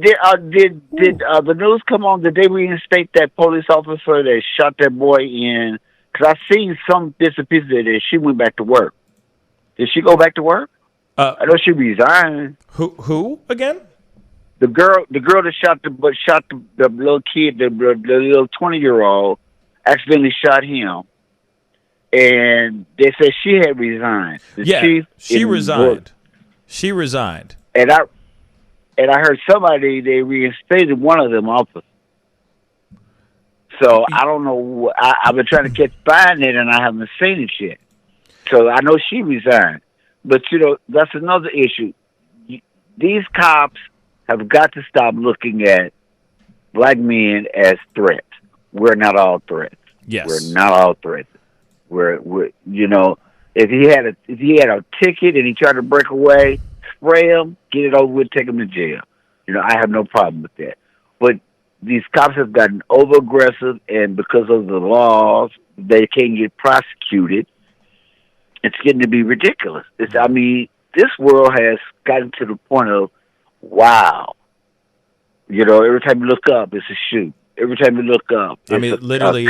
Did the news come on? Did they reinstate that police officer that shot that boy in? Because I seen some bits and pieces of this. She went back to work. Did she go back to work? I know she resigned. Who again? The girl that shot the little kid, the little 20-year-old, accidentally shot him, and they said she had resigned. She resigned. She resigned. And I heard somebody, they reinstated one of them officers. So I don't know. I've been trying to find it, and I haven't seen it yet. So I know she resigned. But, that's another issue. These cops have got to stop looking at black men as threats. We're not all threats. Yes. We're not all threats. We're if he had a ticket and he tried to break away, spray him, get it over with, take him to jail. I have no problem with that. But these cops have gotten over-aggressive, and because of the laws, they can't get prosecuted. It's getting to be ridiculous. This world has gotten to the point of, wow. Every time you look up, it's a shoot. Every time you look up, it's literally,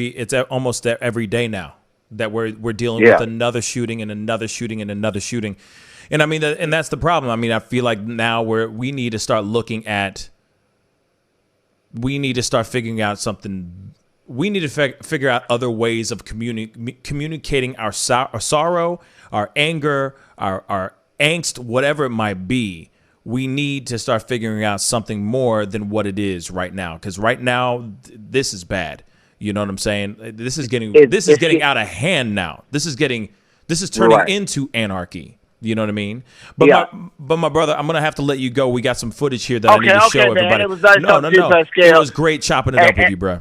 it's almost every day now that we're dealing with another shooting and another shooting and another shooting. And and that's the problem. I feel like now we need to start figuring out something. We need to figure out other ways of communicating our sorrow, our anger, our angst, whatever it might be. We need to start figuring out something more than what it is right now. Because right now, this is bad. You know what I'm saying? This is getting out of hand now. This is turning into anarchy. You know what I mean? But my brother, I'm gonna have to let you go. We got some footage here that I need to show everybody. It was nice It was great chopping it up with you, bro.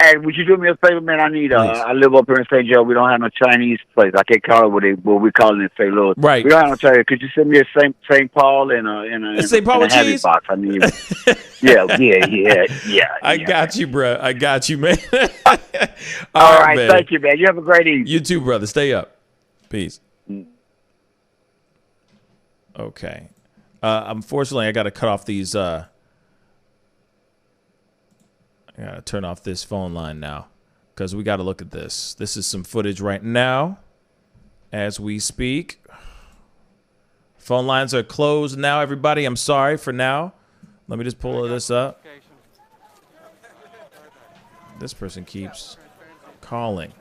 And would you do me a favor, man? I need I live up here in St. Joe. We don't have no Chinese place. I can't call it what we call it in St. Louis. Right. We don't have no Chinese. Could you send me a St. Paul and a St. Paul with cheese box? I need. Yeah. I got you, bro. I got you, man. All right, man. Thank you, man. You have a great evening. You too, brother. Stay up. Peace. Okay. Unfortunately, I got to cut off these. I got to turn off this phone line now because we got to look at this. This is some footage right now as we speak. Phone lines are closed now, everybody. I'm sorry for now. Let me just pull this up. This person keeps calling.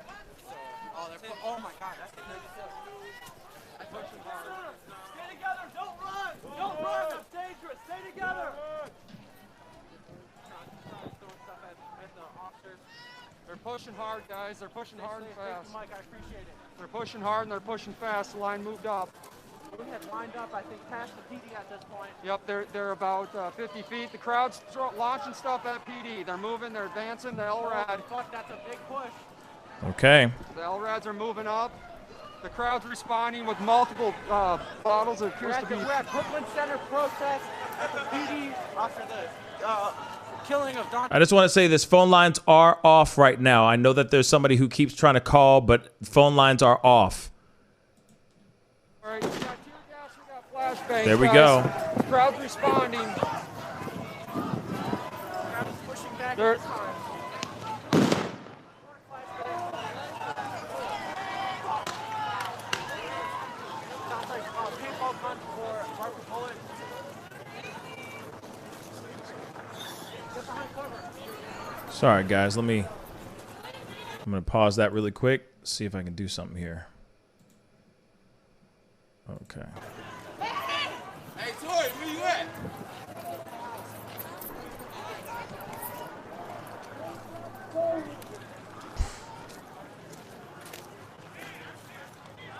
Pushing hard, guys. They're pushing hard and fast. Mike, I appreciate it. They're pushing hard and they're pushing fast. The line moved up. We have lined up, I think, past the PD at this point. Yep, they're about 50 feet. The crowd's launching stuff at PD. They're moving. They're advancing. The LRAD. Fuck, that's a big push. Okay. The LRADs are moving up. The crowd's responding with multiple bottles. It appears to be. We're at Brooklyn Center protest at the PD after this. killing of Daunte. I just want to say this: phone lines are off right now. I know that there's somebody who keeps trying to call, but phone lines are off. All right, we got tear gas, we got flashbangs. There we guys. go. Crowd's responding. Pushing back They're- this time. Sounds like paintball gun for rifle bullet. Get behind cover. Sorry, guys. I'm gonna pause that really quick. See if I can do something here. Okay. Hey, Tori, where you at?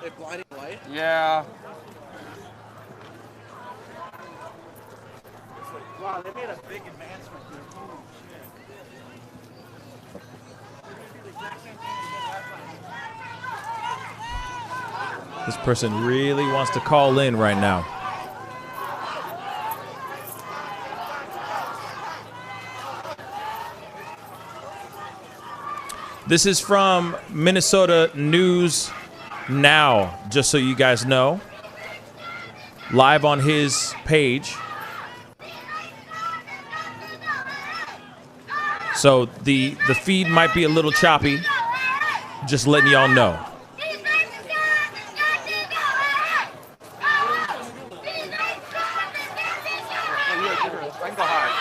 They blinding light? Yeah. Wow, they made a big advancement here. Holy shit. This person really wants to call in right now. This is from Minnesota News Now, just so you guys know. Live on his page. So the feed might be a little choppy. Just letting y'all know. I can go high.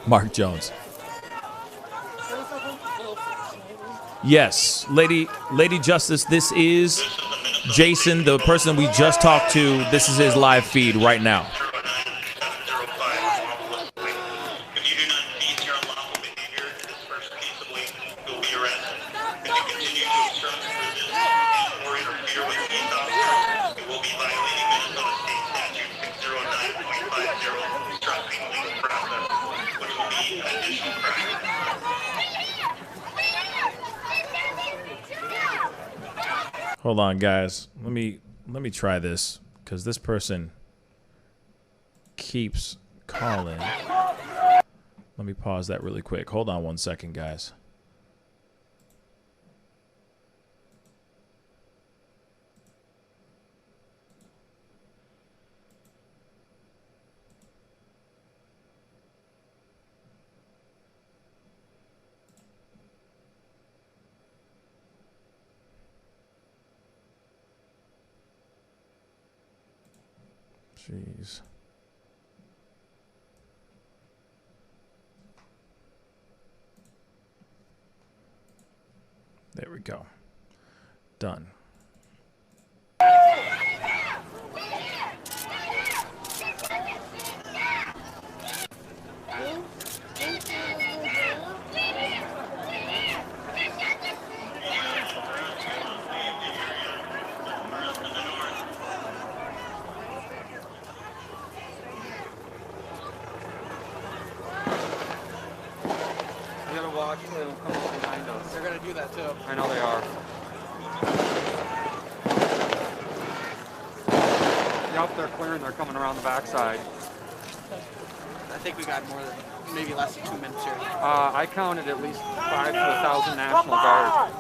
Mark Jones. Yes, Lady Justice, this is Jason, the person we just talked to. This is his live feed right now. Hold on, guys. Let me try this because this person keeps calling. Let me pause that really quick. Hold on 1 second, guys. Jeez. There we go. Done. You gotta watch them come up behind us. They're gonna do that too. I know they are. Yep, they're clearing. They're coming around the backside. I think we got more than maybe less than 2 minutes here. I counted at least 5 to 1,000 National Guard.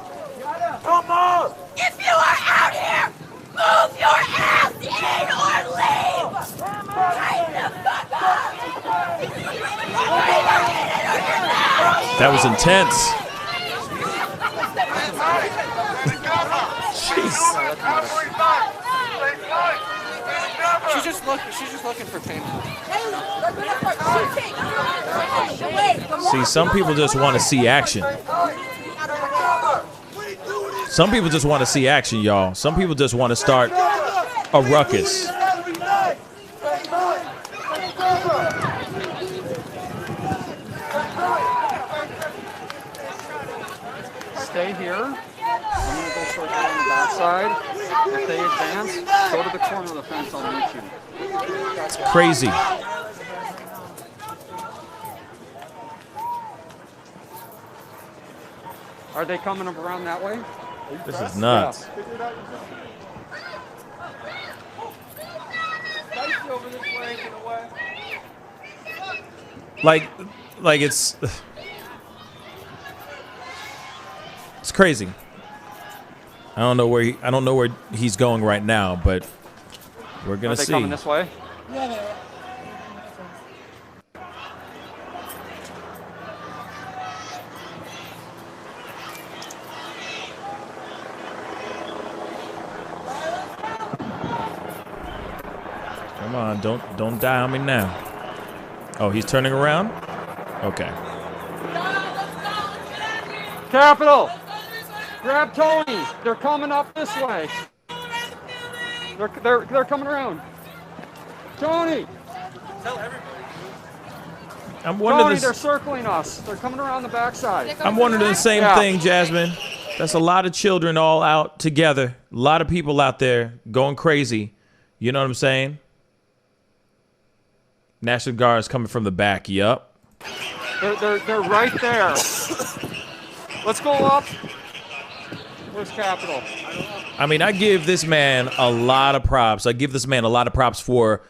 Come on! If you are out here, move your ass in or leave! Right the fuck up! That was intense. Jeez. She's just looking for payment. See, some people just want to see action. Some people just want to see action, y'all. Some people just want to start a ruckus. Stay here. I'm going to go circle on the backside. If they advance, go to the corner of the fence. I'll meet you. It's crazy. Are they coming up around that way? This is nuts. Like it's crazy. I don't know where he's going right now, but we're gonna see. Are they coming this way? Yeah. Come on, don't die on me now. Oh, he's turning around? Okay. Capital! Grab Tony! They're coming up this way. They're coming around. Tony! Tell everybody. Tony, they're circling us. They're coming around the backside. I'm wondering the same thing, Jasmine. That's a lot of children all out together. A lot of people out there going crazy. You know what I'm saying? National Guard is coming from the back. Yup. They're right there. Let's go up. Where's Capital? I mean, I give this man a lot of props. I give this man a lot of props for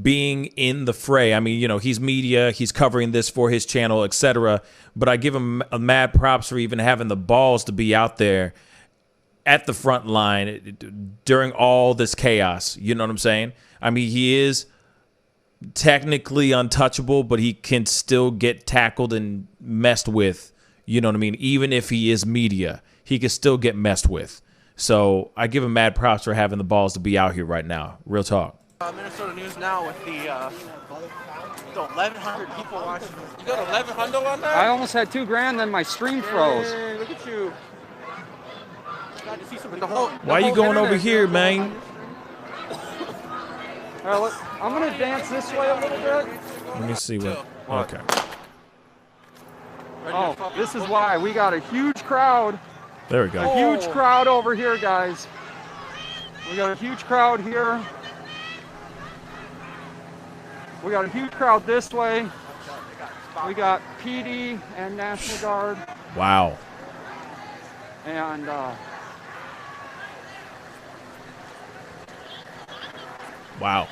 being in the fray. I mean, you know, he's media. He's covering this for his channel, etc. But I give him a mad props for even having the balls to be out there at the front line during all this chaos. You know what I'm saying? I mean, he is technically untouchable, but he can still get tackled and messed with. You know what I mean? Even if he is media, he can still get messed with. So I give him mad props for having the balls to be out here right now. Real talk. Minnesota News Now with the 1,100 people watching. You got 1,100 on that? I almost had $2,000, then my stream froze. Hey, look at you. Why are you going over here, man? All right, I'm going to advance this way a little bit. Let me see what. Okay. Oh, this is why. We got a huge crowd. There we go. A huge crowd over here, guys. We got a huge crowd here. We got a huge crowd this way. We got PD and National Guard. Wow. And wow.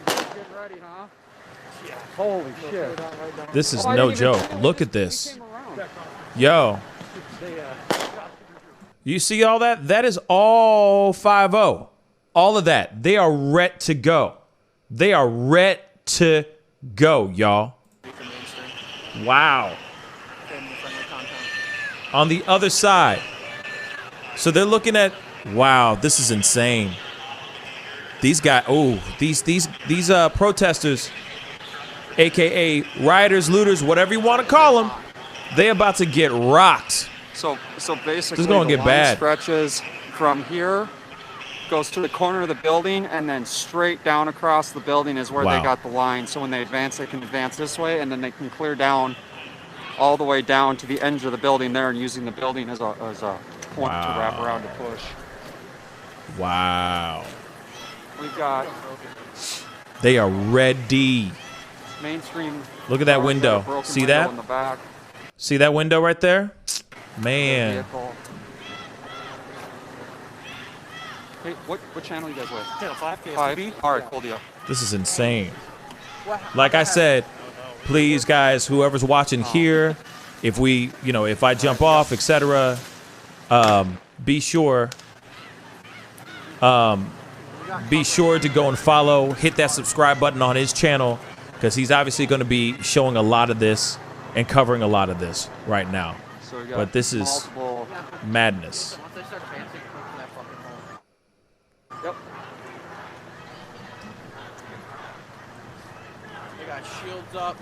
Getting ready, huh? Yeah. Holy shit. This is no joke. Look at this. Yo. You see all that? That is all 5-0. All of that. They are ready to go. They are ready to go, y'all. Wow. On the other side. So they're looking at, wow, this is insane. These guys, these protesters, AKA rioters, looters, whatever you want to call them, they about to get rocked. So basically, this is going to get bad. Stretches from here, goes to the corner of the building, and then straight down across the building is where they got the line. So when they advance, they can advance this way, and then they can clear down all the way down to the edge of the building there, and using the building as a point to wrap around to push. Wow. We've got. They are ready. Mainstream. Look at that window. See that? In the back. See that window right there? Man. Hey, what channel you guys with? Channel 5. 5? All right, cool deal. This is insane. Like I said, please, guys, whoever's watching here, if we, you know, if I jump off, etc., be sure to go and follow, hit that subscribe button on his channel, because he's obviously going to be showing a lot of this and covering a lot of this right now. So but this is madness. Yep. They got shields up.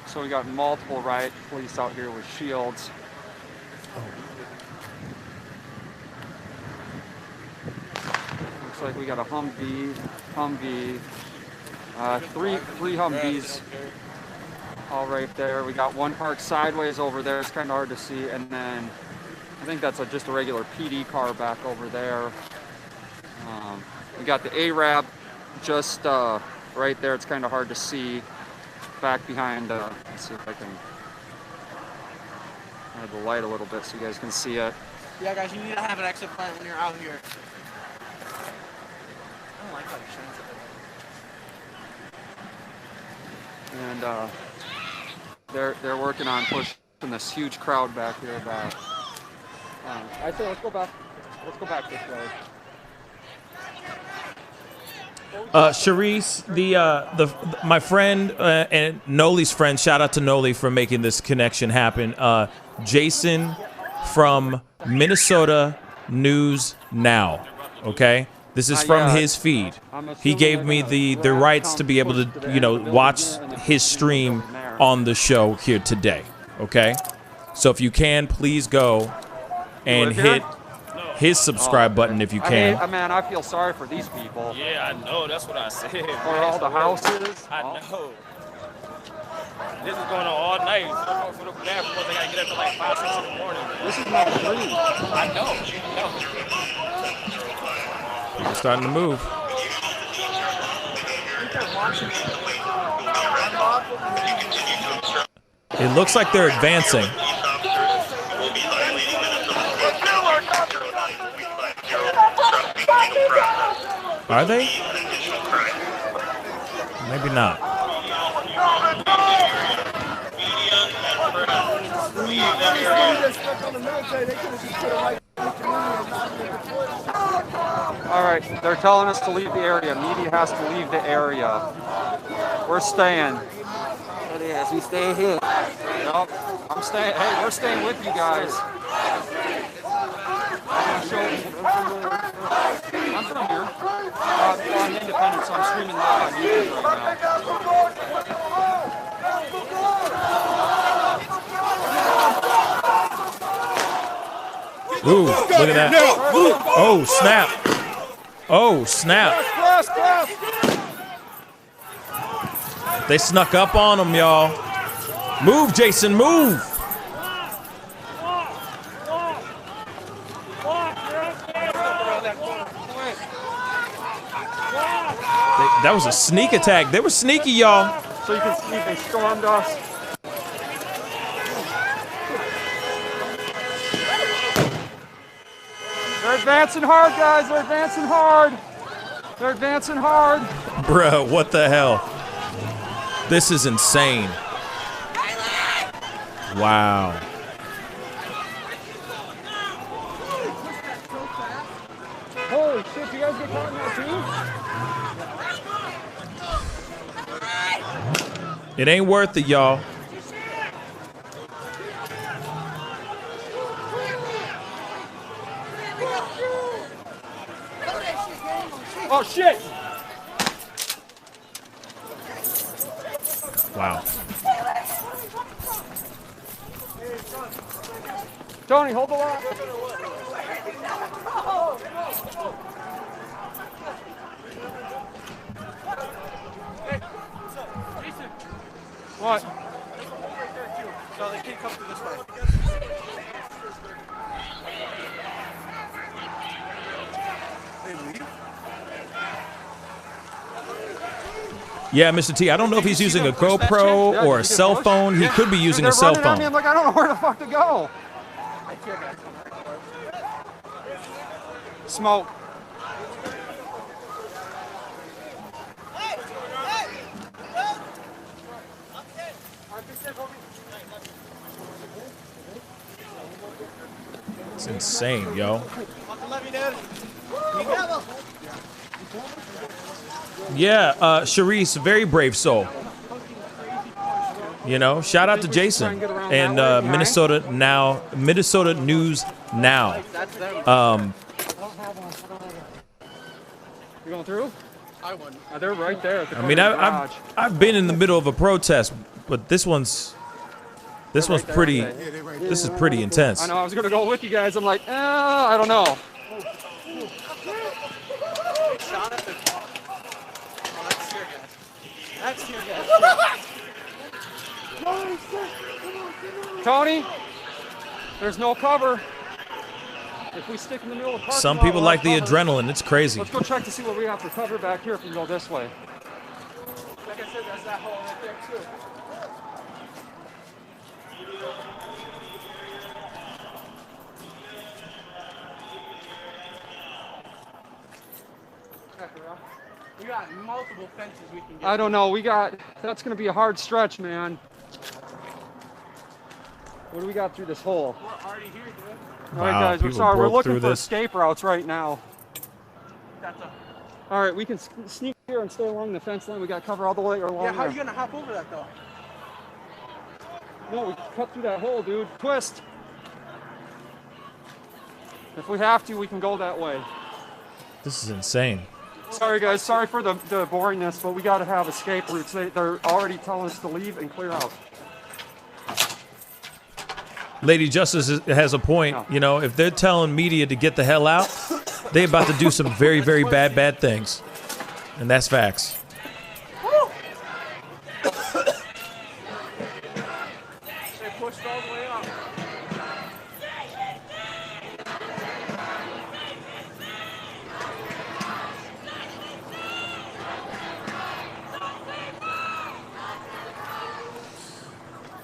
So So we got multiple riot police out here with shields. Looks like we got a Humvee, three Humvees all right there. We got one parked sideways over there. It's kind of hard to see. And then I think that's just a regular PD car back over there. We got the Arab just right there. It's kind of hard to see back behind. Let's see if I can add the light a little bit so you guys can see it. Yeah, guys, you need to have an exit plan when you're out here. I don't like how you And they're working on pushing this huge crowd back here back. I say let's go back. Let's go back this way. Charisse, my friend and Noli's friend, shout out to Noli for making this connection happen. Jason from Minnesota News Now. Okay, this is from his feed. He gave me the rights to be able to watch his stream on the show here today. Okay, so if you can, please go and hit his subscribe button if you can. Man, I feel sorry for these people. Yeah, I know. That's what I said. For all the houses. I know. This is going on all night. For the bathroom, they gotta get up to like 5, 6 in the morning. This is not free. I know. We're starting to move. It looks like they're advancing. Are they? Maybe not. All right, they're telling us to leave the area. Media has to leave the area. We're staying. Yes, we stay here. Nope, I'm staying. Hey, we're staying with you guys. I'm from here. I'm independent, so I'm streaming live on YouTube right Ooh, look at that. Oh, snap. Oh, snap. They snuck up on him, y'all. Move, Jason, move. That was a sneak attack. They were sneaky, y'all. So you can see they stormed us. They're advancing hard, guys. They're advancing hard. They're advancing hard. Bruh, what the hell? This is insane. Wow. Holy shit, you guys get caught in that too? It ain't worth it, y'all. Oh shit! Wow. Tony, hold the line. What? No, they can't come through this way. They leave? Yeah, Mr. T, I don't know if he's using a GoPro or a cell phone. He could be using a cell phone. I'm like, I don't know where the fuck to go. Smoke. It's insane, yo. Yeah, Charisse, very brave soul. You know, shout out to Jason and Minnesota News Now. You going through? I wouldn't. They're right there at the I mean, I've been in the middle of a protest, but this one's pretty. This is pretty intense. I know. I was gonna go with you guys. I'm like, I don't know. That's your guy. Tony, there's no cover. If we stick in the middle of the parking Some lot, people we'll like have the cover. adrenaline. It's crazy. Let's go check to see what we have for cover back here if we go this way. Like I said, there's that hole right there too. We got multiple fences we can get. I don't know. That's going to be a hard stretch, man. What do we got through this hole? We're already here, dude. All right, guys, we're sorry. We're looking for escape routes right now. All right, we can sneak here and stay along the fence line. We got cover all the way along. Yeah, how are there. you gonna hop over that though? No, we cut through that hole, dude. Twist. If we have to, we can go that way. This is insane. Sorry, guys. Sorry for the boringness, but we got to have escape routes. They're already telling us to leave and clear out. Lady Justice has a point. You know, if they're telling media to get the hell out, they're about to do some very, very bad things. And that's facts. They pushed all the way up.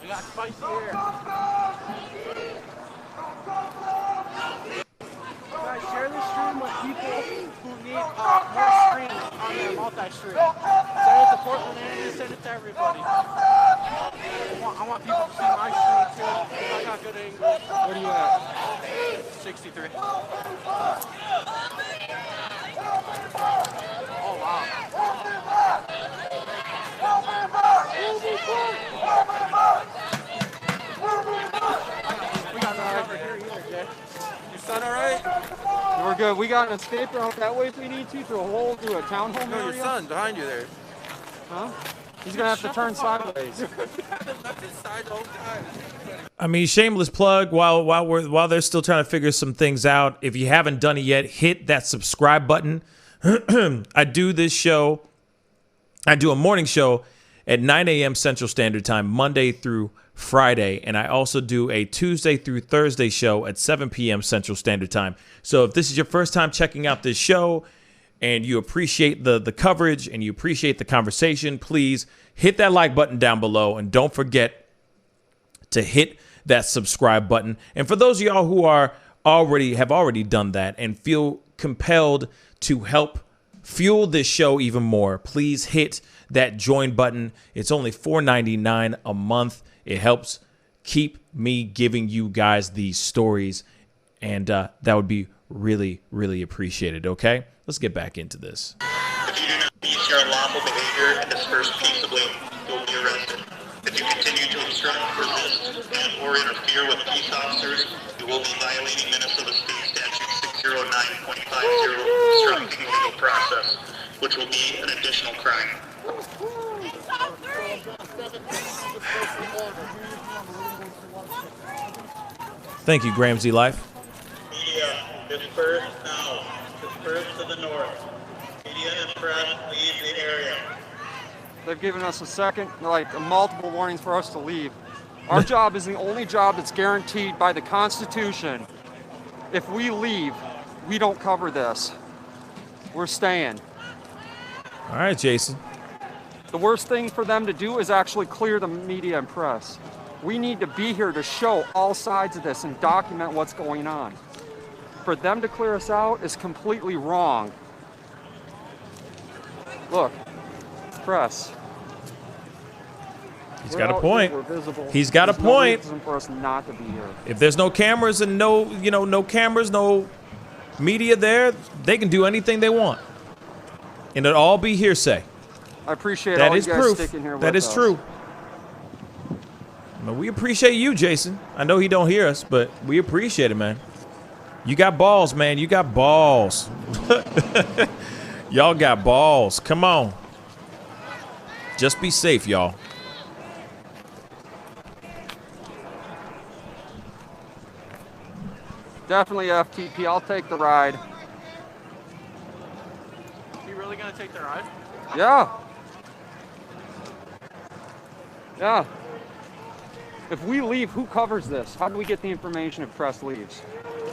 We got spicy here. Guys, share this stream with people who need more streams on their multi-stream. Send it to Portland and send it to everybody. I want people to see my stream too. I got good angles. What are you at? 63. Oh, wow. We got no cover here either, Jay. Your son all right? We're good. We got an escape route that way if we need to, through a hole, through a townhome No, area. your son behind you there. Huh? He's gonna have to turn sideways. I mean, shameless plug. While they're still trying to figure some things out, if you haven't done it yet, hit that subscribe button. I do this show. I do a morning show at 9 a.m. Central Standard Time, Monday through Friday, and I also do a Tuesday through Thursday show at 7 p.m. Central Standard Time. So if this is your first time checking out this show and you appreciate the coverage and you appreciate the conversation, please hit that like button down below and don't forget to hit that subscribe button. And for those of y'all who have already done that and feel compelled to help fuel this show even more, please hit that join button. It's only $4.99 a month. It helps keep me giving you guys these stories, and that would be really, really appreciated. Okay, let's get back into this. If you do not cease your unlawful behavior and disperse peaceably, you will be arrested. If you continue to obstruct, resist, and/or interfere with peace officers, you will be violating Minnesota State Statute 609.50, obstructing legal process, which will be an additional crime. Thank you, Gramsci Life. Media, disperse now. Disperse to the north. Media and press, leave the area. They've given us multiple warnings for us to leave. Our job is the only job that's guaranteed by the Constitution. If we leave, we don't cover this. We're staying. All right, Jason. The worst thing for them to do is actually clear the media and press. We need to be here to show all sides of this and document what's going on. For them to clear us out is completely wrong. Look, press. He's got a point. He's got a point. There's no reason for us not to be here. If there's no cameras and no cameras, no media there, they can do anything they want, and it'll all be hearsay. I appreciate that all is you guys proof. sticking here with That is us. true. Well, we appreciate you, Jason. I know he don't hear us, but we appreciate it, man. You got balls, man. You got balls. Y'all got balls. Come on. Just be safe, y'all. Definitely FTP. I'll take the ride. You really gonna take the ride? Yeah. Yeah. If we leave, who covers this? How do we get the information if press leaves?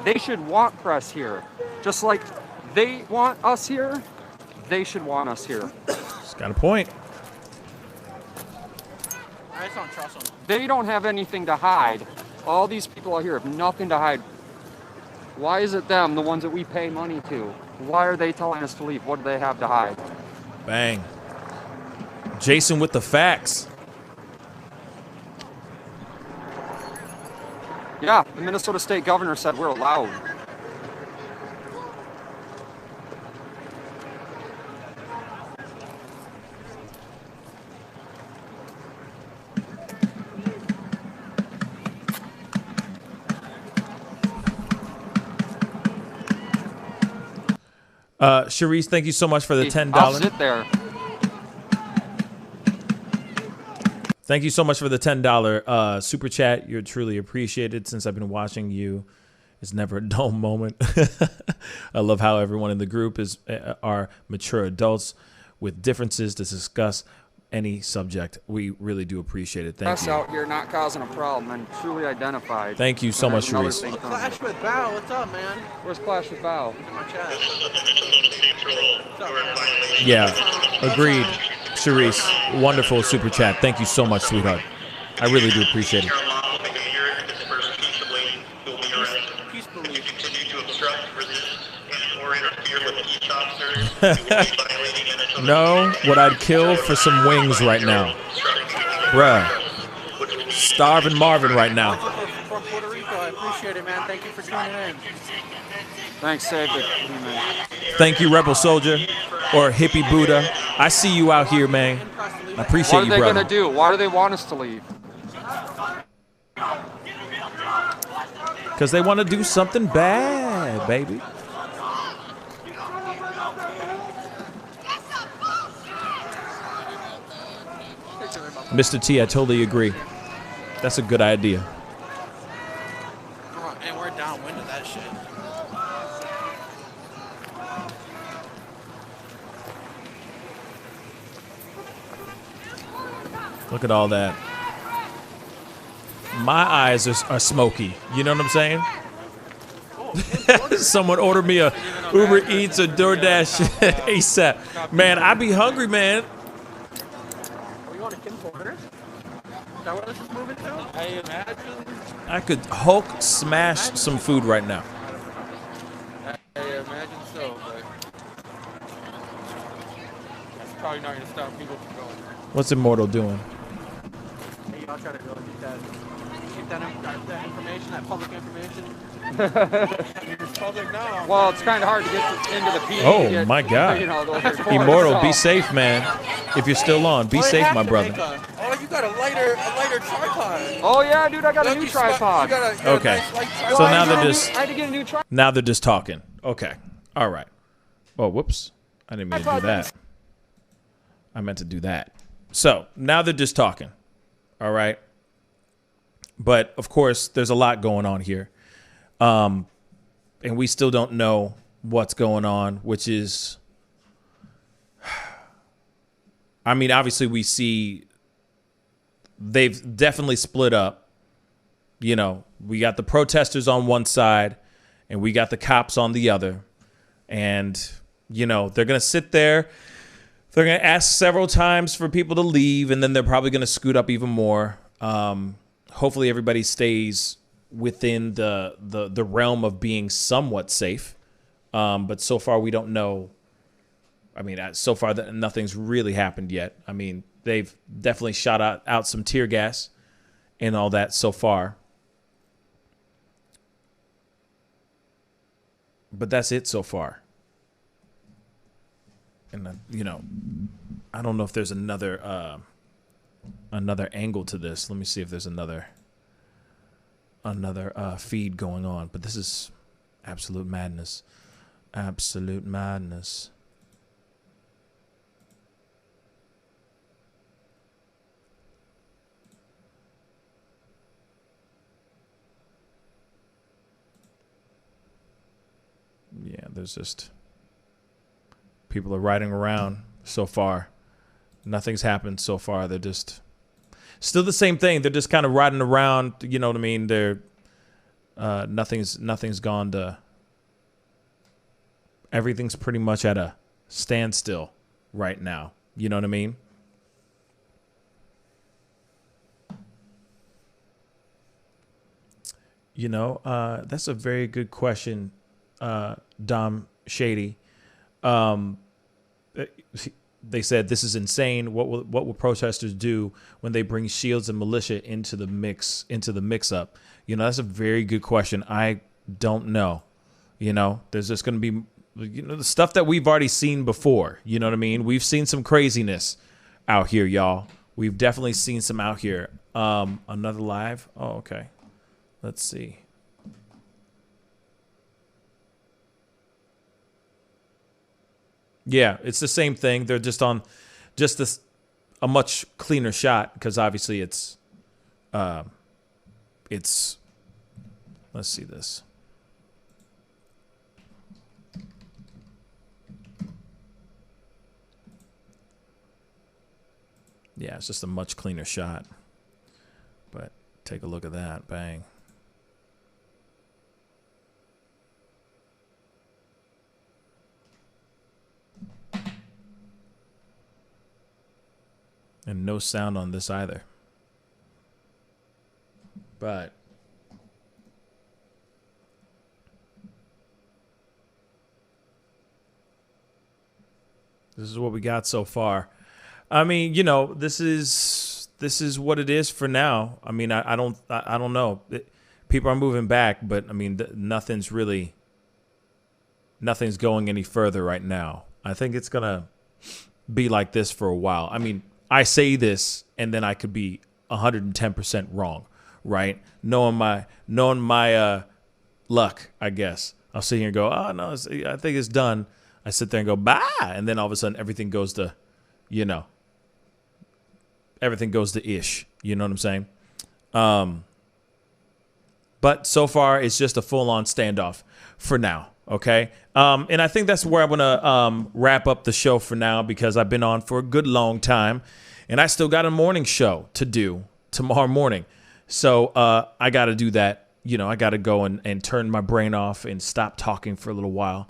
They should want press here. Just like they want us here, they should want us here. It's got a point. I just don't trust them. They don't have anything to hide. All these people out here have nothing to hide. Why is it them, the ones that we pay money to? Why are they telling us to leave? What do they have to hide? Bang. Jason with the facts. Yeah, the Minnesota State governor said we're allowed. Sharice, thank you so much for the $10. I'll sit there. Thank you so much for the $10 super chat. You're truly appreciated. Since I've been watching you, it's never a dull moment. I love how everyone in the group are mature adults with differences to discuss any subject. We really do appreciate it. Thank Us you. out here not causing a problem and truly identified. Thank you so much, Sharice. Clash with Bow, what's up, man? Where's Clash with Bow? In my chat. Yeah, agreed. Sharice, wonderful super chat. Thank you so much, sweetheart. I really do appreciate it. Know what I'd kill for some wings right now. Bruh. Starving Marvin right now. From Puerto Rico, I appreciate it, man. Thank you for tuning in. Thanks, Save it. Thank you, Rebel Soldier or Hippie Buddha. I see you out here, man. I appreciate you, brother. What are they going to do? Why do they want us to leave? Because they want to do something bad, baby. Mr. T, I totally agree. That's a good idea. And we're downwind of that shit. Look at all that. My eyes are smoky. You know what I'm saying? Someone ordered me a Uber Eats or DoorDash ASAP. Man, I be hungry, man. Are we going to Kim Porter? Is that where this is moving to? I imagine. I could Hulk smash some food right now. I imagine so, but that's probably not going to stop people from going. What's Immortal doing? Hey, y'all try to go keep that information, that public information. It's public now. Well, it's kind of hard to get into the PD. Oh, my God. You know, those reports, Immortal, so. be safe, man. If you're still on, be safe, my brother. Oh, you got a lighter tripod. Oh, yeah, dude, I got a new tripod. Okay. Nice So now they're just I had to get a new tripod. now they're just talking. Okay. All right. Oh, whoops. I didn't mean to do that. I meant to do that. So now they're just talking. All right. But of course, there's a lot going on here. And we still don't know what's going on, which is, I mean, obviously we see they've definitely split up. You know, we got the protesters on one side and we got the cops on the other. And, you know, they're going to sit there. They're going to ask several times for people to leave, and then they're probably going to scoot up even more. Hopefully everybody stays within the realm of being somewhat safe. But so far we don't know. I mean, so far that nothing's really happened yet. I mean, they've definitely shot out some tear gas and all that so far. But that's it so far. And, you know, I don't know if there's another angle to this. Let me see if there's another feed going on. But this is absolute madness. Absolute madness. there's just people are riding around so far. Nothing's happened so far. They're just still the same thing. They're just kind of riding around. You know what I mean? They're nothing's gone to. Everything's pretty much at a standstill right now. You know what I mean? You know, that's a very good question, Dom Shady. They said this is insane. What will protesters do when they bring shields and militia into the mix up? You know, that's a very good question. I don't know. You know, there's just going to be, you know, the stuff that we've already seen before. You know what I mean? We've seen some craziness out here, y'all. We've definitely seen some out here. Another live. Oh, okay. Let's see. Yeah, it's the same thing. They're just on just a much cleaner shot because obviously it's let's see this. Yeah, it's just a much cleaner shot. But take a look at that. Bang. And no sound on this either. But this is what we got so far. I mean, you know, this is what it is for now. I mean, I don't know. People are moving back, but I mean, nothing's going any further right now. I think it's gonna be like this for a while. I mean, I say this and then I could be 110% wrong, right? Knowing my luck, I guess. I'll sit here and go, oh no, I think it's done. I sit there and go, bah, and then all of a sudden everything goes to, you know, everything goes to ish. You know what I'm saying? But so far it's just a full-on standoff for now. Okay. And I think that's where I'm going to wrap up the show for now because I've been on for a good long time and I still got a morning show to do tomorrow morning. So I got to do that. You know, I got to go and turn my brain off and stop talking for a little while.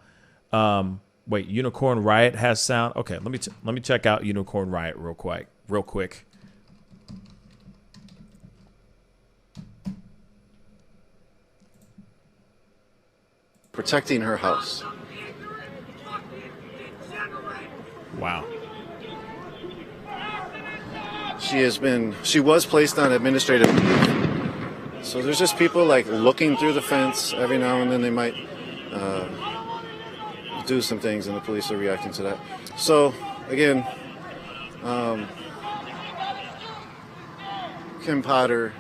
Wait, Unicorn Riot has sound. Okay, let me check out Unicorn Riot real quick. Protecting her house. Wow. She was placed on administrative leave. So there's just people like looking through the fence every now and then. They might do some things and the police are reacting to that. So again, Kim Potter.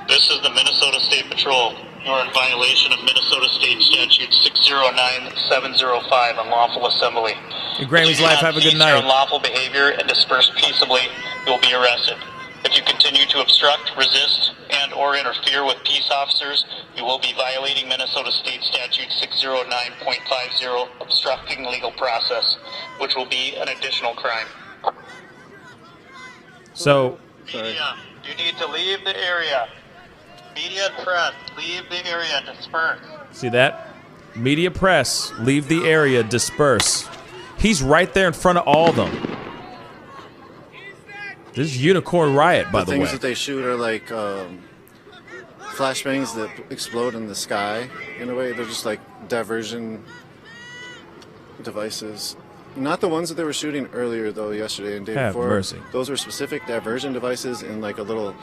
This is the Minnesota State Patrol. You're in violation of Minnesota State Statute 609705, unlawful assembly. Hey, Grammy's Life, have a good night. Your unlawful behavior and disperse peaceably, you'll be arrested. If you continue to obstruct, resist, and or interfere with peace officers, you will be violating Minnesota State Statute 609.50, obstructing legal process, which will be an additional crime. So, media, you need to leave the area. Media and press, leave the area, disperse. See that? Media press, leave the area, disperse. He's right there in front of all of them. This is Unicorn Riot, by the way. The things that they shoot are like flashbangs that explode in the sky. In a way, they're just like diversion devices. Not the ones that they were shooting earlier, though, yesterday and day before. Mercy. Those were specific diversion devices in like a little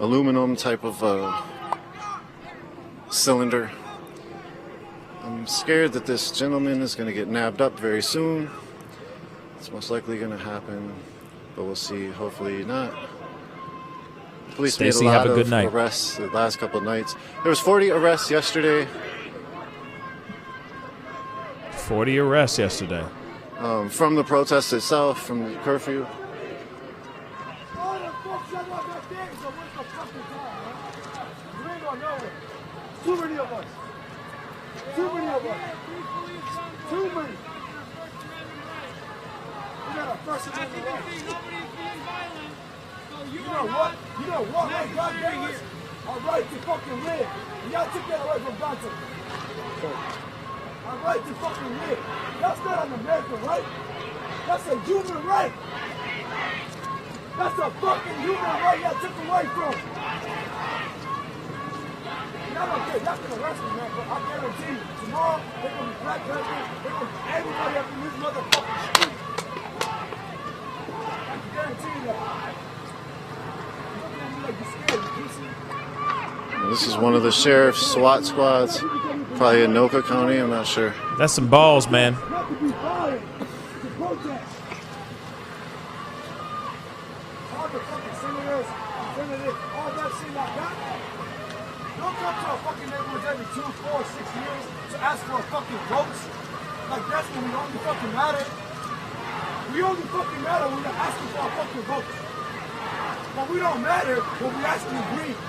aluminum type of cylinder. I'm scared that this gentleman is going to get nabbed up very soon. It's most likely going to happen, but we'll see. Hopefully not. Police made a lot of arrests the last couple of nights. There was 40 arrests yesterday. 40 arrests yesterday. From the protest itself, from the curfew. Too many of us. Too many of us. Too many. We got a First Amendment right. You know what? You know what? Like God gave us our right to fucking live. And y'all took that away from Daunte. Our right to fucking live. That's not an American right. That's a human right. That's a fucking human right y'all took away from. Y'all don't care. Y'all can arrest me, man, but I guarantee you, tomorrow, they're going to be black Panthers. They're going to be everybody up in this motherfucking street. I can guarantee you that. This is one of the sheriff's SWAT squads, probably in Anoka County, I'm not sure. That's some balls, man. Not to be violent, to protest. All the fucking senators, all that shit like that. Don't come to our fucking neighborhoods every 2, 4, 6 years to ask for fucking votes. Like that's when we only fucking matter. We only fucking matter when you're asking for our fucking votes. But we don't matter when we actually breathe.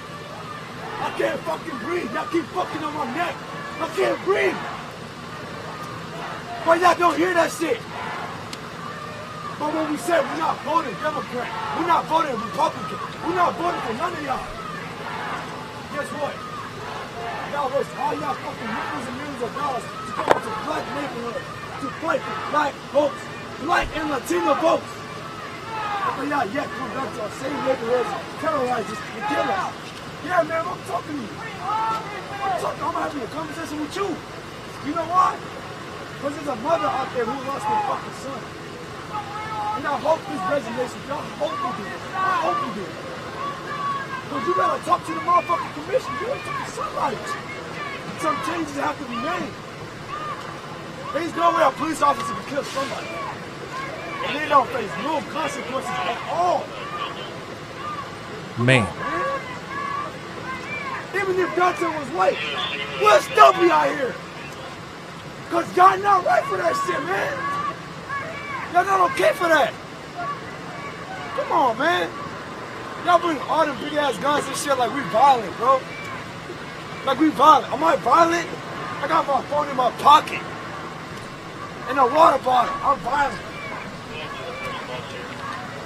I can't fucking breathe. Y'all keep fucking on my neck. I can't breathe. But y'all don't hear that shit. But when we say we're not voting Democrat, we're not voting Republican, we're not voting for none of y'all. Guess what? Y'all waste all y'all fucking millions and millions of dollars to come into black neighborhoods, to fight for black votes, black and Latino votes. But y'all yet come back to our same neighborhoods, terrorize us, and kill us. Yeah, man, I'm talking to you. I'm having a conversation with you. You know why? Because there's a mother out there who lost her fucking son. And I hope this resignation, y'all hope we do it. I hope we do it. Because you gotta talk to the motherfucking commission. You gotta talk to somebody. Some changes have to be made. There's no way a police officer can kill somebody. And they don't face no consequences at all. Man. Even if Daunte was white, we'll still be out here. Because y'all not right for that shit, man. Y'all not okay for that. Come on, man. Y'all bring all them big ass guns and shit like we violent, bro. Like we violent. Am I violent? I got my phone in my pocket. And a water bottle. I'm violent.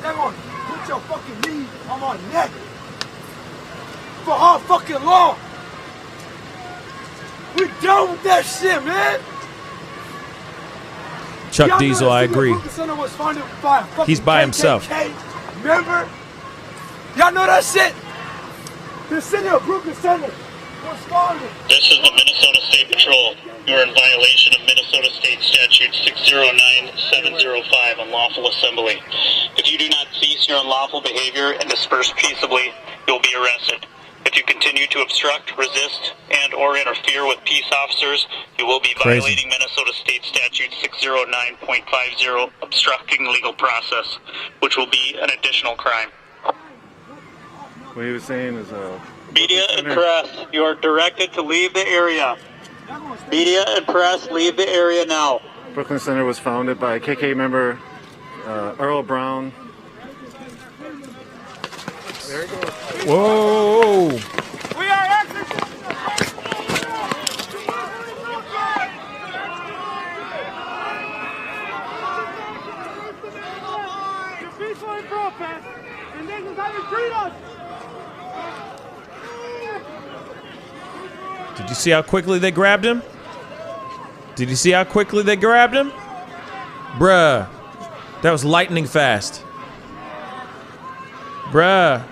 They're gonna put your fucking knee on my neck. For how fucking long? We done with that shit, man. Chuck Diesel, I agree. He's by himself. Remember? Y'all know that shit? The city of Brooklyn Center was founded. This is the Minnesota State Patrol. You are in violation of Minnesota State Statute 609705, unlawful assembly. If you do not cease your unlawful behavior and disperse peaceably, you'll be arrested. If you continue to obstruct, resist, and or interfere with peace officers, you will be violating Minnesota State Statute 609.50, obstructing legal process, which will be an additional crime. What he was saying is Media and press, you are directed to leave the area. Media and press, leave the area now. Brooklyn Center was founded by a KK member, Earl Brown. There he goes. Whoa! We are executing the peaceful protest, and this is how you treat us. Did you see how quickly they grabbed him? Did you see how quickly they grabbed him? Bruh. That was lightning fast. Bruh.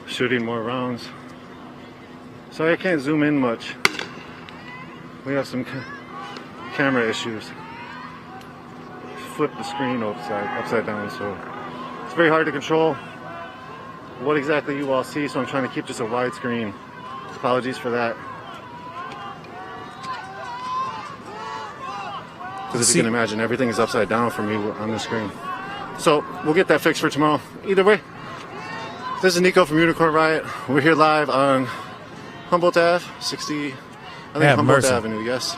Shooting more rounds. Sorry, I can't zoom in much. We have some camera issues. Flip the screen upside down, so it's very hard to control what exactly you all see, so I'm trying to keep just a wide screen. Apologies for that. Because if you can imagine, everything is upside down for me on the screen. So we'll get that fixed for tomorrow. Either way, this is Nico from Unicorn Riot. We're here live on Humboldt Ave, I think Humboldt Avenue, yes.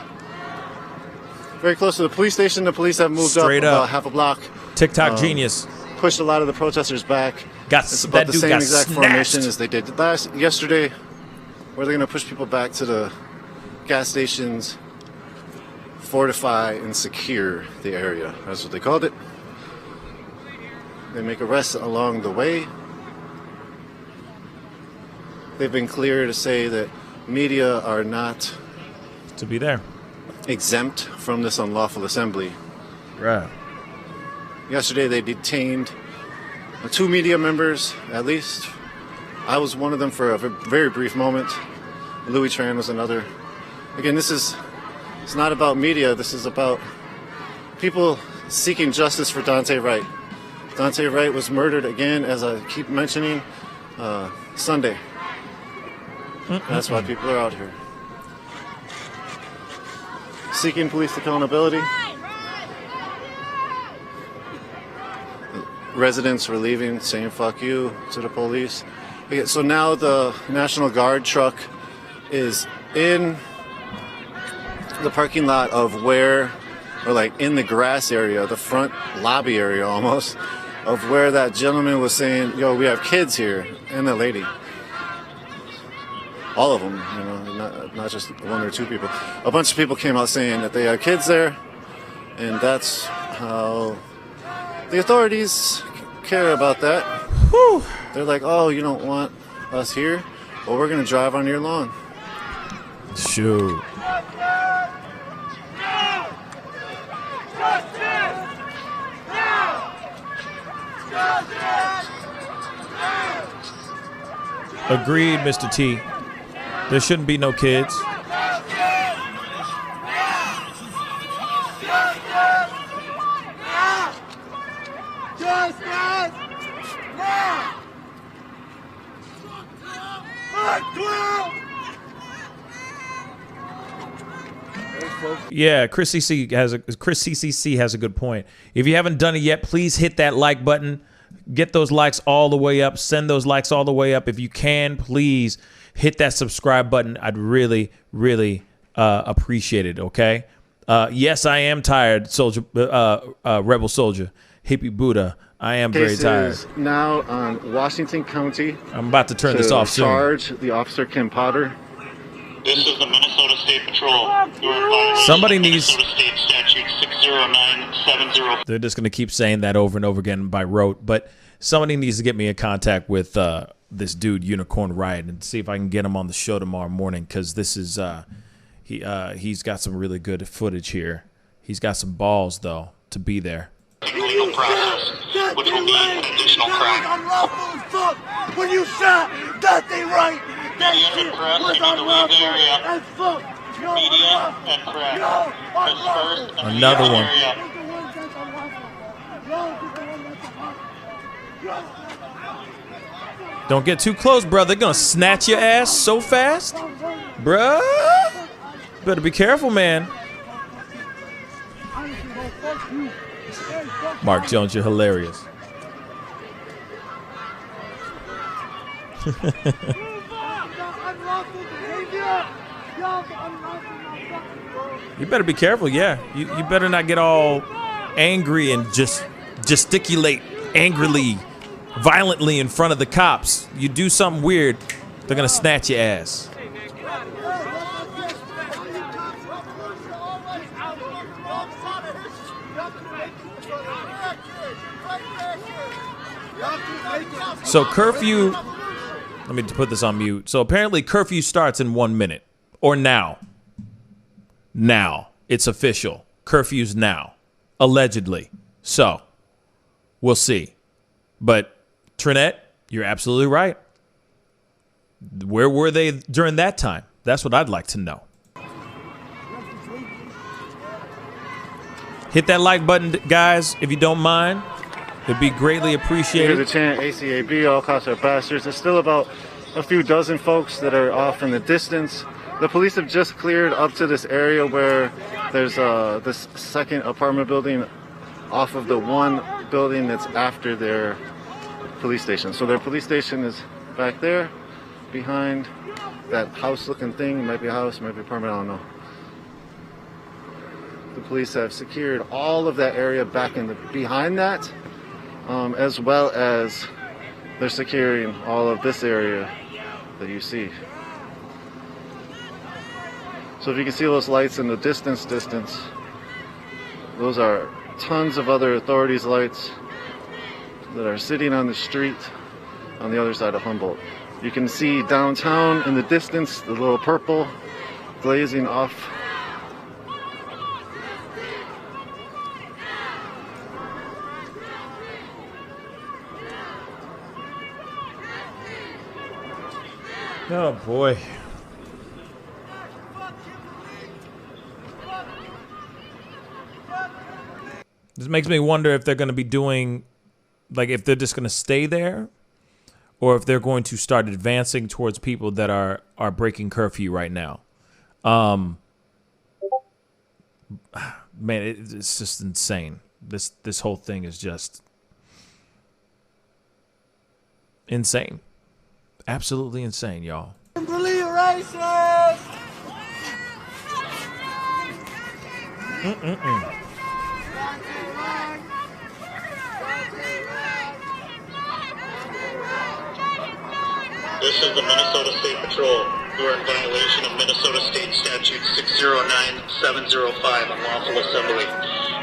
Very close to the police station. The police have moved Straight up up. about half a block. TikTok genius. Pushed a lot of the protesters back. It's about the same exact formation as they did yesterday, where they're going to push people back to the gas stations, fortify and secure the area. That's what they called it. They make arrests along the way. They've been clear to say that media are not to be there, exempt from this unlawful assembly. Right. Yesterday they detained 2 media members, at least. I was one of them for a very brief moment. Louis Tran was another. Again, it's not about media. This is about people seeking justice for Daunte Wright. Daunte Wright was murdered again, as I keep mentioning, Sunday. That's why people are out here. Seeking police accountability. Residents were leaving, saying "fuck you" to the police. Okay, so now the National Guard truck is in the parking lot of where, or like in the grass area, the front lobby area almost, of where that gentleman was saying, "Yo, we have kids here," and the lady. All of them, you know, not just 1 or 2 people. A bunch of people came out saying that they had kids there, and that's how the authorities care about that. Whew. They're like, "Oh, you don't want us here? Well, we're gonna drive on your lawn." Shoot. Agreed, Mr. T. There shouldn't be no kids. Yeah, Chris CCC has a good point. If you haven't done it yet, please hit that like button. Get those likes all the way up. Send those likes all the way up. If you can, please hit that subscribe button. I'd really, really appreciate it, okay? Yes, I am tired, soldier, rebel soldier, hippie Buddha. I am very tired. Is now on Washington County. I'm about to turn this off soon. Charge the officer Kim Potter. This is the Minnesota State Patrol. You are violating Somebody needs. Minnesota State Statute 60970. They're just going to keep saying that over and over again by rote, but somebody needs to get me in contact with this dude Unicorn Riot and see if I can get him on the show tomorrow morning, because this is he's got some really good footage here. He's got some balls though to be there. Legal process, which will be an additional crime. When you shot Daunte Wright, that Media shit and press, was you need to leave the unlawful area. as fuck. Media and press. Disperse and leave Another the one. area. Don't get too close, bro. They're gonna snatch your ass so fast, bruh. Better be careful, man. Mark Jones, you're hilarious. You better be careful, yeah. You better not get all angry and just gesticulate angrily, violently in front of the cops. You do something weird, they're gonna snatch your ass. So curfew, let me put this on mute. So apparently curfew starts in 1 minute, or now. Now, it's official. Curfew's now, allegedly. So, we'll see. But Trinette, you're absolutely right. Where were they during that time? That's what I'd like to know. Hit that like button, guys, if you don't mind. It'd be greatly appreciated. Here's the chant, ACAB, all cops are bastards. There's still about a few dozen folks that are off in the distance. The police have just cleared up to this area where there's this second apartment building off of the one building that's after their police station. So their police station is back there, behind that house-looking thing. It might be a house, might be a apartment, I don't know. The police have secured all of that area back in behind that, as well as they're securing all of this area that you see. So if you can see those lights in the distance, those are tons of other authorities' lights that are sitting on the street on the other side of Humboldt. You can see downtown in the distance, the little purple glazing off. Oh boy. This makes me wonder if they're going to be doing, like, if they're just going to stay there, or if they're going to start advancing towards people that are breaking curfew right now. Man, it's just insane. This whole thing is just insane. Absolutely insane, y'all. Believe racist! This is the Minnesota State Patrol. You are in violation of Minnesota State Statute 609705, unlawful assembly.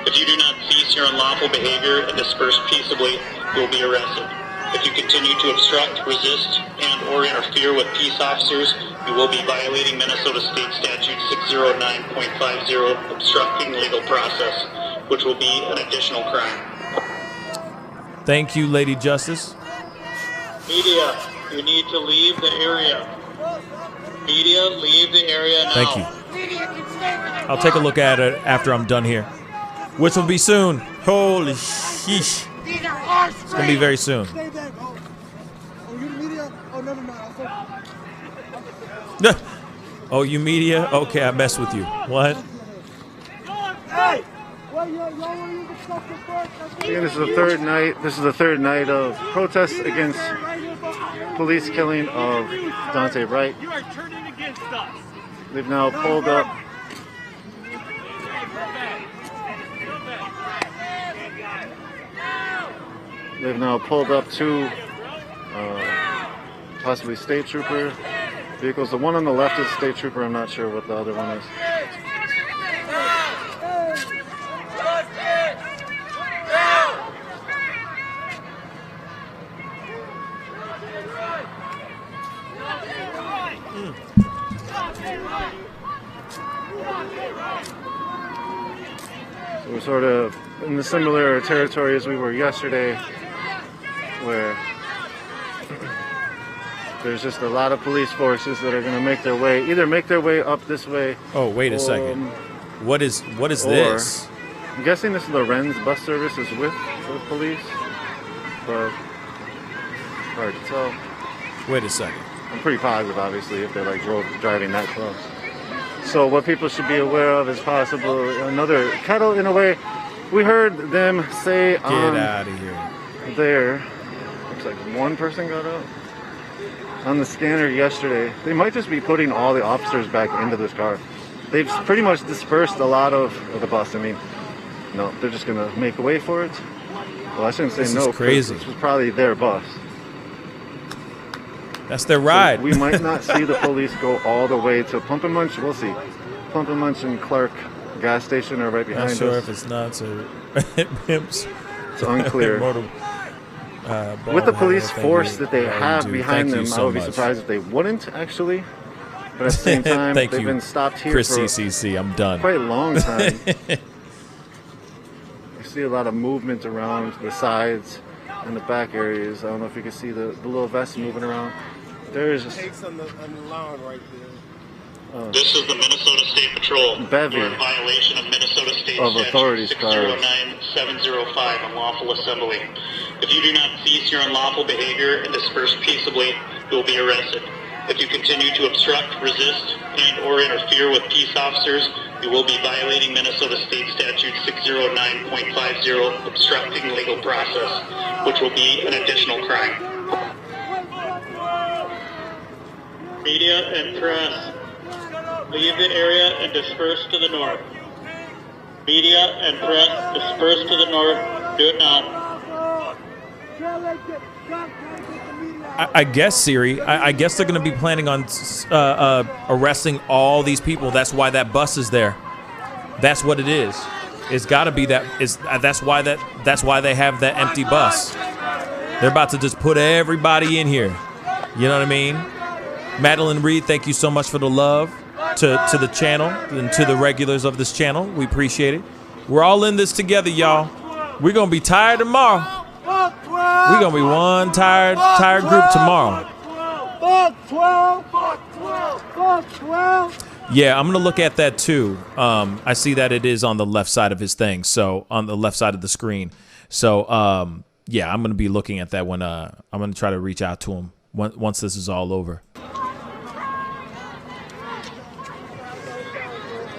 If you do not cease your unlawful behavior and disperse peaceably, you will be arrested. If you continue to obstruct, resist, and/or interfere with peace officers, you will be violating Minnesota State Statute 609.50, obstructing legal process, which will be an additional crime. Thank you, Lady Justice. Media, you need to leave the area. Media, leave the area now. Thank you. I'll take a look at it after I'm done here, which will be soon. Holy sheesh. It's going to be very soon. Oh, you media? Oh, never mind. Oh, you media? Okay, I mess with you. What? Hey! Again, this is the third night. This is the third night of protests against police killing of Daunte Wright. You are turning against us. They've now pulled up. They've now pulled up two possibly state trooper vehicles. The one on the left is a state trooper. I'm not sure what the other one is. So we're sort of in the similar territory as we were yesterday, where there's just a lot of police forces that are going to make their way, either make their way up this way. Oh, wait a second. What is this? I'm guessing this is the Ren's bus service is with the police, but hard to tell. Wait a second. I'm pretty positive, obviously, if they're like driving that close. So what people should be aware of is possible another kettle in a way. We heard them say Get out of here. There, looks like one person got out on the scanner yesterday. They might just be putting all the officers back into this car. They've pretty much dispersed a lot of the bus. I mean, no, they're just gonna make a way for it. Well, I shouldn't say This no. is crazy. This was probably their bus. That's their ride. So we might not see the police go all the way to Pump and Munch. We'll see. Pump and Munch and Clark gas station are right behind us. Not sure if it's nuts or pimps. It's unclear. With the police force that they have behind them, I would be surprised if they wouldn't actually. But at the same time, Thank they've you, been stopped here Chris for CCC. I'm done. quite a long time. You see a lot of movement around the sides and the back areas. I don't know if you can see the little vest moving around. There is just Takes on the lawn right there. This is the Minnesota State Patrol. Bevy You are in violation of Minnesota State of Statute authorities cars. 609705, unlawful assembly. If you do not cease your unlawful behavior and disperse peaceably, you will be arrested. If you continue to obstruct, resist, and/or interfere with peace officers, you will be violating Minnesota State Statute 609.50, obstructing legal process, which will be an additional crime. Media and press, leave the area and disperse to the north. Media and press, disperse to the north. Do it now. I guess, Siri, I guess they're going to be planning on arresting all these people. That's why that bus is there. That's what it is. It's got to be that. That's why they have that empty bus. They're about to just put everybody in here. You know what I mean? Madeline Reed, thank you so much for the love to the channel and to the regulars of this channel. We appreciate it. We're all in this together, y'all. We're going to be tired tomorrow. We're going to be one tired group tomorrow. Yeah, I'm going to look at that too. I see that it is on the left side of his thing, so on the left side of the screen. So, yeah, I'm going to be looking at that when I'm going to try to reach out to him once this is all over.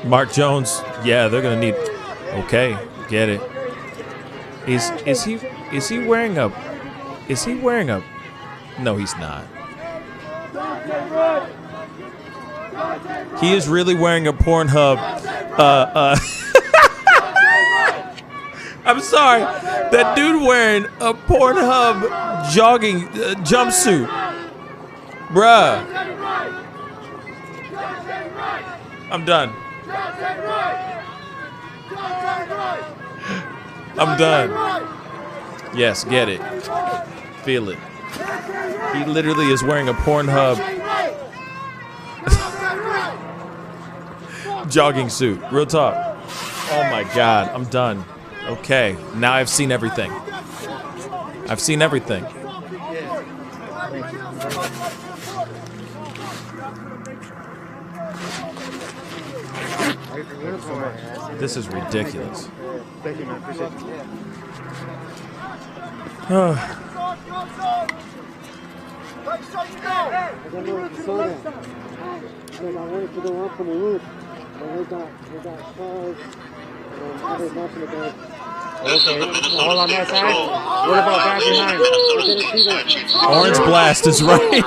Mark Jones, yeah, they're going to need. Okay, get it. Is he wearing a? Is he wearing a? No, he's not. He is really wearing a Pornhub. I'm sorry, that dude wearing a Pornhub jogging jumpsuit, bruh. I'm done. I'm done. Yes, get it. Feel it. He literally is wearing a Pornhub jogging suit. Real talk. Oh my God, I'm done. Okay, now I've seen everything. I've seen everything. This is ridiculous. Thank you, man. Appreciate it. All on that side? What about back behind? Orange Blast is right.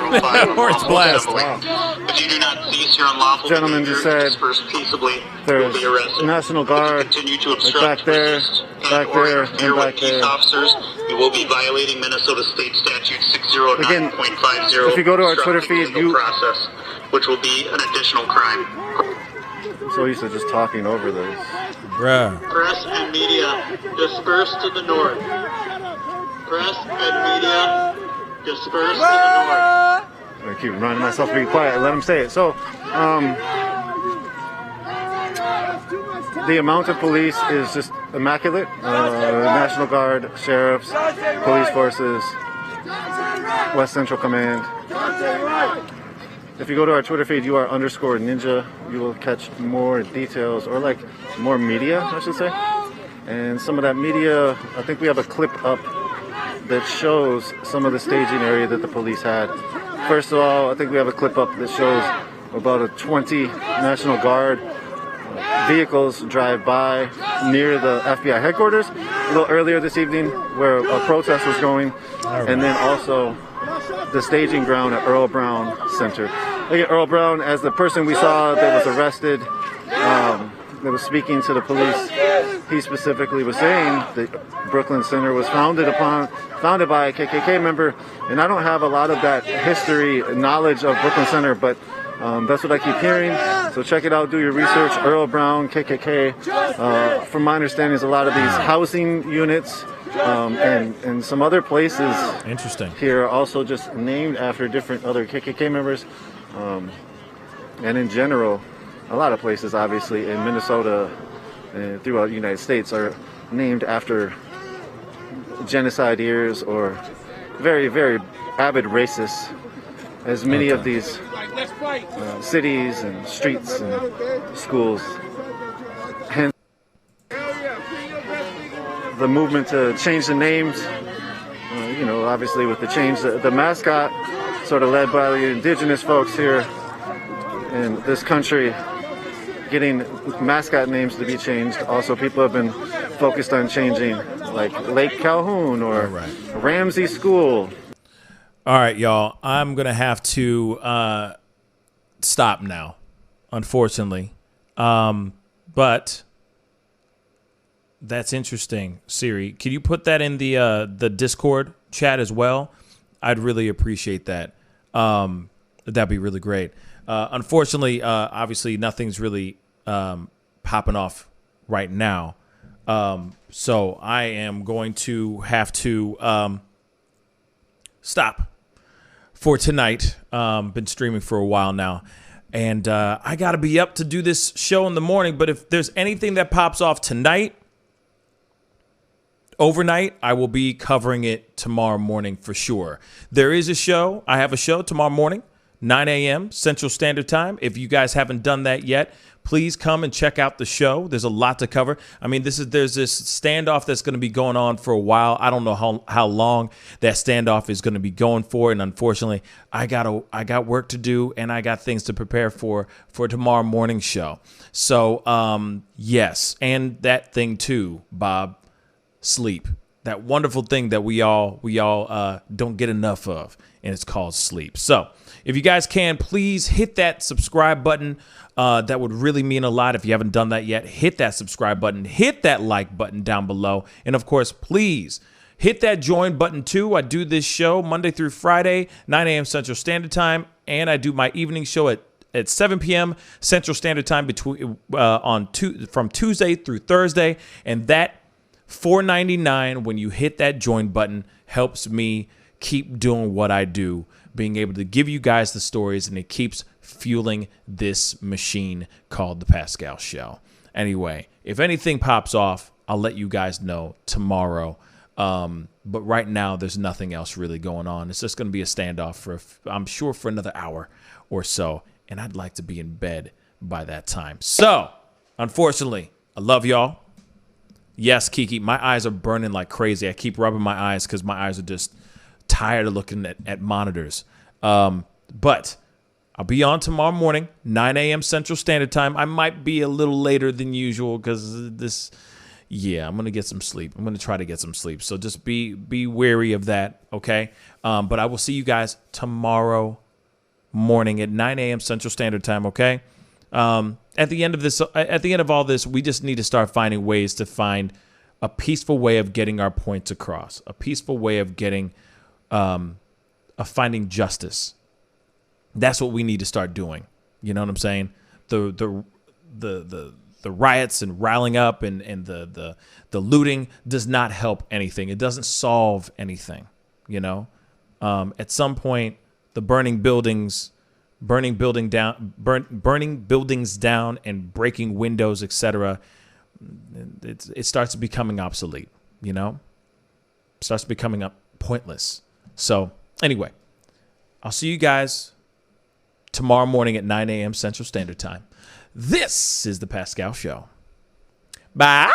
Orange Blast. If you do not cease your unlawful Gentleman just said there's National Guard back there, and back there. Officers, you will be violating Minnesota State Statute 609.50. If you go to our Twitter feed, process, which will be an additional crime. I'm so used to just talking over this. Bruh. Press and media, disperse to the north. Press and media, disperse to the north. I keep reminding myself to be quiet. Let him say it. So, the amount of police is just immaculate. National Guard, sheriffs, police forces, West Central Command. If you go to our Twitter feed, _ninja, you will catch more details, or like more media, I should say. And some of that media, I think we have a clip up that shows some of the staging area that the police had. First of all, I think we have a clip up that shows about 20 National Guard vehicles drive by near the FBI headquarters a little earlier this evening, where a protest was going, and then also the staging ground at Earl Brown Center. Look at Earl Brown as the person we saw that was arrested, that was speaking to the police. He specifically was saying that Brooklyn Center was founded by a KKK member, and I don't have a lot of that history knowledge of Brooklyn Center, but that's what I keep hearing. So check it out, do your research. Earl Brown, KKK. From my understanding, there's a lot of these housing units and some other places. Interesting. Here are also just named after different other KKK members. And in general, a lot of places, obviously, in Minnesota and throughout the United States are named after genocide years or very, very avid racists, as many of these cities and streets and schools. Hence, the movement to change the names, you know, obviously with the change, the mascot sort of led by the indigenous folks here in this country, getting mascot names to be changed. Also, people have been focused on changing like Lake Calhoun or Ramsey School. All right, y'all. I'm gonna have to stop now, unfortunately. But that's interesting, Siri. Can you put that in the Discord chat as well? I'd really appreciate that. That'd be really great. Unfortunately, obviously, nothing's really popping off right now. So I am going to have to stop for tonight. Been streaming for a while now. And I got to be up to do this show in the morning. But if there's anything that pops off tonight, overnight, I will be covering it tomorrow morning for sure. There is a show. I have a show tomorrow morning, 9 a.m. Central Standard Time. If you guys haven't done that yet, please come and check out the show. There's a lot to cover. I mean, there's this standoff that's going to be going on for a while. I don't know how long that standoff is going to be going for. And unfortunately, I got work to do and I got things to prepare for tomorrow morning's show. So, yes. And that thing too, Bob, sleep. That wonderful thing that we all don't get enough of, and it's called sleep. So if you guys can, please hit that subscribe button. That would really mean a lot. If you haven't done that yet, hit that subscribe button, hit that like button down below. And of course, please hit that join button too. I do this show Monday through Friday, 9 a.m. Central Standard Time. And I do my evening show at 7 p.m. Central Standard Time from Tuesday through Thursday. And that $4.99 when you hit that join button helps me keep doing what I do, being able to give you guys the stories, and it keeps fueling this machine called the Pascal Show. Anyway, if anything pops off, I'll let you guys know tomorrow. But right now, there's nothing else really going on. It's just going to be a standoff I'm sure for another hour or so, and I'd like to be in bed by that time. So, unfortunately, I love y'all. Yes, Kiki, my eyes are burning like crazy. I keep rubbing my eyes because my eyes are just tired of looking at monitors. But I'll be on tomorrow morning, 9 a.m. Central Standard Time. I might be a little later than usual because I'm going to get some sleep. I'm going to try to get some sleep. So just be wary of that, okay? But I will see you guys tomorrow morning at 9 a.m. Central Standard Time, okay? At the end of all this, we just need to start finding ways to find a peaceful way of getting our points across, a peaceful way of getting, of finding justice. That's what we need to start doing. You know what I'm saying? The riots and riling up and the looting does not help anything. It doesn't solve anything. You know, at some point, the burning buildings down and breaking windows, etc. It starts becoming obsolete, you know? It starts becoming pointless. So anyway, I'll see you guys tomorrow morning at 9 a.m. Central Standard Time. This is the Pascal Show. Bye.